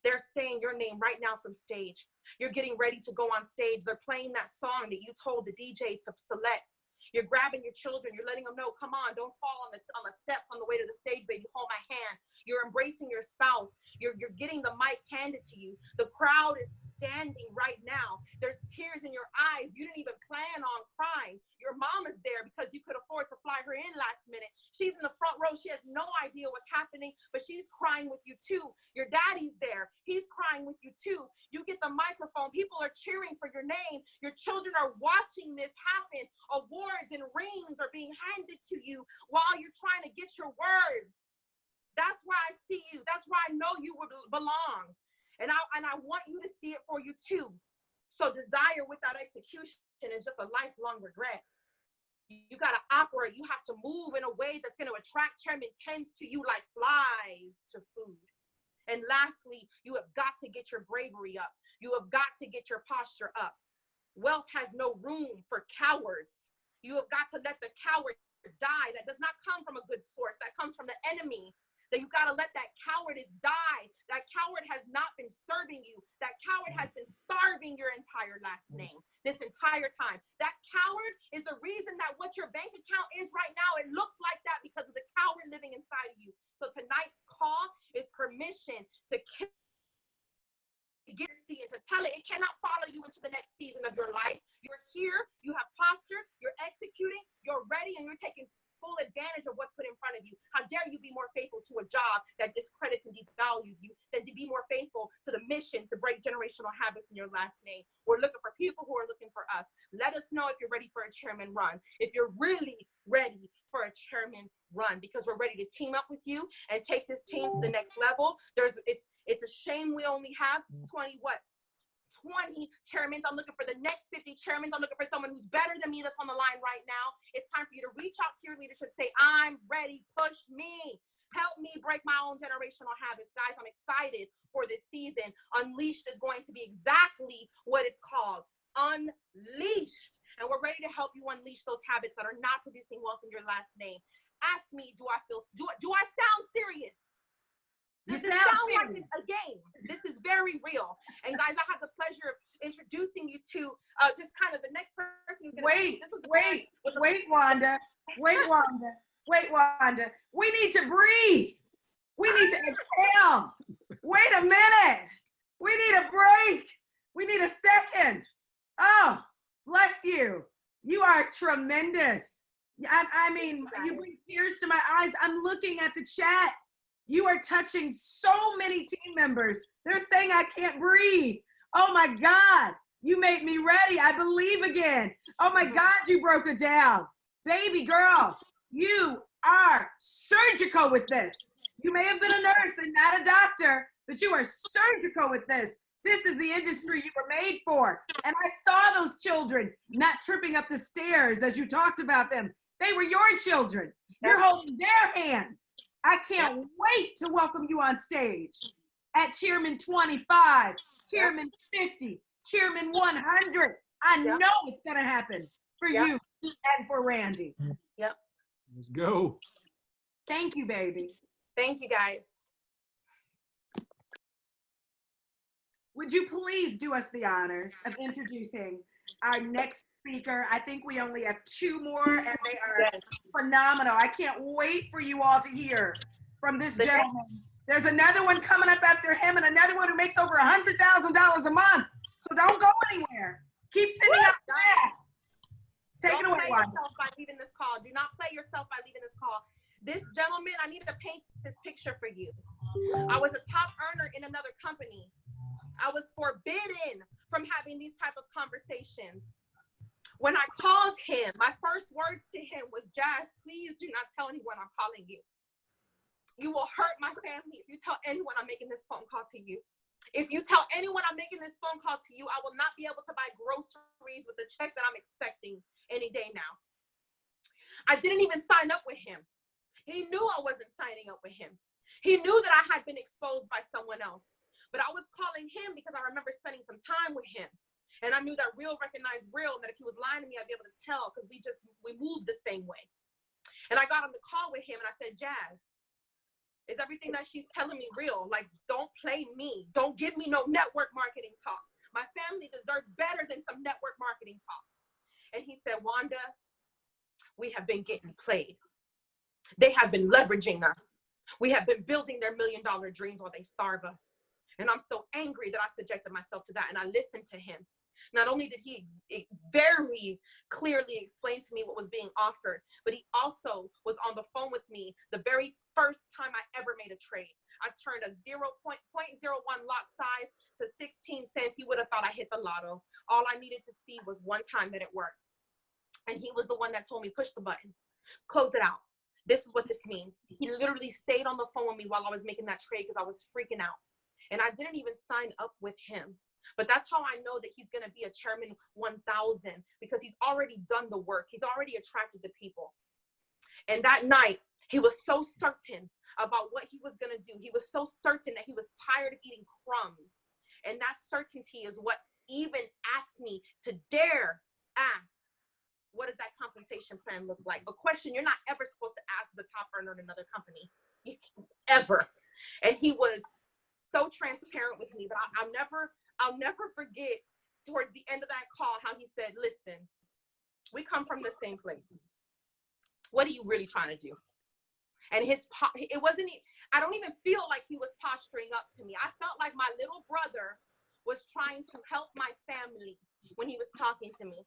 They're saying your name right now from stage. You're getting ready to go on stage. They're playing that song that you told the DJ to select. You're grabbing your children. You're letting them know, come on, don't fall on the steps on the way to the stage, baby. Hold my hand. You're embracing your spouse. You're getting the mic handed to you. The crowd is standing right now. There's tears in your eyes. You didn't even plan on crying. Your mom is there because you could afford to fly her in last minute. She's in the front row. She has no idea what's happening, but she's crying with you too. Your daddy's there. He's crying with you too. You get the microphone. People are cheering for your name. Your children are watching this happen. Awards and rings are being handed to you while you're trying to get your words. That's why I see you. That's why I know you would belong. And I want you to see it for you too. So desire without execution is just a lifelong regret. You got to operate. You have to move in a way that's going to attract Chairman 10s to you like flies to food. And lastly, you have got to get your bravery up. You have got to get your posture up. Wealth has no room for cowards. You have got to let the coward die. That does not come from a good source. That comes from the enemy. That you got to let that cowardice die. That coward has not been serving you. That coward has been starving your entire last name this entire time. That coward is the reason that what your bank account is right now, it looks like that because of the coward living inside of you. So tonight's call is permission to get and to tell it cannot follow you into the next season of your life. You're here, you have posture, you're executing, you're ready, and you're taking full advantage of what's put in front of you. How dare you be more faithful to a job that discredits and devalues you than to be more faithful to the mission to break generational habits in your last name. We're looking for people who are looking for us. Let us know if you're ready for a chairman run. If you're really ready for a chairman run, because we're ready to team up with you and take this team to the next level. It's a shame we only have 20 chairmen. I'm looking for the next 50 chairmen. I'm looking for someone who's better than me that's on the line right now. It's time for you to reach out to your leadership, say, I'm ready, push me. Help me break my own generational habits. Guys, I'm excited for this season. Unleashed is going to be exactly what it's called, Unleashed. And we're ready to help you unleash those habits that are not producing wealth in your last name. Ask me, do I sound serious? This sounds like a game. This is very real. And guys, I have the pleasure of introducing you to just kind of the next person who's going to Wait, Wanda. We need to breathe. We need to exhale. Wait a minute. We need a break. We need a second. Oh, bless you. You are tremendous. I mean, you bring tears to my eyes. I'm looking at the chat. You are touching so many team members. They're saying I can't breathe. Oh my God, you made me ready. I believe again. Oh my God, you broke it down. Baby girl, you are surgical with this. You may have been a nurse and not a doctor, but you are surgical with this. This is the industry you were made for. And I saw those children not tripping up the stairs as you talked about them. They were your children. You're holding their hands. I can't wait to welcome you on stage at Chairman 25, Chairman 50, Chairman 100. I know it's going to happen for you and for Randy. Yep. Let's go. Thank you, baby. Thank you, guys. Would you please do us the honors of introducing our next speaker? I think we only have 2 more, and they are phenomenal. I can't wait for you all to hear from this gentleman. There's another one coming up after him, and another one who makes over $100,000 a month. So don't go anywhere. Keep sending out fast. Take it away, Don't play Wanda. yourself by leaving this call. Do not play yourself by leaving this call. This gentleman, I need to paint this picture for you. I was a top earner in another company. I was forbidden from having these type of conversations. When I called him, my first words to him was, Jazz, please do not tell anyone I'm calling you. You will hurt my family if you tell anyone I'm making this phone call to you. If you tell anyone I'm making this phone call to you, I will not be able to buy groceries with the check that I'm expecting any day now. I didn't even sign up with him. He knew I wasn't signing up with him. He knew that I had been exposed by someone else. But I was calling him because I remember spending some time with him. And I knew that real recognized real, and that if he was lying to me, I'd be able to tell because we moved the same way. And I got on the call with him and I said, Jazz, is everything that she's telling me real? Like, don't play me. Don't give me no network marketing talk. My family deserves better than some network marketing talk. And he said, Wanda, we have been getting played. They have been leveraging us. We have been building their $1 million dreams while they starve us. And I'm so angry that I subjected myself to that. And I listened to him. Not only did he very clearly explain to me what was being offered, but he also was on the phone with me the very first time I ever made a trade. I turned a 0.01 lot size to 16 cents. He would have thought I hit the lotto. All I needed to see was one time that it worked. And he was the one that told me, push the button, close it out. This is what this means. He literally stayed on the phone with me while I was making that trade because I was freaking out. And I didn't even sign up with him. But that's how I know that he's going to be a Chairman 1000, because he's already done the work. He's already attracted the people. And that night, he was so certain about what he was going to do. He was so certain that he was tired of eating crumbs. And that certainty is what even asked me to dare ask, what does that compensation plan look like? A question you're not ever supposed to ask the top earner in another company, ever. And he was so transparent with me, but I'll never forget towards the end of that call how he said, listen, we come from the same place. What are you really trying to do? And it wasn't, I don't even feel like he was posturing up to me. I felt like my little brother was trying to help my family when he was talking to me.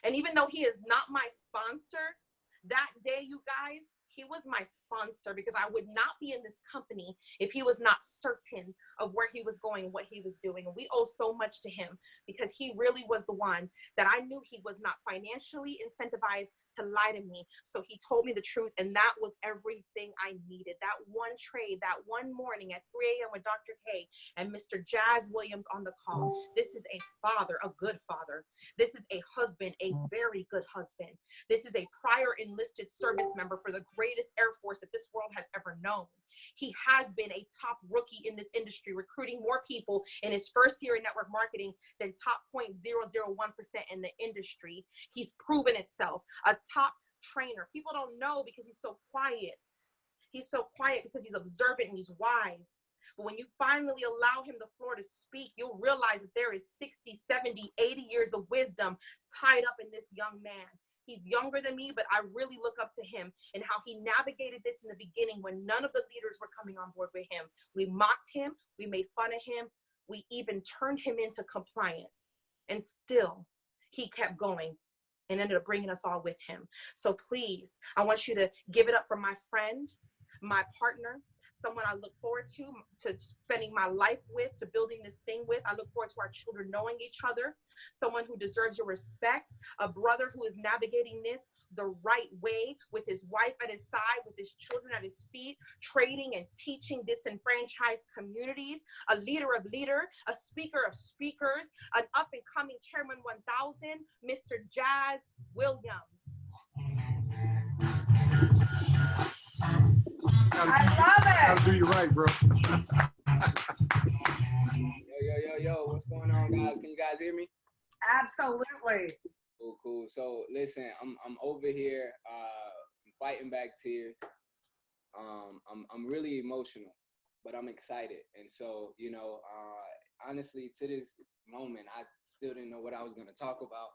And even though he is not my sponsor, that day, you guys, he was my sponsor, because I would not be in this company if he was not certain of where he was going, what he was doing. And we owe so much to him, because he really was the one that I knew he was not financially incentivized to lie to me. So he told me the truth, and that was everything I needed. That one trade, that one morning at 3 a.m. with Dr. K and Mr. Jazz Williams on the call. This is a father, a good father. This is a husband, a very good husband. This is a prior enlisted service member for the greatest Air Force that this world has ever known. He has been a top rookie in this industry, recruiting more people in his first year in network marketing than top 0.001% in the industry. He's proven itself. A top trainer. People don't know because he's so quiet. He's so quiet because he's observant and he's wise. But when you finally allow him the floor to speak, you'll realize that there is 60, 70, 80 years of wisdom tied up in this young man. He's younger than me, but I really look up to him and how he navigated this in the beginning when none of the leaders were coming on board with him. We mocked him. We made fun of him. We even turned him into compliance. And still, he kept going and ended up bringing us all with him. So please, I want you to give it up for my friend, my partner, someone I look forward to spending my life with, to building this thing with. I look forward to our children knowing each other, someone who deserves your respect, a brother who is navigating this the right way with his wife at his side, with his children at his feet, trading and teaching disenfranchised communities, a leader of leaders, a speaker of speakers, an up-and-coming Chairman 1000, Mr. Jazz Williams. I love it. I'll do you right, bro. Yo, what's going on, guys? Can you guys hear me? Absolutely. Cool, cool. So listen, I'm over here fighting back tears. I'm really emotional, but I'm excited. And so, you know, honestly, to this moment, I still didn't know what I was going to talk about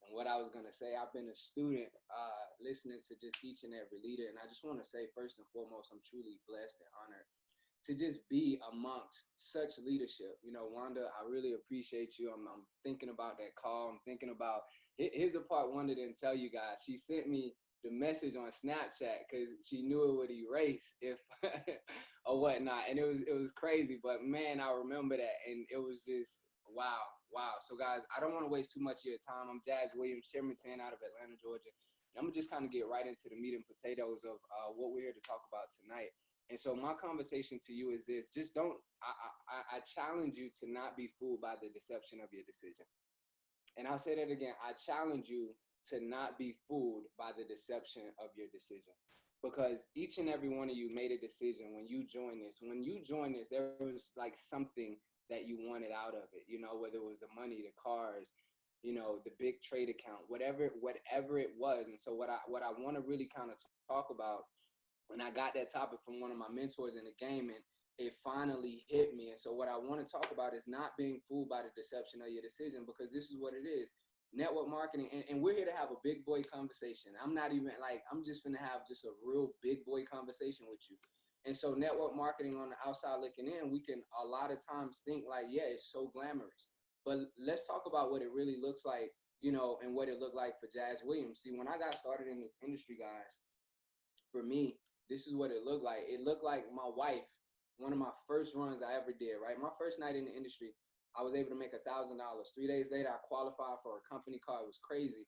and what I was going to say. I've been a student listening to just each and every leader. And I just want to say, first and foremost, I'm truly blessed and honored to just be amongst such leadership. You know, Wanda, I really appreciate you. I'm thinking about that call. I'm thinking about, here's the part Wanda didn't tell you guys. She sent me the message on Snapchat because she knew it would erase if or whatnot. And it was crazy, but man, I remember that. And it was just, wow. So guys, I don't want to waste too much of your time. I'm Jazz Williams, Chairman 10 out of Atlanta, Georgia. And I'm gonna just kind of get right into the meat and potatoes of what we're here to talk about tonight. And so my conversation to you is this: just don't, I challenge you to not be fooled by the deception of your decision. And I'll say that again. I challenge you to not be fooled by the deception of your decision, because each and every one of you made a decision when you joined this. When you joined this, there was like something that you wanted out of it, you know, whether it was the money, the cars, you know, the big trade account, whatever it was. And so what I want to really kind of talk about, when I got that topic from one of my mentors in the game, and it finally hit me. And so what I want to talk about is not being fooled by the deception of your decision, because this is what it is. Network marketing, and we're here to have a big boy conversation. I'm not even like, I'm just gonna have just a real big boy conversation with you. And so network marketing on the outside looking in, we can a lot of times think like, yeah, it's so glamorous. But let's talk about what it really looks like, you know, and what it looked like for Jazz Williams. See, when I got started in this industry, guys, for me, this is what it looked like. It looked like my wife, one of my first runs I ever did, right? My first night in the industry, I was able to make $1,000. 3 days later, I qualified for a company car. It was crazy.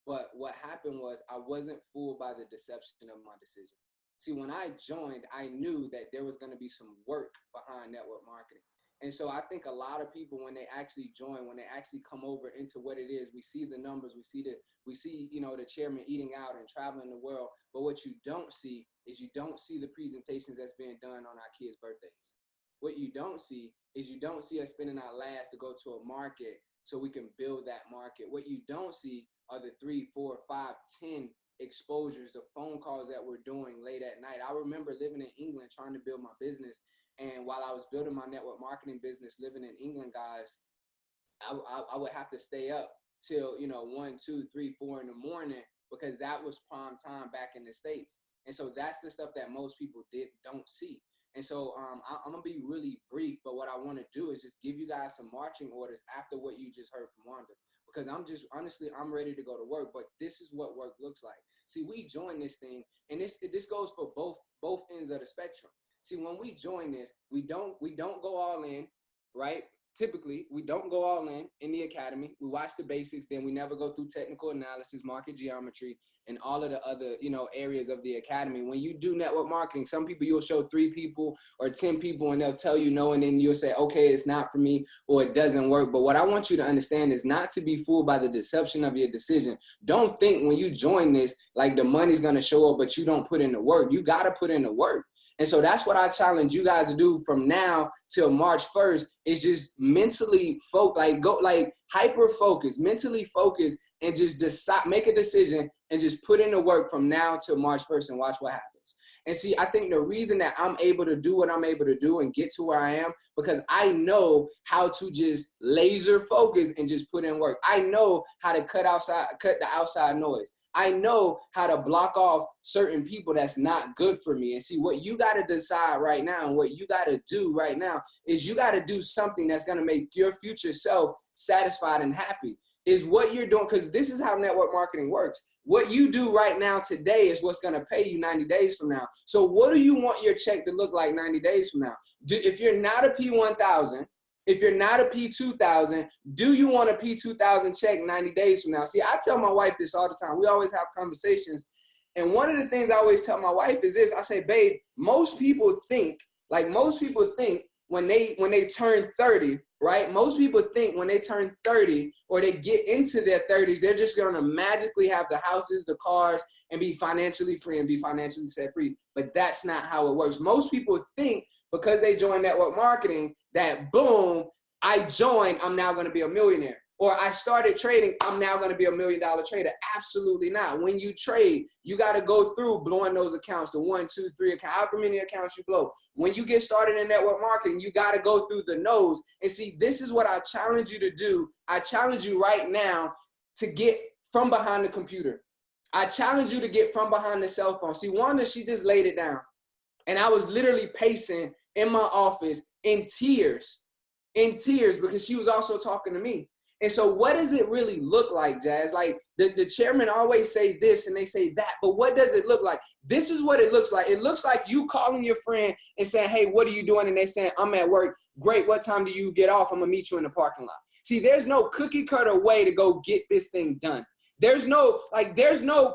But what happened was I wasn't fooled by the deception of my decision. See, when I joined, I knew that there was going to be some work behind network marketing. And so I think a lot of people, when they actually join, when they actually come over into what it is, we see the numbers, we see, you know, the chairman eating out and traveling the world. But what you don't see is you don't see the presentations that's being done on our kids' birthdays. What you don't see is you don't see us spending our last to go to a market so we can build that market. What you don't see are the 3, 4, 5, 10 exposures, the phone calls that we're doing late at night. I remember living in England trying to build my business. And while I was building my network marketing business, living in England, guys, I would have to stay up till, you know, 1, 2, 3, 4 in the morning, because that was prime time back in the States. And so that's the stuff that most people don't see. And so I'm going to be really brief, but what I want to do is just give you guys some marching orders after what you just heard from Wanda, because I'm ready to go to work, but this is what work looks like. See, we join this thing, and this goes for both ends of the spectrum. See, when we join this, we don't go all in, right? Typically, we don't go all in the academy. We watch the basics, then we never go through technical analysis, market geometry, and all of the other, you know, areas of the academy. When you do network marketing, some people, you'll show 3 people or 10 people and they'll tell you no, and then you'll say, okay, it's not for me, or it doesn't work. But what I want you to understand is not to be fooled by the deception of your decision. Don't think when you join this, like the money's going to show up, but you don't put in the work. You got to put in the work. And so that's what I challenge you guys to do from now till March 1st, is just mentally hyper focus, mentally focus, and just decide, make a decision and just put in the work from now till March 1st and watch what happens. And see, I think the reason that I'm able to do what I'm able to do and get to where I am, because I know how to just laser focus and just put in work. I know how to cut the outside noise. I know how to block off certain people that's not good for me. And see, what you got to decide right now, and what you got to do right now, is you got to do something that's going to make your future self satisfied and happy. Is what you're doing, because this is how network marketing works. What you do right now today is what's going to pay you 90 days from now. So what do you want your check to look like 90 days from now? If you're not a P1000, if you're not a P2000, do you want a P2000 check 90 days from now? See, I tell my wife this all the time. We always have conversations. And one of the things I always tell my wife is this. I say, babe, most people think when they turn 30, right? Most people think when they turn 30 or they get into their 30s, they're just going to magically have the houses, the cars, and be financially free and be financially set free. But that's not how it works. Most people think because they join network marketing that, boom, I joined, I'm now going to be a millionaire. or I started trading, I'm now going to be $1 million trader. Absolutely not. When you trade, you got to go through blowing those accounts, the 1, 2, 3 accounts, however many accounts you blow. When you get started in network marketing, you got to go through the no's. And see, this is what I challenge you to do. I challenge you right now to get from behind the computer. I challenge you to get from behind the cell phone. See, Wanda, she just laid it down. And I was literally pacing in my office in tears because she was also talking to me. And so what does it really look like, Jazz? Like the chairman always say this and they say that, but what does it look like? This is what it looks like. It looks like you calling your friend and saying, hey, what are you doing? And they saying, I'm at work. Great. What time do you get off? I'm gonna meet you in the parking lot. See, there's no cookie cutter way to go get this thing done. There's no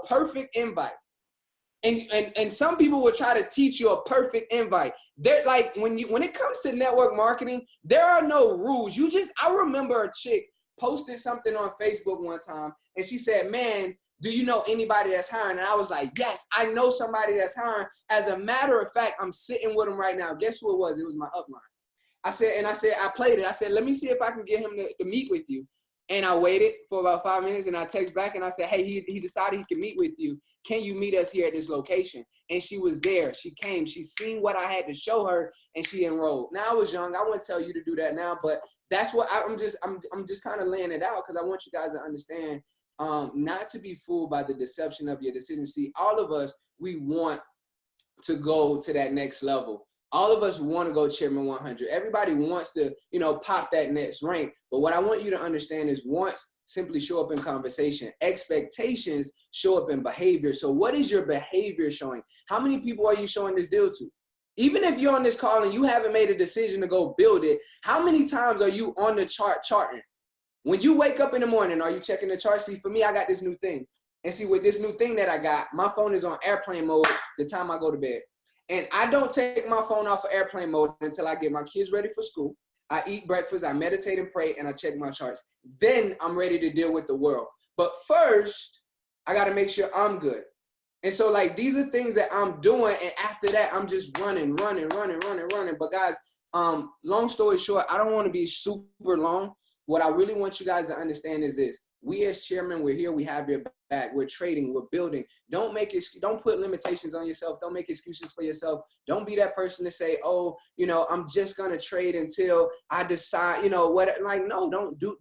perfect invite. And some people will try to teach you a perfect invite. They're like, when it comes to network marketing, there are no rules. I remember a chick posted something on Facebook one time and she said, man, do you know anybody that's hiring? And I was like, yes, I know somebody that's hiring. As a matter of fact, I'm sitting with him right now. Guess who it was? It was my upline. I played it. I said, let me see if I can get him to meet with you. And I waited for about 5 minutes and I text back and I said, hey, he decided he can meet with you. Can you meet us here at this location? And she was there. She came. She seen what I had to show her and she enrolled. Now, I was young. I wouldn't tell you to do that now, but that's what I'm just kind of laying it out because I want you guys to understand not to be fooled by the deception of your decision. See, all of us, we want to go to that next level. All of us want to go Chairman 100. Everybody wants to, pop that next rank. But what I want you to understand is wants simply show up in conversation. Expectations show up in behavior. So what is your behavior showing? How many people are you showing this deal to? Even if you're on this call and you haven't made a decision to go build it, how many times are you on the chart charting? When you wake up in the morning, are you checking the chart? See, for me, I got this new thing. And see, with this new thing that I got, my phone is on airplane mode the time I go to bed. And I don't take my phone off of airplane mode until I get my kids ready for school. I eat breakfast, I meditate and pray, and I check my charts. Then I'm ready to deal with the world. But first, I got to make sure I'm good. And so, like, these are things that I'm doing. And after that, I'm just running. But guys, long story short, I don't want to be super long. What I really want you guys to understand is this. We as chairman, we're here. We have your back. We're trading. We're building. Don't put limitations on yourself. Don't make excuses for yourself. Don't be that person to say, oh, I'm just going to trade until I decide, what. Like, no,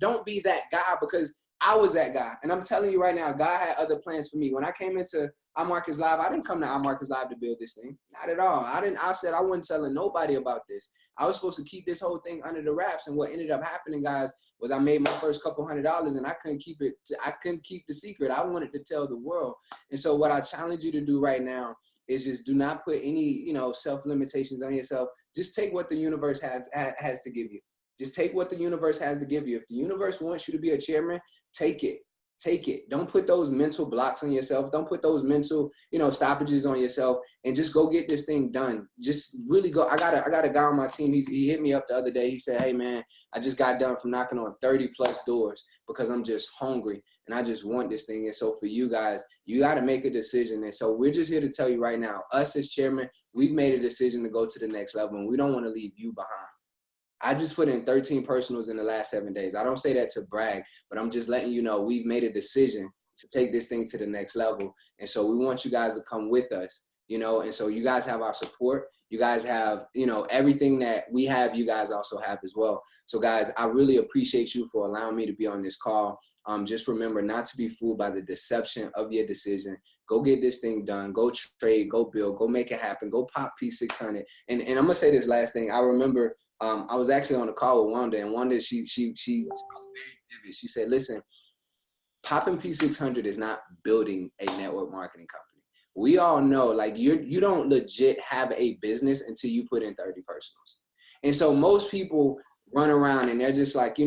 don't be that guy because I was that guy. And I'm telling you right now, God had other plans for me. When I came into iMarkets Live, I didn't come to iMarkets Live to build this thing. Not at all. I said I wasn't telling nobody about this. I was supposed to keep this whole thing under the wraps. And what ended up happening, guys, was I made my first couple $100 and I couldn't keep it. I couldn't keep the secret. I wanted to tell the world. And so what I challenge you to do right now is just do not put any, self limitations on yourself. Just take what the universe has to give you. Just take what the universe has to give you. If the universe wants you to be a chairman, take it. Take it. Don't put those mental blocks on yourself. Don't put those mental, stoppages on yourself, and just go get this thing done. Just really go. I got a guy on my team. He hit me up the other day. He said, hey man, I just got done from knocking on 30+ doors because I'm just hungry and I just want this thing. And so for you guys, you got to make a decision. And so we're just here to tell you right now, us as chairman, we've made a decision to go to the next level and we don't want to leave you behind. I just put in 13 personals in the last 7 days. I don't say that to brag, but I'm just letting you know we've made a decision to take this thing to the next level. And so we want you guys to come with us, and so you guys have our support. You guys have, everything that we have, you guys also have as well. So guys, I really appreciate you for allowing me to be on this call. Just remember not to be fooled by the deception of your decision. Go get this thing done. Go trade, go build, go make it happen. Go pop P600. And I'm going to say this last thing. I remember I was actually on a call with Wanda, and Wanda, she was very vivid. She said, listen, popping P600 is not building a network marketing company. We all know, like, you don't legit have a business until you put in 30 personals. And so most people run around and they're just like, I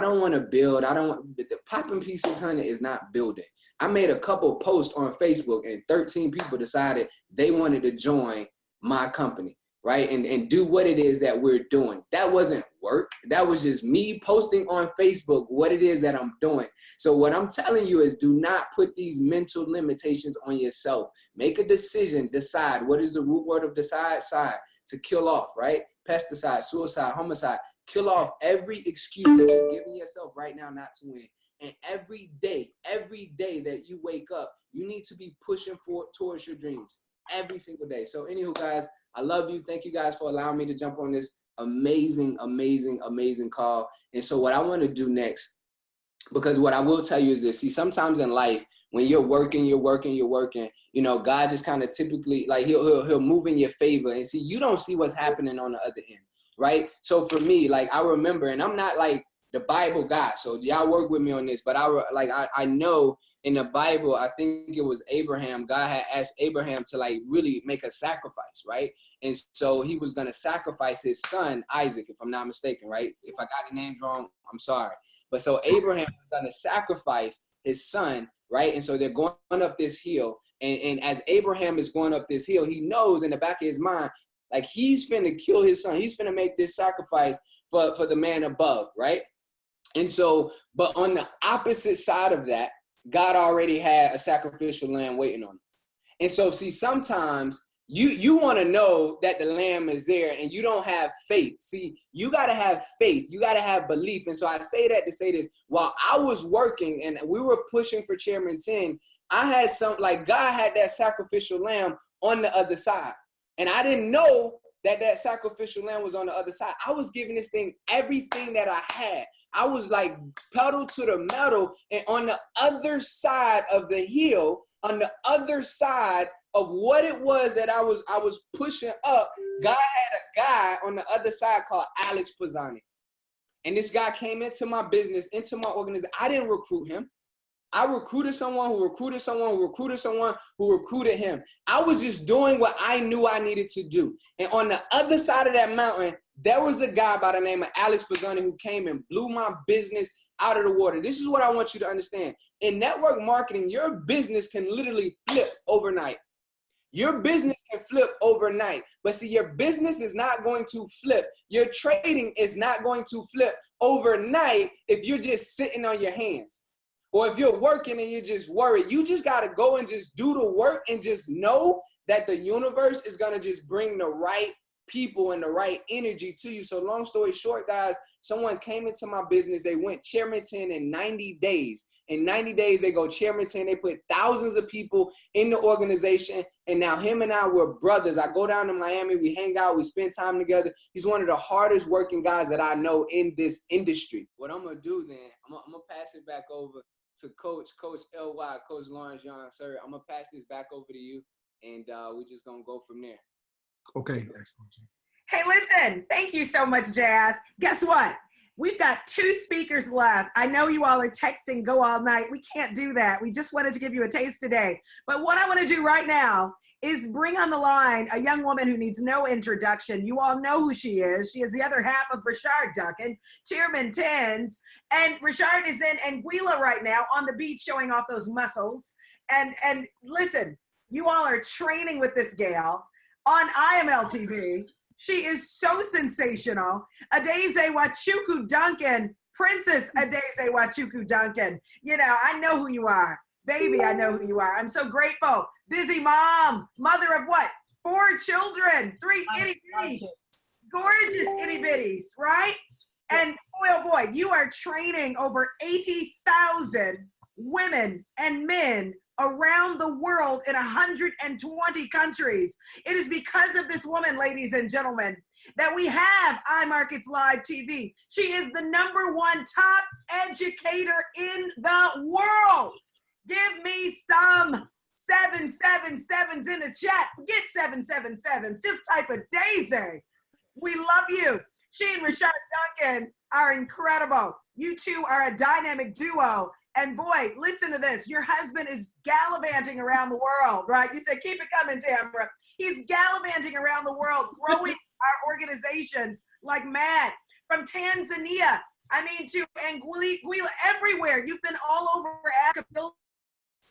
don't want to build. Popping P600 is not building. I made a couple posts on Facebook and 13 people decided they wanted to join my company. Right? And do what it is that we're doing. That wasn't work. That was just me posting on Facebook what it is that I'm doing. So what I'm telling you is do not put these mental limitations on yourself. Make a decision. Decide. What is the root word of decide? Side. To kill off, right? Pesticide, suicide, homicide. kill off every excuse that you're giving yourself right now not to win. And every day that you wake up, you need to be pushing towards your dreams every single day. So anywho, guys, I love you. Thank you guys for allowing me to jump on this amazing call. And so what I want to do next, because what I will tell you is this, see, sometimes in life, when you're working, you know, God just kind of typically, like, he'll move in your favor. And see, you don't see what's happening on the other end, right? So for me, like, I remember, and I'm not like the Bible guy, so y'all work with me on this, but I know in the Bible, I think it was Abraham, God had asked Abraham to like really make a sacrifice, right? And so he was going to sacrifice his son, Isaac, if I'm not mistaken, right? If I got the names wrong, I'm sorry. But so Abraham was going to sacrifice his son, right? And so they're going up this hill. And as Abraham is going up this hill, he knows in the back of his mind, like, he's finna kill his son. He's finna make this sacrifice for the man above, right? And so, but on the opposite side of that, God already had a sacrificial lamb waiting on him. And so, see, sometimes you want to know that the lamb is there and you don't have faith. See, you got to have faith. You got to have belief. And so I say that to say this, while I was working and we were pushing for Chairman 10, I had God had that sacrificial lamb on the other side. And I didn't know that sacrificial lamb was on the other side. I was giving this thing everything that I had. I was like pedal to the metal, and on the other side of the hill, on the other side of what it was that I was pushing up, God had a guy on the other side called Alex Pisani. And this guy came into my business, into my organization. I didn't recruit him. I recruited someone who recruited someone who recruited someone who recruited him. I was just doing what I knew I needed to do. And on the other side of that mountain, there was a guy by the name of Alex Pisani who came and blew my business out of the water. This is what I want you to understand. In network marketing, your business can literally flip overnight. Your business can flip overnight. But see, your business is not going to flip. Your trading is not going to flip overnight if you're just sitting on your hands. Or if you're working and you're just worried. You just got to go and just do the work and just know that the universe is going to just bring the right people and the right energy to you. So long story short, guys, someone came into my business. They went Chairman 10 in 90 days. In 90 days, they go Chairman 10. They put thousands of people in the organization. And now him and I were brothers. I go down to Miami. We hang out. We spend time together. He's one of the hardest working guys that I know in this industry. What I'm going to do then, I'm going to pass it back over to Coach LY, Coach Lawrence Young, sir. I'm going to pass this back over to you, and we're just going to go from there. Okay. Hey, listen, thank you so much, Jazz. Guess what? We've got 2 speakers left. I know you all are texting go all night. We can't do that. We just wanted to give you a taste today. But what I want to do right now is bring on the line a young woman who needs no introduction. You all know who she is. She is the other half of Shae Duncan, Chairman 10s. And Shae is in Anguilla right now on the beach showing off those muscles. And listen, you all are training with this gal on IML TV. She is so sensational. Adeze Nwachukwu Duncan, Princess Adeze Nwachukwu Duncan. You know, I know who you are. Baby, I know who you are. I'm so grateful. Busy mom, mother of what? 4 children, 3 itty bitties, gorgeous itty bitties, right? And boy, oh boy, you are training over 80,000 women and men around the world in 120 countries. It is because of this woman, ladies and gentlemen, that we have iMarkets Live TV. She is the #1 top educator in the world. Give me some 777s in the chat. Forget 777s. Just type a Daisy. We love you. She and Shae Duncan are incredible. You two are a dynamic duo. And boy, listen to this. Your husband is gallivanting around the world, right? You said, keep it coming, Tamara. He's gallivanting around the world, growing our organizations like mad. From Tanzania, I mean, to Anguilla, everywhere. You've been all over Africa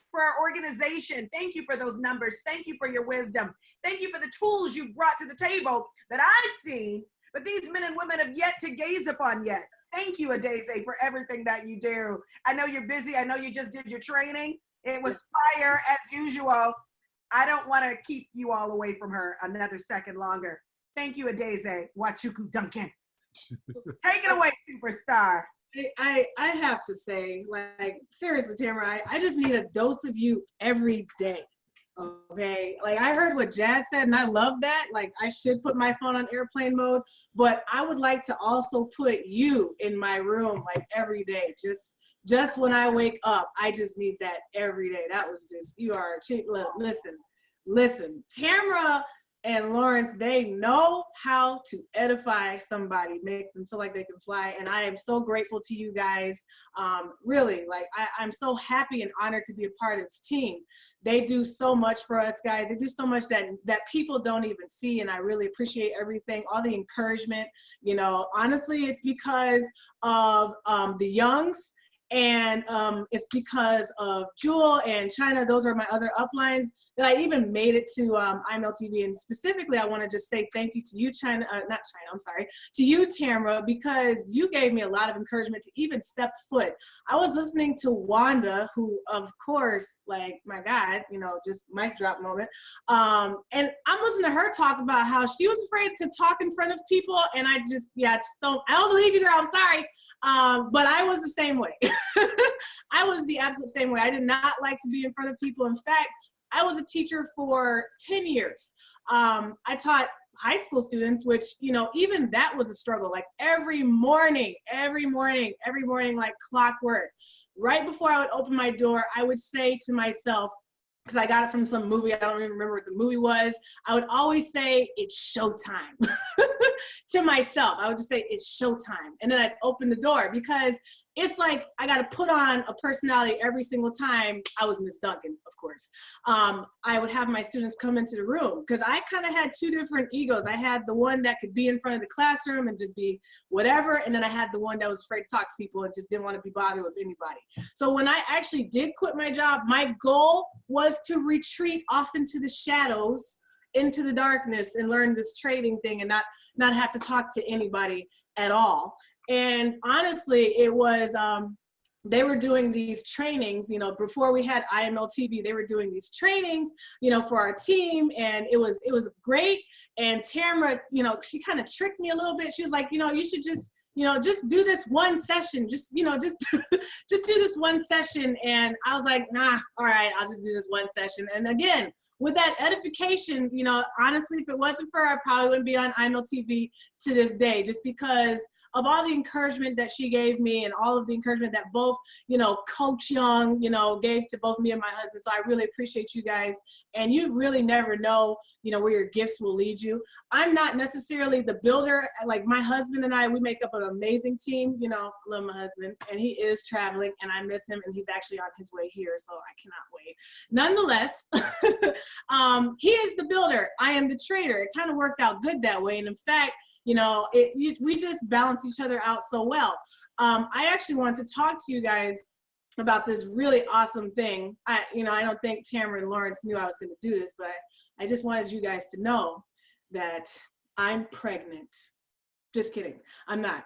for our organization. Thank you for those numbers. Thank you for your wisdom. Thank you for the tools you've brought to the table that I've seen, but these men and women have yet to gaze upon yet. Thank you, Adeze, for everything that you do. I know you're busy. I know you just did your training. It was fire as usual. I don't want to keep you all away from her another second longer. Thank you, Adeze Nwachukwu Duncan. Take it away, superstar. I have to say, like, seriously, Tamara, I just need a dose of you every day. Okay, like I heard what Jazz said and I love that. Like I should put my phone on airplane mode, but I would like to also put you in my room like every day. Just when I wake up, I just need that every day. That was just, you are, listen, Tamara and Lawrence, they know how to edify somebody, make them feel like they can fly. And I am so grateful to you guys. Really, like I'm so happy and honored to be a part of this team. They do so much for us, guys. They do so much that people don't even see. And I really appreciate everything, all the encouragement. You know, honestly, it's because of the Youngs. And it's because of Jewel and China. Those are my other uplines that I even made it to IML TV. And specifically, I want to just say thank you to you, to you, Tamara, because you gave me a lot of encouragement to even step foot. I was listening to Wanda, who, of course, like, my God, you know, just mic drop moment. And I'm listening to her talk about how she was afraid to talk in front of people. And I don't believe you, girl. I'm sorry. But I was the same way. I was the absolute same way. I did not like to be in front of people. In fact, I was a teacher for 10 years. I taught high school students, which, you know, even that was a struggle. Like every morning, like clockwork. Right before I would open my door, I would say to myself, because I got it from some movie, I don't even remember what the movie was, I would always say, it's showtime. To myself, I would just say, it's showtime. And then I'd open the door because it's like I got to put on a personality every single time. I was Miss Duncan, of course. I would have my students come into the room because I kind of had two different egos. I had the one that could be in front of the classroom and just be whatever. And then I had the one that was afraid to talk to people and just didn't want to be bothered with anybody. So when I actually did quit my job, my goal was to retreat off into the shadows, into the darkness, and learn this trading thing and not have to talk to anybody at all. And honestly, it was, they were doing these trainings, you know, before we had IML TV, they were doing these trainings, you know, for our team, and it was great. And Tamara, you know, she kind of tricked me a little bit. She was like, you know, you should just, you know, just do this one session, just do this one session. And I was like, nah, all right, I'll just do this one session. And again, with that edification, you know, honestly, if it wasn't for her, I probably wouldn't be on IML TV to this day, just because of all the encouragement that she gave me and all of the encouragement that both, you know, Coach Young, you know, gave to both me and my husband. So I really appreciate you guys. And you really never know, you know, where your gifts will lead you. I'm not necessarily the builder. Like my husband and I, we make up an amazing team. You know, I love my husband and he is traveling and I miss him and he's actually on his way here. So I cannot wait. Nonetheless, he is the builder. I am the trader. It kind of worked out good that way. And in fact, you know, we just balance each other out so well. I actually want to talk to you guys about this really awesome thing. I don't think Tamara and Lawrence knew I was going to do this, but I just wanted you guys to know that I'm pregnant. Just kidding. I'm not.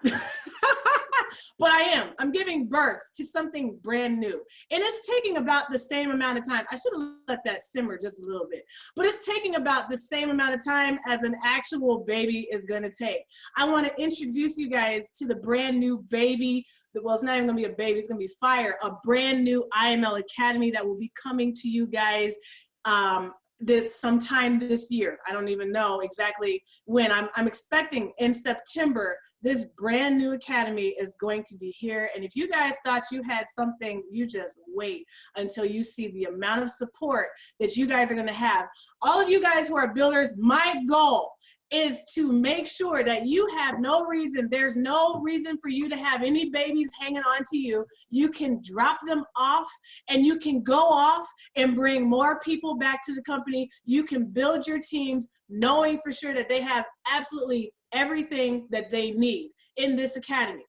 But I am. I'm giving birth to something brand new. And it's taking about the same amount of time. I should have let that simmer just a little bit. But it's taking about the same amount of time as an actual baby is going to take. I want to introduce you guys to the brand new baby. Well, it's not even going to be a baby. It's going to be fire. A brand new IML Academy that will be coming to you guys sometime this year. I don't even know exactly when. I'm expecting in September. This brand new academy is going to be here. And if you guys thought you had something, you just wait until you see the amount of support that you guys are going to have. All of you guys who are builders, my goal is to make sure that you have no reason, there's no reason for you to have any babies hanging on to you. You can drop them off and you can go off and bring more people back to the company. You can build your teams knowing for sure that they have absolutely everything that they need in this academy.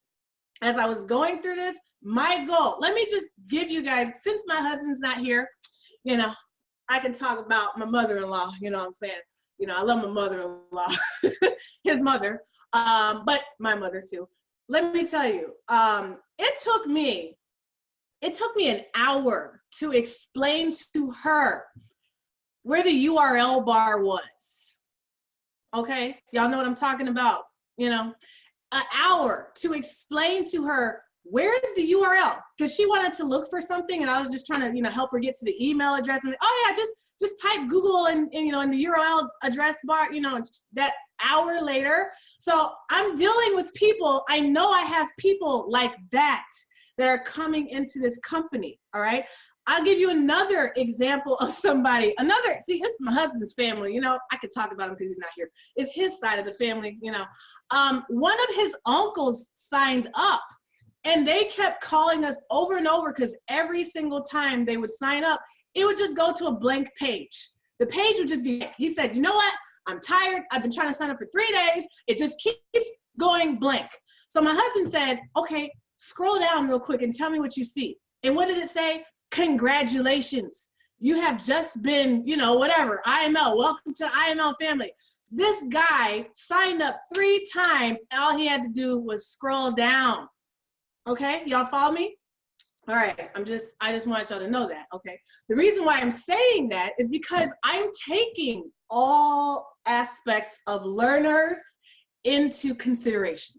As I was going through this, my goal, let me just give you guys, since my husband's not here, you know, I can talk about my mother-in-law, you know what I'm saying? You know, I love my mother-in-law, his mother, but my mother too. Let me tell you, it took me an hour to explain to her where the URL bar was. Okay, y'all know what I'm talking about, you know? an hour to explain to her, where's the URL? Because she wanted to look for something, and I was just trying to, you know, help her get to the email address. And oh yeah, just type Google and you know, in the URL address bar, you know, that hour later. So I'm dealing with people. I know I have people like that are coming into this company. All right. I'll give you another example of somebody, see, it's my husband's family, you know, I could talk about him because he's not here. It's his side of the family, you know. One of his uncles signed up, and they kept calling us over and over because every single time they would sign up, it would just go to a blank page. The page would just be blank. He said, you know what? I'm tired. I've been trying to sign up for 3 days. It just keeps going blank. So my husband said, okay, scroll down real quick and tell me what you see. And what did it say? Congratulations. You have just been, you know, whatever, IML, welcome to the IML family. This guy signed up 3 times. And all he had to do was scroll down. Okay, y'all follow me? All right, I just want y'all to know that, okay? The reason why I'm saying that is because I'm taking all aspects of learners into consideration.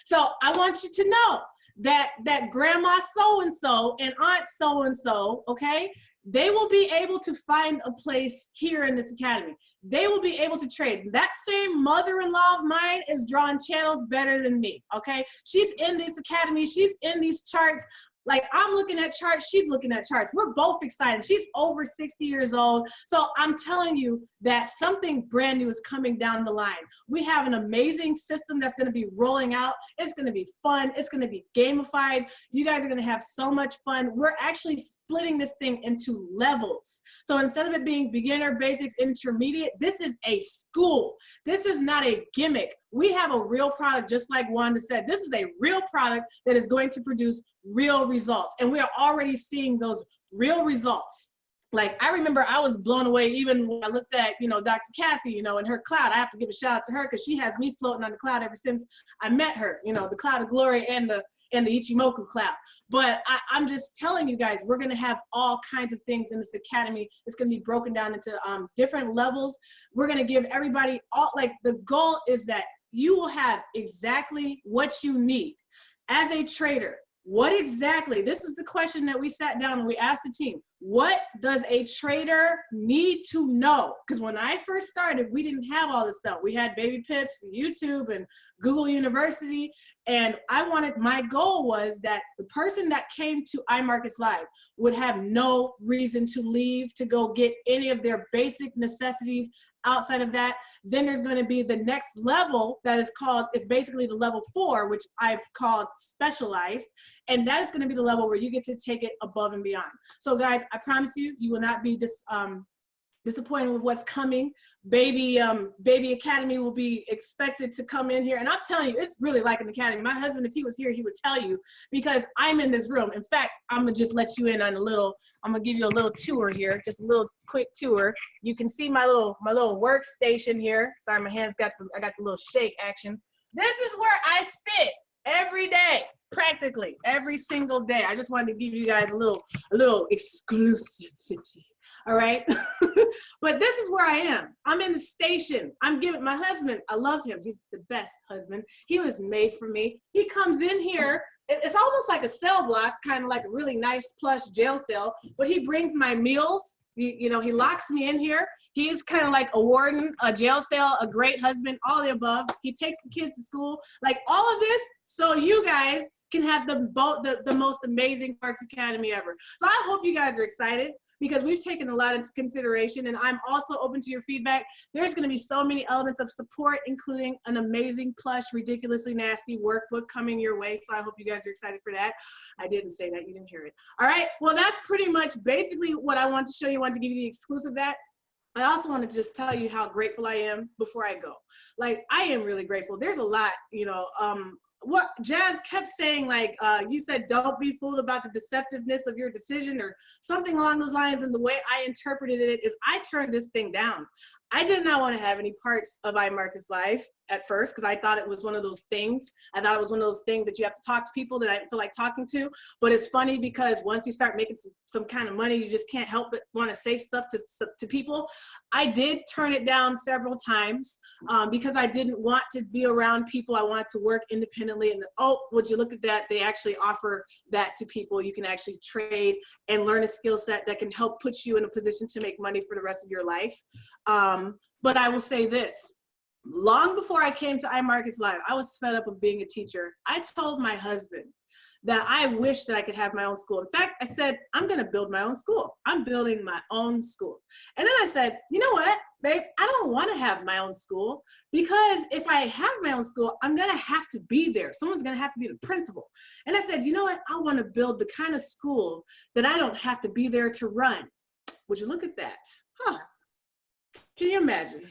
So I want you to know that grandma so-and-so and aunt so-and-so, okay, they will be able to find a place here in this academy. They will be able to trade. That same mother-in-law of mine is drawing channels better than me, okay? She's in this academy. She's in these charts. Like, I'm looking at charts, she's looking at charts. We're both excited. She's over 60 years old. So I'm telling you that something brand new is coming down the line. We have an amazing system that's going to be rolling out. It's going to be fun. It's going to be gamified. You guys are going to have so much fun. We're actually splitting this thing into levels. So instead of it being beginner, basics, intermediate, this is a school. This is not a gimmick. We have a real product, just like Wanda said. This is a real product that is going to produce real results. And we are already seeing those real results. Like, I remember I was blown away even when I looked at, you know, Dr. Kathy, you know, in her cloud. I have to give a shout out to her because she has me floating on the cloud ever since I met her, you know, the cloud of glory and the Ichimoku cloud. But I'm just telling you guys, we're going to have all kinds of things in this academy. It's going to be broken down into different levels. We're going to give everybody all, like, the goal is that you will have exactly what you need as a trader. What exactly, this is the question that we sat down and we asked the team, what does a trader need to know? Because when I first started, we didn't have all this stuff. We had Baby Pips, YouTube, and Google University. And my goal was that the person that came to iMarkets Live would have no reason to leave to go get any of their basic necessities. Outside of that, then there's going to be the next level that is called, it's basically the level 4, which I've called specialized. And that is going to be the level where you get to take it above and beyond. So guys, I promise you, you will not be disappointed with what's coming. Baby Academy will be expected to come in here. And I'm telling you, it's really like an academy. My husband, if he was here, he would tell you, because I'm in this room. In fact, I'm gonna just let you in on I'm gonna give you a little tour here, just a little quick tour. You can see my little workstation here. Sorry, my hands I got the little shake action. This is where I sit every day, practically every single day. I just wanted to give you guys a little exclusivity. All right. But this is where I am. I'm in the station. I'm giving my husband, I love him. He's the best husband. He was made for me. He comes in here. It's almost like a cell block, kind of like a really nice plush jail cell, but he brings my meals. You know, he locks me in here. He's kind of like a warden, a jail cell, a great husband, all the above. He takes the kids to school, like all of this, so you guys can have the most amazing Parks Academy ever. So I hope you guys are excited, because we've taken a lot into consideration, and I'm also open to your feedback. There's gonna be so many elements of support, including an amazing plush, ridiculously nasty workbook coming your way. So I hope you guys are excited for that. I didn't say that, you didn't hear it. All right, well, that's pretty much basically what I want to show you. I wanted to give you the exclusive of that. I also want to just tell you how grateful I am before I go. Like, I am really grateful. There's a lot, you know, what Jazz kept saying, like, you said, don't be fooled about the deceptiveness of your decision or something along those lines. And the way I interpreted it is I turned this thing down. I did not want to have any parts of iMarket's life at first because I thought it was one of those things. I thought it was one of those things that you have to talk to people that I didn't feel like talking to. But it's funny because once you start making some kind of money, you just can't help but want to say stuff to people. I did turn it down several times because I didn't want to be around people. I wanted to work independently. And oh, would you look at that? They actually offer that to people. You can actually trade and learn a skill set that can help put you in a position to make money for the rest of your life. But I will say this, long before I came to iMarket's Live, I was fed up of being a teacher. I told my husband that I wish that I could have my own school. In fact, I said, I'm gonna build my own school. I'm building my own school. And then I said, you know what, babe, I don't wanna have my own school because if I have my own school, I'm gonna have to be there. Someone's gonna have to be the principal. And I said, you know what, I wanna build the kind of school that I don't have to be there to run. Would you look at that? Huh. Can you imagine?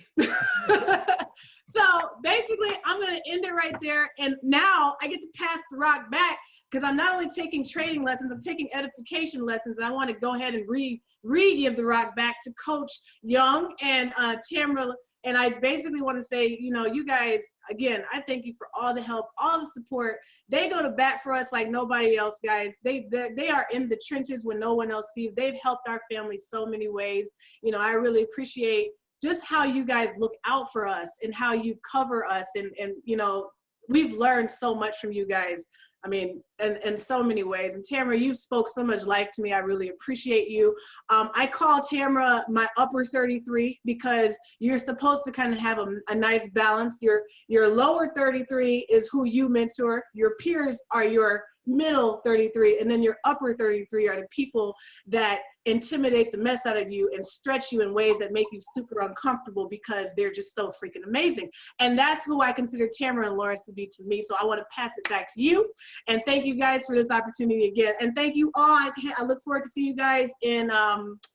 So basically, I'm going to end it right there. And now I get to pass the rock back because I'm not only taking trading lessons, I'm taking edification lessons. And I want to go ahead and give the rock back to Coach Young and Tamara. And I basically want to say, you know, you guys, again, I thank you for all the help, all the support. They go to bat for us like nobody else, guys. They are in the trenches when no one else sees. They've helped our family so many ways. You know, I really appreciate just how you guys look out for us and how you cover us. And you know, we've learned so much from you guys. I mean, in so many ways. And Tamara, you spoke so much life to me. I really appreciate you. I call Tamara my upper 33 because you're supposed to kind of have a nice balance. Your lower 33 is who you mentor. Your peers are your middle 33, and then your upper 33 are the people that intimidate the mess out of you and stretch you in ways that make you super uncomfortable because they're just so freaking amazing. And that's who I consider Tamara and Lawrence to be to me. So I want to pass it back to you. And thank you guys for this opportunity again. And thank you all. I look forward to seeing you guys in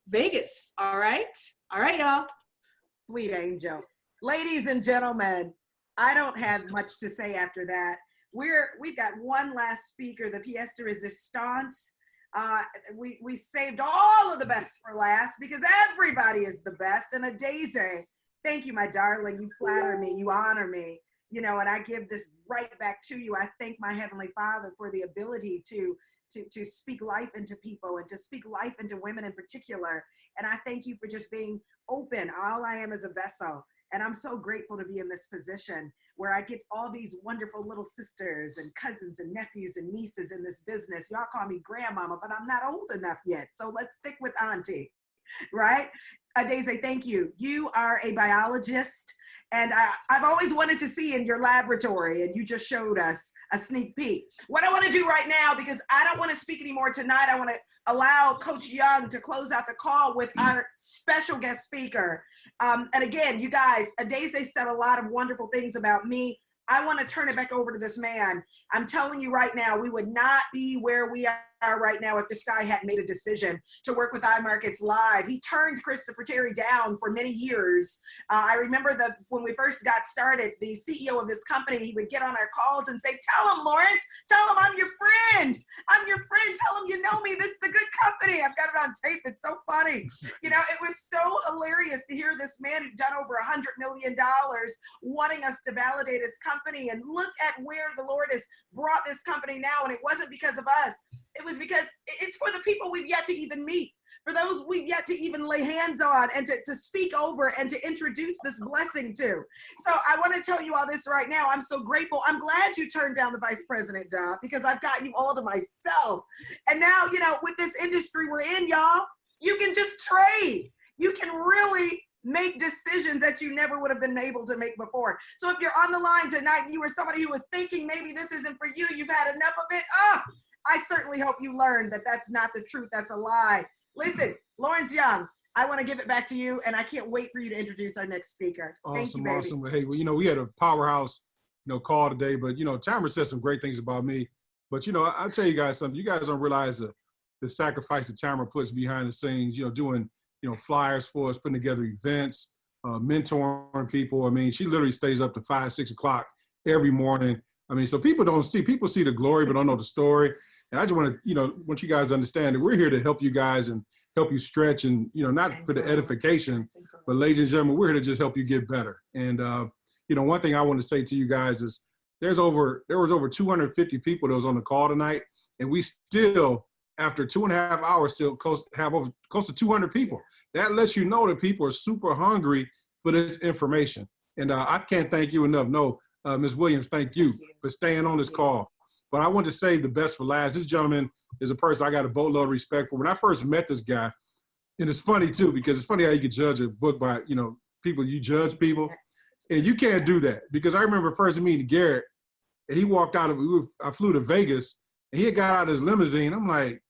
Vegas. All right. All right, y'all. Sweet angel. Ladies and gentlemen, I don't have much to say after that. We've got one last speaker, the pièce de résistance. We saved all of the best for last because everybody is the best. And Adeze, thank you, my darling. You flatter me, you honor me, you know, and I give this right back to you. I thank my Heavenly Father for the ability to speak life into people and to speak life into women in particular. And I thank you for just being open. All I am is a vessel. And I'm so grateful to be in this position where I get all these wonderful little sisters and cousins and nephews and nieces in this business. Y'all call me grandmama, but I'm not old enough yet. So let's stick with auntie, right? Adeze, thank you. You are a biologist, and I've always wanted to see in your laboratory, and you just showed us a sneak peek. What I want to do right now, because I don't want to speak anymore tonight, I want to allow Coach Young to close out the call with our special guest speaker. And again, you guys, Adeze said a lot of wonderful things about me. I want to turn it back over to this man. I'm telling you right now, we would not be where we are right now if this guy hadn't made a decision to work with iMarkets Live. He turned Christopher Terry down for many years. I remember when we first got started, the CEO of this company, he would get on our calls and say, tell him, Lawrence, tell him I'm your friend. I'm your friend. Tell him you know me. This is a good company. I've got it on tape. It's so funny. You know, it was so hilarious to hear this man who'd done over $100 million wanting us to validate his company. And look at where the Lord has brought this company now. And it wasn't because of us. It was because it's for the people we've yet to even meet, for those we've yet to even lay hands on and to speak over and to introduce this blessing to. So I want to tell you all this right now. I'm so grateful. I'm glad you turned down the vice president job because I've got you all to myself. And now, you know, with this industry we're in, y'all, you can just trade. You can really make decisions that you never would have been able to make before. So if you're on the line tonight and you were somebody who was thinking maybe this isn't for you, you've had enough of it, I certainly hope you learned that that's not the truth. That's a lie. Listen, Lawrence Young, I want to give it back to you, and I can't wait for you to introduce our next speaker. Thank you, baby. Awesome. Hey, well, you know, we had a powerhouse, you know, call today, but, you know, Tamara said some great things about me. But, you know, I'll tell you guys something. You guys don't realize the sacrifice that Tamara puts behind the scenes, you know, doing, you know, flyers for us, putting together events, mentoring people. I mean, she literally stays up to 5, 6 o'clock every morning. I mean, so people see the glory, but don't know the story. And I just want to, you know, want you guys to understand that we're here to help you guys and help you stretch and, you know, not for the edification, but ladies and gentlemen, we're here to just help you get better. And, you know, one thing I want to say to you guys is there was over 250 people that was on the call tonight, and we still, after 2.5 hours, still have over close to 200 people. That lets you know that people are super hungry for this information. And I can't thank you enough. No, Ms. Williams, thank you for staying on this call. But I want to save the best for last. This gentleman is a person I got a boatload of respect for. When I first met this guy, and it's funny too, because it's funny how you can judge a book by, you know, people, you judge people. And you can't do that, because I remember first meeting Garrett, and he walked out of, I flew to Vegas, and he had got out of his limousine. I'm like,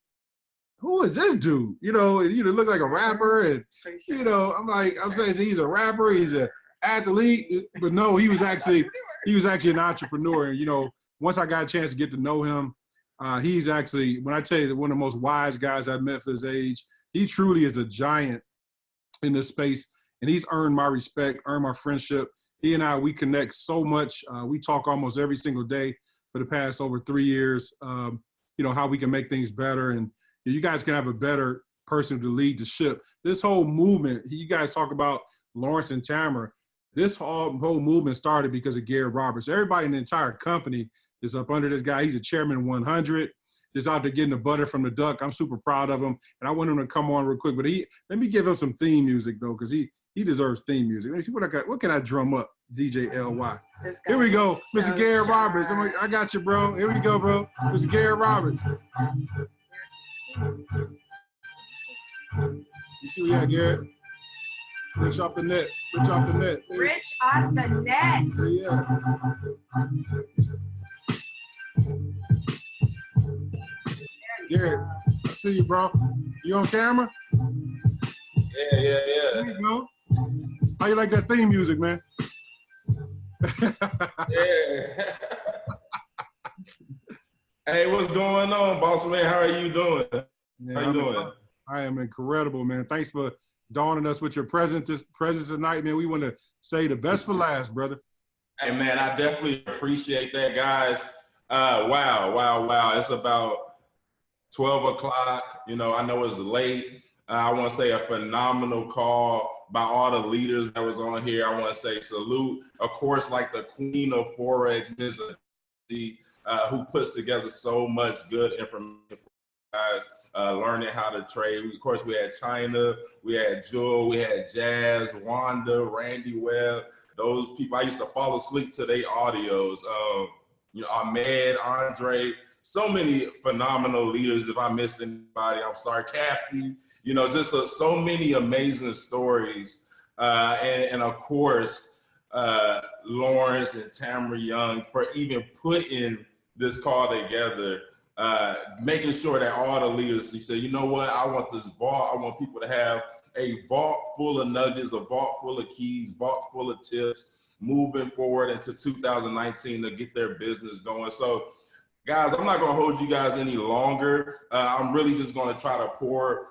who is this dude? You know, he looked like a rapper, and, you know, I'm saying he's a rapper, he's an athlete, but no, he was actually an entrepreneur. And, you know, once I got a chance to get to know him, he's actually, when I tell you, one of the most wise guys I've met for his age. He truly is a giant in this space, and he's earned my respect, earned my friendship. He and I, we connect so much. We talk almost every single day for the past over 3 years, you know, how we can make things better. And you guys can have a better person to lead the ship. This whole movement, you guys talk about Lawrence and Tamara, this whole movement started because of Garrett Roberts. Everybody in the entire company is up under this guy. He's a chairman 100, just out there getting the butter from the duck. I'm super proud of him. And I want him to come on real quick, but let me give him some theme music though, because he deserves theme music. Let me see what I got. What can I drum up? DJ LY. Here we go. Mr. Garrett Roberts. I got you, bro. Here we go, bro. Mr. Garrett Roberts. You see what you got, Garrett? Rich off the net. Rich off the net. Rich off the net. Yeah. Garrett, I see you, bro. You on camera? Yeah. There you go. How you like that theme music, man? Yeah. Hey, what's going on, boss man? How are you doing? Yeah, how you doing? I am incredible, man. Thanks for dawning us with your presence tonight, man. We want to say the best for last, brother. Hey, man, I definitely appreciate that, guys. Wow. It's about 12 o'clock. You know, I know it's late. I want to say a phenomenal call by all the leaders that was on here. I want to say salute, of course, like the queen of Forex, Ms. Who puts together so much good information for guys learning how to trade. Of course, we had China, we had Jewel, we had Jazz, Wanda, Randy Webb. Those people, I used to fall asleep to their audios. You know, Ahmed, Andre, so many phenomenal leaders. If I missed anybody, I'm sorry. Kathy, you know, just so many amazing stories. And of course, Lawrence and Tamara Young for even putting this call together, making sure that all the leaders, he said, you know what, I want this vault. I want people to have a vault full of nuggets, a vault full of keys, vault full of tips moving forward into 2019 to get their business going. So guys, I'm not going to hold you guys any longer. I'm really just going to try to pour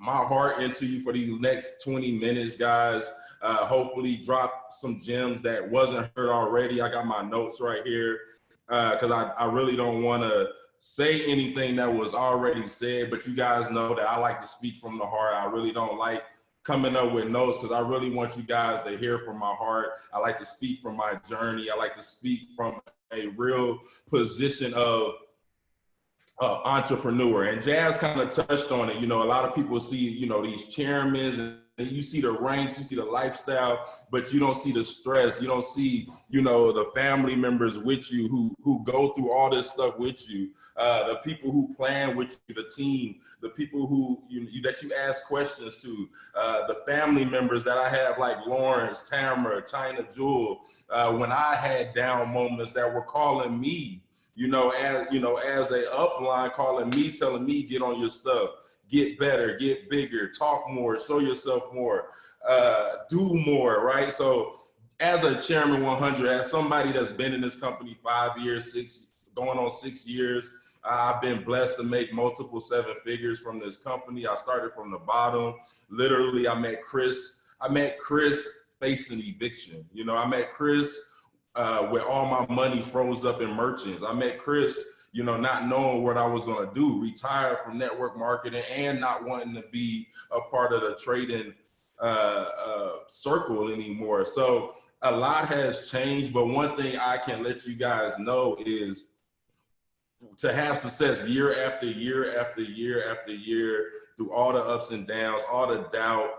my heart into you for these next 20 minutes, guys. Hopefully drop some gems that wasn't heard already. I got my notes right here because I really don't want to say anything that was already said, but you guys know that I like to speak from the heart. I really don't like coming up with notes because I really want you guys to hear from my heart. I like to speak from my journey. I like to speak from a real position of entrepreneur. And Jazz kind of touched on it. You know, a lot of people see, you know, these chairmen and you see the ranks, you see the lifestyle, but you don't see the stress. You don't see, you know, the family members with you who go through all this stuff with you, the people who plan with you, the team, the people who that you ask questions to, the family members that I have like Lawrence, Tamara, China, Jewel, when I had down moments that were calling me, as a upline, calling me, telling me, get on your stuff, get better, get bigger, talk more, show yourself more, do more, right? So as a Chairman 100, as somebody that's been in this company 5 years, going on 6 years, I've been blessed to make multiple 7 figures from this company. I started from the bottom. Literally, I met Chris facing eviction. You know, I met Chris with all my money froze up in merchants. I met Chris, you know, not knowing what I was going to do, retired from network marketing and not wanting to be a part of the trading circle anymore. So a lot has changed, but one thing I can let you guys know is to have success year after year after year after year through all the ups and downs, all the doubt,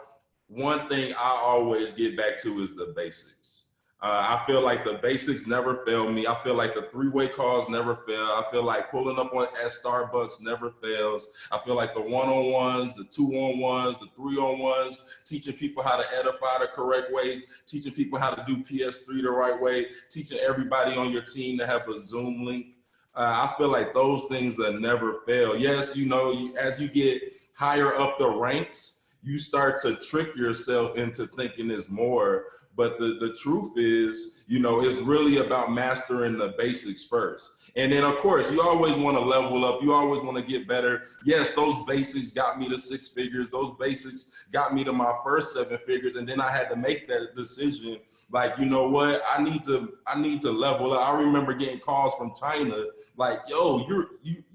one thing I always get back to is the basics. I feel like the basics never fail me. I feel like the three-way calls never fail. I feel like pulling up at Starbucks never fails. I feel like the one-on-ones, the two-on-ones, the three-on-ones, teaching people how to edify the correct way, teaching people how to do PS3 the right way, teaching everybody on your team to have a Zoom link. I feel like those things that never fail. Yes, you know, as you get higher up the ranks, you start to trick yourself into thinking it's more. But the truth is, you know, it's really about mastering the basics first. And then, of course, you always want to level up. You always want to get better. Yes, those basics got me to 6 figures. Those basics got me to my first 7 figures. And then I had to make that decision. Like, you know what? I need to level up. I remember getting calls from China like, yo,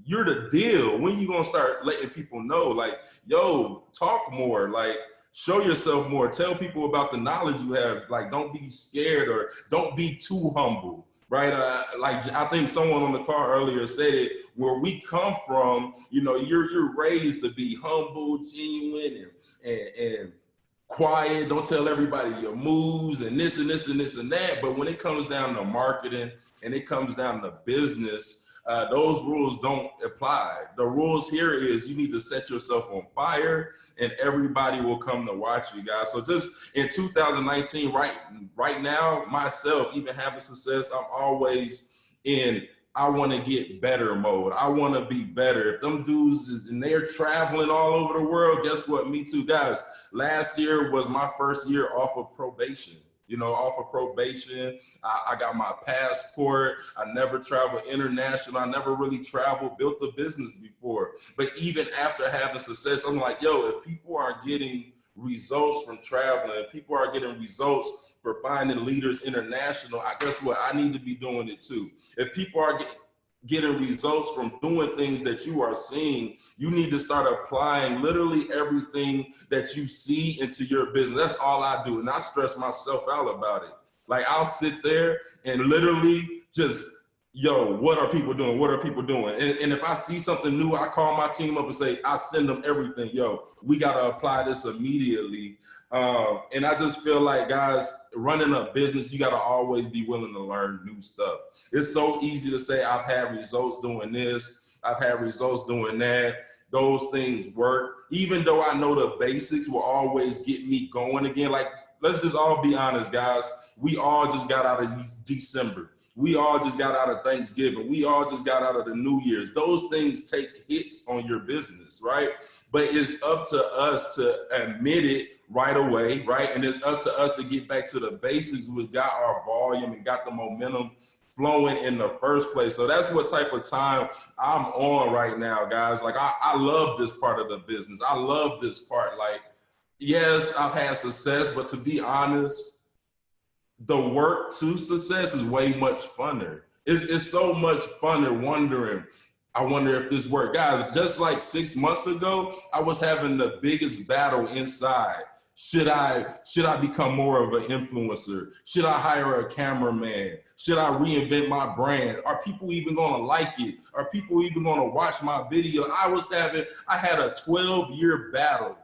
you're the deal. When you gonna start letting people know? Like, yo, talk more. Like, show yourself more. Tell people about the knowledge you have. Like, don't be scared or don't be too humble, right? Like, I think someone on the call earlier said it, where we come from, you know, you're raised to be humble, genuine, and quiet. Don't tell everybody your moves and this and this and this and that. But when it comes down to marketing and it comes down to business, those rules don't apply. The rules here is you need to set yourself on fire and everybody will come to watch you guys. So just in 2019, right now, myself, even having success, I'm always in I want to get better mode. I want to be better. If them dudes and they're traveling all over the world, guess what? Me too, guys. Last year was my first year off of probation. You know, off of probation, I got my passport. I never traveled international. I never really traveled, built a business before. But even after having success, I'm like, yo, if people are getting results from traveling, if people are getting results for finding leaders international, guess what? I need to be doing it too. If people are getting results from doing things that you are seeing, you need to start applying literally everything that you see into your business. That's all I do. And I stress myself out about it. Like, I'll sit there and literally just, yo, what are people doing? What are people doing? And if I see something new, I call my team up and say, I send them everything. Yo, we got to apply this immediately. And I just feel like, guys, running a business, you got to always be willing to learn new stuff. It's so easy to say, I've had results doing this. I've had results doing that. Those things work. Even though I know the basics will always get me going again. Like, let's just all be honest, guys. We all just got out of December. We all just got out of Thanksgiving. We all just got out of the New Year's. Those things take hits on your business, right? But it's up to us to admit it right away, right? And it's up to us to get back to the basics. We got our volume and got the momentum flowing in the first place. So that's what type of time I'm on right now, guys. Like, I love this part of the business. I love this part. Like, yes, I've had success, but to be honest, the work to success is way much funner. It's so much funner wondering, I wonder if this worked. Guys, just like 6 months ago, I was having the biggest battle inside. Should I become more of an influencer? Should I hire a cameraman? Should I reinvent my brand? Are people even gonna like it? Are people even gonna watch my video? I had a 12-year battle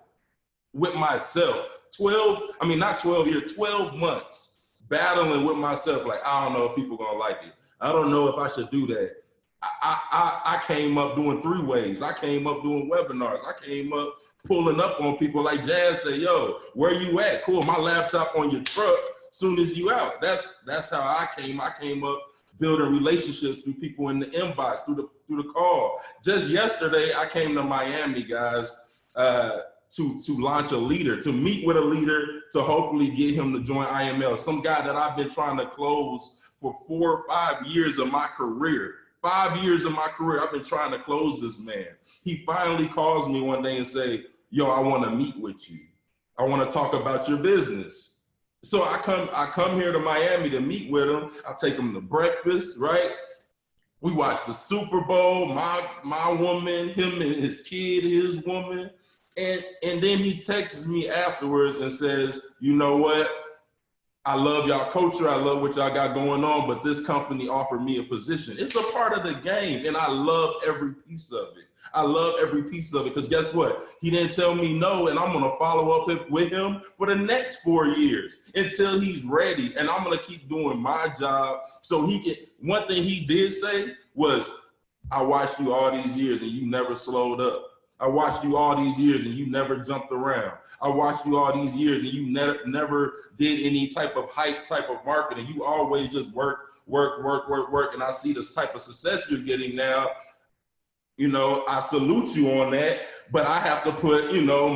with myself. 12 months battling with myself. Like, I don't know if people gonna like it. I don't know if I should do that. I came up doing 3 ways. I came up doing webinars. I came up pulling up on people like Jazz say, yo, where you at? Cool, my laptop on your truck soon as you out. That's how I came. I came up building relationships through people in the inbox, through the call. Just yesterday, I came to Miami, guys, to launch a leader, to meet with a leader, to hopefully get him to join IML. Some guy that I've been trying to close for 4 or 5 years of my career. 5 years of my career, I've been trying to close this man. He finally calls me one day and say, yo, I want to meet with you. I want to talk about your business. So I come here to Miami to meet with him. I take him to breakfast, right? We watched the Super Bowl, my woman, him and his kid, his woman. And then he texts me afterwards and says, you know what? I love y'all culture. I love what y'all got going on, but this company offered me a position. It's a part of the game, and I love every piece of it. I love every piece of it because guess what? He didn't tell me no, and I'm going to follow up with him for the next 4 years until he's ready. And I'm going to keep doing my job so he can. One thing he did say was, I watched you all these years and you never slowed up. I watched you all these years and you never jumped around. I watched you all these years and you never did any type of hype type of marketing. You always just work. And I see this type of success you're getting now. You know, I salute you on that, but I have to put, you know,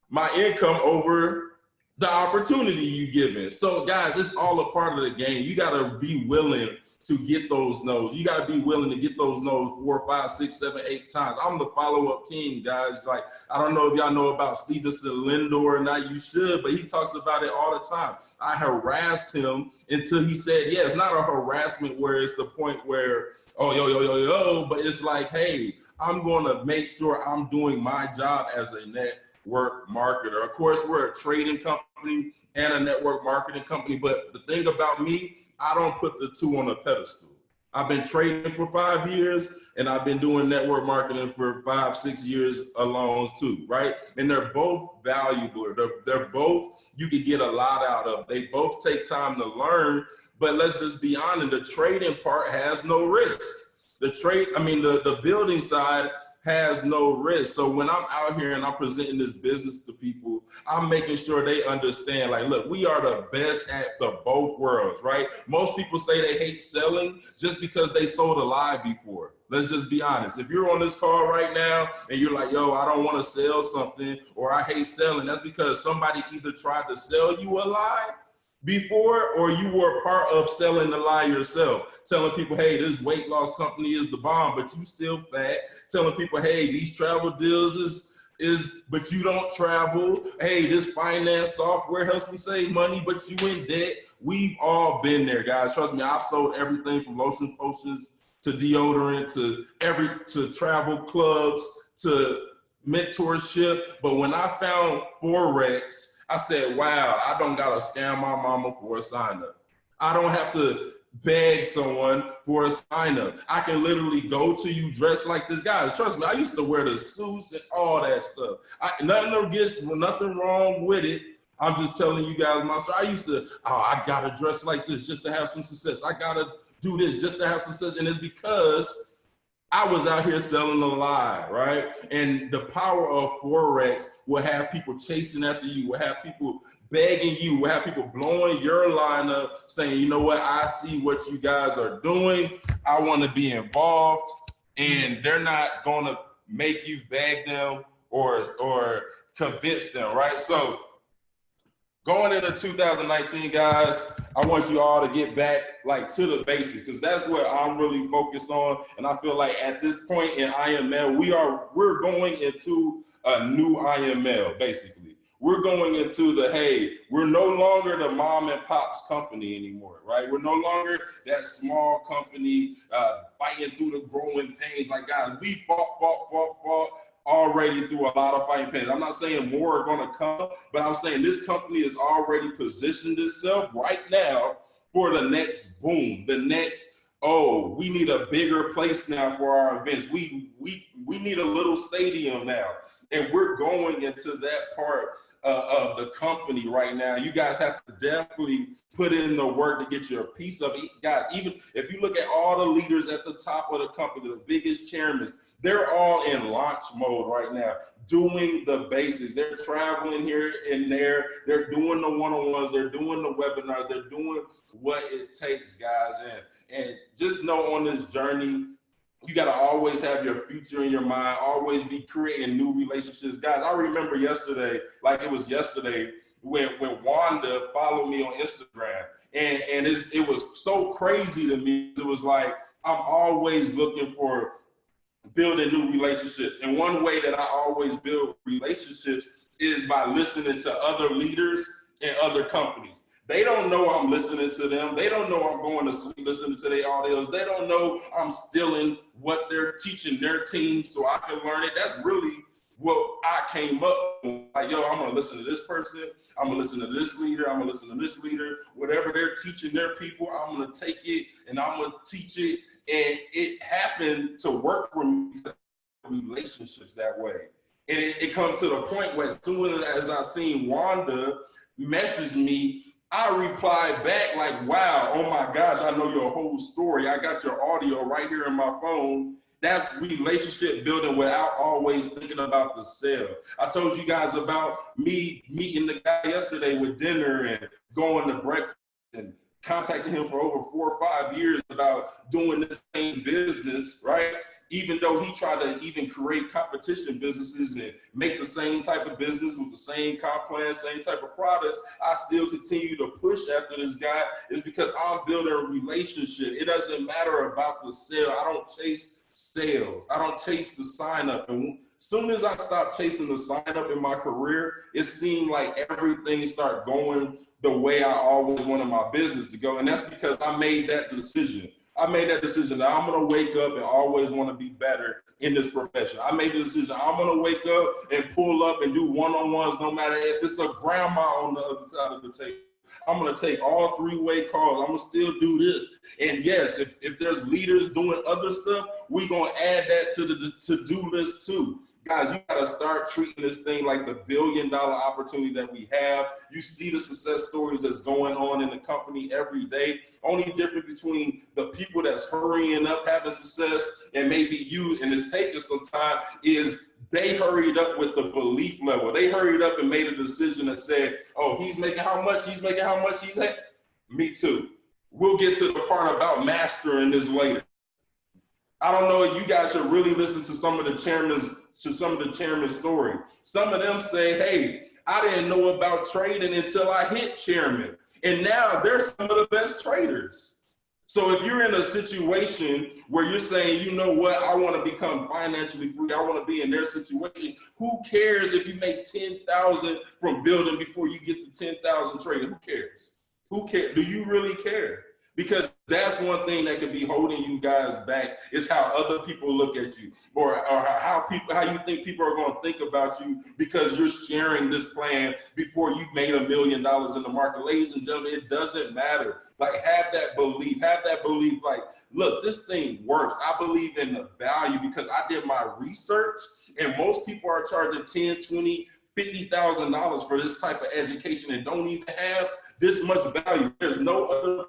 my income over the opportunity you given. So guys, it's all a part of the game. You got to be willing to get those no's. You got to be willing to get those no's 4, 5, 6, 7, 8 times. I'm the follow-up king, guys. Like, I don't know if y'all know about Stevenson Lindor or not, you should, but he talks about it all the time. I harassed him until he said, yeah, it's not a harassment where it's the point where, oh, yo, but it's like, hey, I'm going to make sure I'm doing my job as a network marketer. Of course, we're a trading company and a network marketing company, but the thing about me, I don't put the two on a pedestal. I've been trading for 5 years and I've been doing network marketing for 5, 6 years alone too, right? And they're both valuable. They're both, you can get a lot out of. They both take time to learn, but let's just be honest, the trading part has no risk. The building side has no risk. So when I'm out here and I'm presenting this business to people, I'm making sure they understand, like, look, we are the best at the both worlds, right? Most people say they hate selling just because they sold a lie before. Let's just be honest. If you're on this call right now and you're like, yo, I don't want to sell something or I hate selling, that's because somebody either tried to sell you a lie before, or you were a part of selling the lie yourself, telling people, hey, this weight loss company is the bomb, but you still fat, telling people, hey, these travel deals but you don't travel. Hey, this finance software helps me save money, but you in debt. We've all been there, guys. Trust me, I've sold everything from lotion potions to deodorant to travel clubs to mentorship. But when I found Forex, I said, wow, I don't got to scam my mama for a sign up. I don't have to beg someone for a sign up. I can literally go to you dressed like this. Guys, trust me, I used to wear the suits and all that stuff. Nothing wrong with it. I'm just telling you guys my story. I used to, I got to dress like this just to have some success. I got to do this just to have success. And it's because I was out here selling a lie, right? And the power of Forex will have people chasing after you, will have people begging you, will have people blowing your line up saying, you know what, I see what you guys are doing. I want to be involved. And they're not going to make you beg them or convince them, right? So going into 2019, guys, I want you all to get back like to the basics, because that's what I'm really focused on. And I feel like at this point in IML, we're going into a new IML, basically. We're going into we're no longer the mom and pop's company anymore, right? We're no longer that small company fighting through the growing pains. Like, guys, we fought already through a lot of fighting pains. I'm not saying more are gonna come, but I'm saying this company has already positioned itself right now for the next boom, the next, we need a bigger place now for our events. We need a little stadium now. And we're going into that part of the company right now. You guys have to definitely put in the work to get your piece of it. Guys, even if you look at all the leaders at the top of the company, the biggest chairmen, they're all in launch mode right now, doing the basics. They're traveling here and there. They're doing the one-on-ones. They're doing the webinars. They're doing what it takes, guys. And just know on this journey, you got to always have your future in your mind, always be creating new relationships. Guys, I remember yesterday, like it was yesterday, when Wanda followed me on Instagram. And it was so crazy to me. It was like, I'm always looking for building new relationships. And one way that I always build relationships is by listening to other leaders and other companies. They don't know I'm listening to them. They don't know I'm going to sleep listening to their audios. They don't know I'm stealing what they're teaching their team so I can learn it. That's really what I came up with. Like, yo, I'm going to listen to this person. I'm going to listen to this leader. I'm going to listen to this leader. Whatever they're teaching their people, I'm going to take it and I'm going to teach it. And it happened to work for me because of relationships that way. And it comes to the point where as soon as I seen Wanda message me, I replied back like, wow, oh my gosh, I know your whole story. I got your audio right here in my phone. That's relationship building without always thinking about the sale. I told you guys about me meeting the guy yesterday with dinner and going to breakfast and contacting him for over 4 or 5 years about doing the same business, right? Even though he tried to even create competition businesses and make the same type of business with the same comp plan, same type of products, I still continue to push after this guy. Is because I'm building a relationship. It doesn't matter about the sale. I don't chase sales. I don't chase the sign up. And as soon as I stopped chasing the sign up in my career, it seemed like everything started going the way I always wanted my business to go. And that's because I made that decision. I made that decision that I'm going to wake up and always want to be better in this profession. I made the decision I'm going to wake up and pull up and do one-on-ones no matter if it's a grandma on the other side of the table. I'm going to take all 3-way calls. I'm going to still do this. And yes, if there's leaders doing other stuff, we're going to add that to the to-do list too. Guys, you got to start treating this thing like the billion-dollar opportunity that we have. You see the success stories that's going on in the company every day. Only difference between the people that's hurrying up, having success, and maybe you, and it's taking some time, is they hurried up with the belief level. They hurried up and made a decision that said, oh, he's making how much, he's making how much, he's at. Me too. We'll get to the part about mastering this later. I don't know if you guys should really listen to some of the chairman's story. Some of them say, hey, I didn't know about trading until I hit chairman. And now they're some of the best traders. So if you're in a situation where you're saying, you know what, I want to become financially free, I want to be in their situation, who cares if you make 10,000 from building before you get to 10,000 trading? Who cares? Who cares? Do you really care? Because that's one thing that could be holding you guys back is how other people look at you, or how you think people are going to think about you because you're sharing this plan before you've made $1 million in the market. Ladies and gentlemen, it doesn't matter. Like, have that belief like, look, this thing works. I believe in the value because I did my research, and most people are charging $10,000, $20,000, $50,000 for this type of education and don't even have this much value. There's no other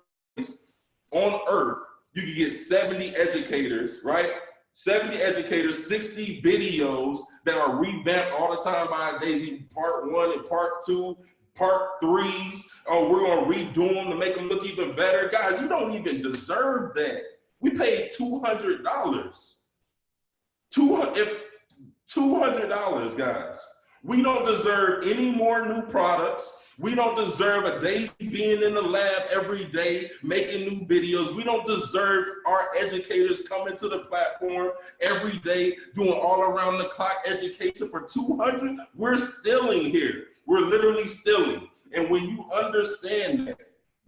on earth you can get 70 educators, right? 70 educators, 60 videos that are revamped all the time by Daisy, part 1 and part 2, part 3s. Oh, we're gonna redo them to make them look even better. Guys, you don't even deserve that. We paid $200. $200, guys. We don't deserve any more new products. We don't deserve a Daisy being in the lab every day, making new videos. We don't deserve our educators coming to the platform every day, doing all around the clock education for $200. We're stealing here. We're literally stealing. And when you understand that,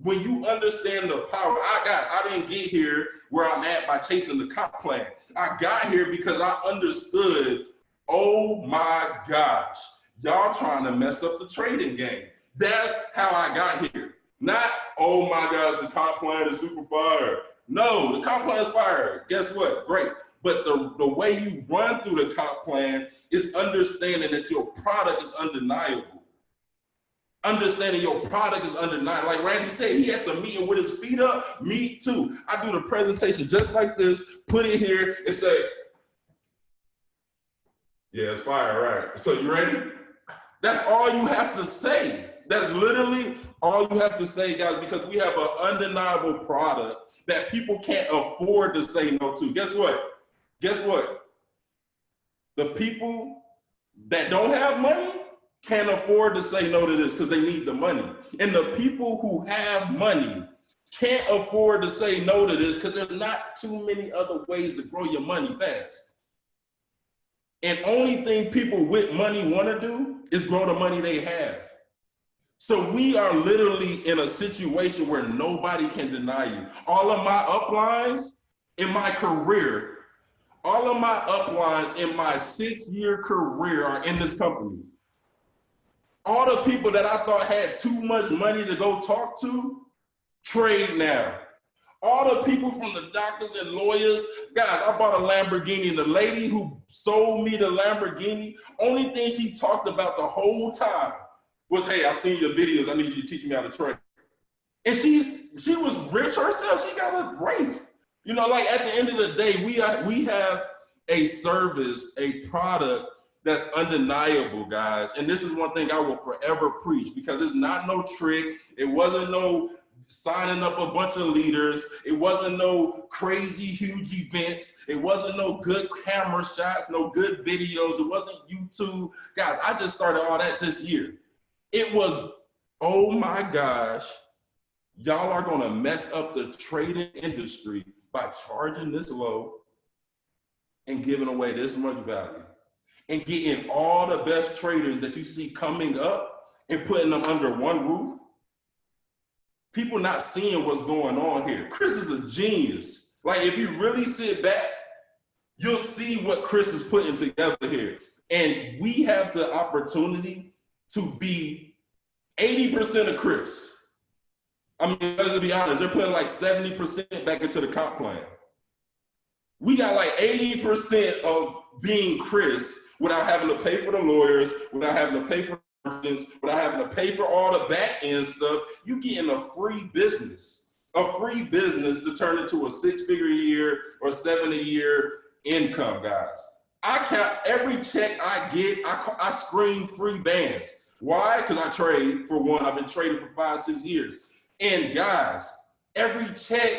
when you understand the power, I didn't get here where I'm at by chasing the comp plan. I got here because I understood, oh my gosh, y'all trying to mess up the trading game. That's how I got here. Not, oh my gosh, the comp plan is super fire. No, the comp plan is fire. Guess what? Great. But the way you run through the comp plan is understanding that your product is undeniable. Understanding your product is undeniable. Like Randy said, he had the meeting with his feet up. Me too. I do the presentation just like this, put it here, and say, yeah, it's fire, right? So you ready? That's all you have to say. That's literally all you have to say, guys, because we have an undeniable product that people can't afford to say no to. Guess what? Guess what? The people that don't have money can't afford to say no to this because they need the money. And the people who have money can't afford to say no to this because there's not too many other ways to grow your money fast. And only thing people with money want to do is grow the money they have. So we are literally in a situation where nobody can deny you. All of my uplines in my career, all of my uplines in my 6-year career are in this company. All the people that I thought had too much money to go talk to, trade now. All the people from the doctors and lawyers, guys, I bought a Lamborghini. The lady who sold me the Lamborghini, only thing she talked about the whole time was, hey, I seen your videos. I need you to teach me how to trade. And she was rich herself. She got a Wraith. You know, like at the end of the day, we have a service, a product that's undeniable, guys. And this is one thing I will forever preach, because it's not no trick. It wasn't no signing up a bunch of leaders. It wasn't no crazy huge events. It wasn't no good camera shots, no good videos. It wasn't YouTube. Guys, I just started all that this year. It was, oh my gosh, y'all are gonna mess up the trading industry by charging this low and giving away this much value and getting all the best traders that you see coming up and putting them under one roof. People not seeing what's going on here. Chris is a genius. Like, if you really sit back, you'll see what Chris is putting together here. And we have the opportunity to be 80% of Chris. I mean, let's be honest, they're putting like 70% back into the comp plan. We got like 80% of being Chris without having to pay for the lawyers, without having to pay for without having to pay for all the back end stuff. You getting a free business to turn into a 6-figure a year or 7 a year income, guys. I count every check I get, I screen free bands. Why? Because I trade. For one, I've been trading for 5-6 years. And guys, every check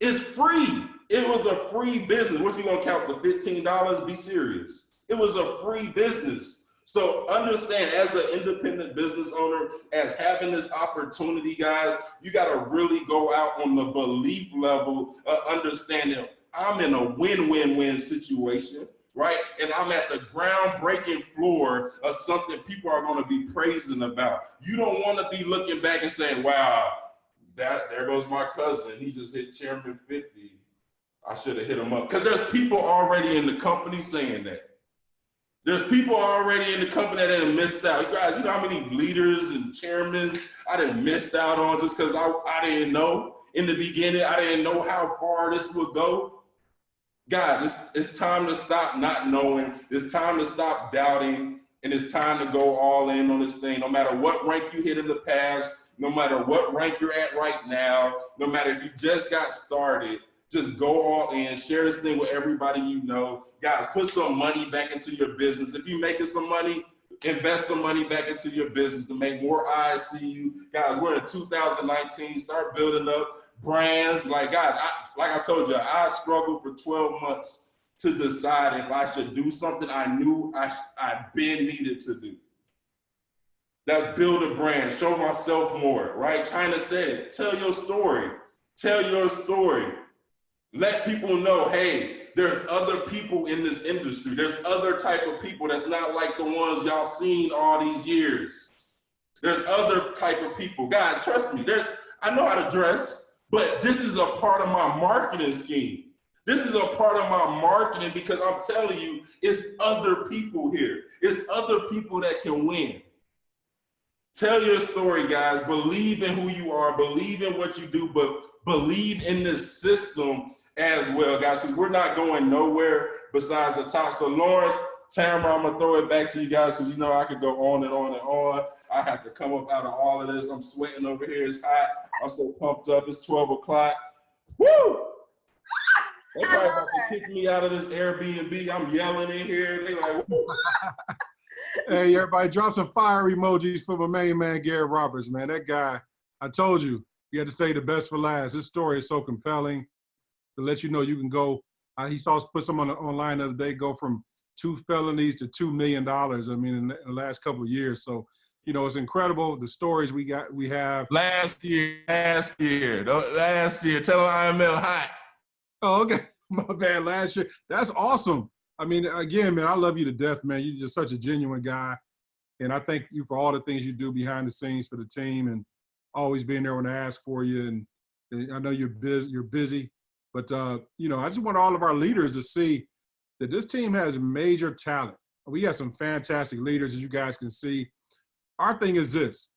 is free. It was a free business. What you gonna count, the $15? Be serious. It was a free business. So understand, as an independent business owner, as having this opportunity, guys, you got to really go out on the belief level of understanding I'm in a win-win-win situation, right? And I'm at the groundbreaking floor of something people are going to be praising about. You don't want to be looking back and saying, wow, there goes my cousin. He just hit Chairman 50. I should have hit him up. Because there's people already in the company saying that. There's people already in the company that have missed out. You guys, you know how many leaders and chairmen I done missed out on just because I didn't know in the beginning. I didn't know how far this would go. Guys, it's time to stop not knowing. It's time to stop doubting. And it's time to go all in on this thing. No matter what rank you hit in the past, no matter what rank you're at right now, no matter if you just got started, just go all in, share this thing with everybody you know. Guys, put some money back into your business. If you're making some money, invest some money back into your business to make more eyes see you. Guys, we're in 2019. Start building up brands. Like, guys, like I told you, I struggled for 12 months to decide if I should do something I knew I'd been needed to do. That's build a brand, show myself more, right? China said it. Tell your story. Tell your story. Let people know, hey, there's other people in this industry. There's other type of people that's not like the ones y'all seen all these years. There's other type of people. Guys, trust me, I know how to dress, but this is a part of my marketing scheme. This is a part of my marketing because I'm telling you, it's other people here. It's other people that can win. Tell your story, guys. Believe in who you are. Believe in what you do, but believe in this system as well, guys, because we're not going nowhere besides the top. So Lawrence, Tamara, I'm going to throw it back to you guys because you know I could go on and on and on. I have to come up out of all of this. I'm sweating over here. It's hot. I'm so pumped up. It's 12 o'clock. Woo! They probably about to kick me out of this Airbnb. I'm yelling in here. They like, woo. Hey, everybody, drop some fire emojis for my main man, Garrett Roberts, man. That guy, I told you, you had to say the best for last. His story is so compelling to let you know you can go. He put some online the other day, go from 2 felonies to $2 million. I mean, in the last couple of years. So, you know, it's incredible. The stories we have. Last year. Tell him IML hot. Oh, okay. My bad. Last year. That's awesome. I mean, again, man, I love you to death, man. You're just such a genuine guy. And I thank you for all the things you do behind the scenes for the team and always being there when I ask for you. And I know you're busy, but you know, I just want all of our leaders to see that this team has major talent. We got some fantastic leaders, as you guys can see. Our thing is this: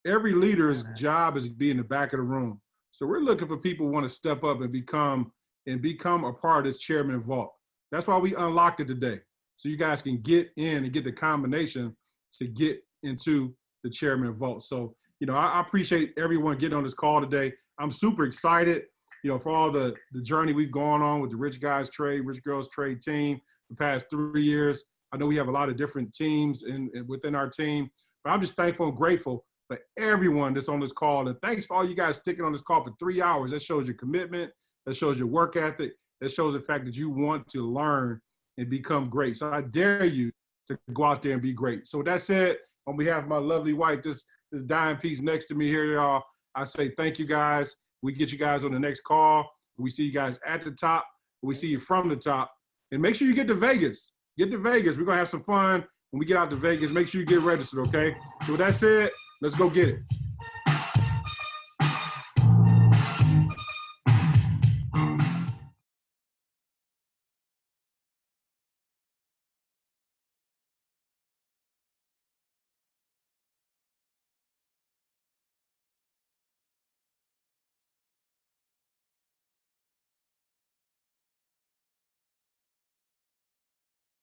every leader's job is to be in the back of the room. So we're looking for people who want to step up and become a part of this chairman vault. That's why we unlocked it today, so you guys can get in and get the combination to get into the chairman vault. So, you know, I appreciate everyone getting on this call today. I'm super excited, you know, for all the journey we've gone on with the Rich Guys Trade, Rich Girls Trade team the past 3 years. I know we have a lot of different teams within our team, but I'm just thankful and grateful for everyone that's on this call. And thanks for all you guys sticking on this call for 3 hours. That shows your commitment. That shows your work ethic. That shows the fact that you want to learn and become great. So I dare you to go out there and be great. So with that said, on behalf of my lovely wife, this dime piece next to me here, y'all, I say thank you guys. We get you guys on the next call. We see you guys at the top. We see you from the top. And make sure you get to Vegas. Get to Vegas. We're going to have some fun when we get out to Vegas. Make sure you get registered, okay? So with that said, let's go get it.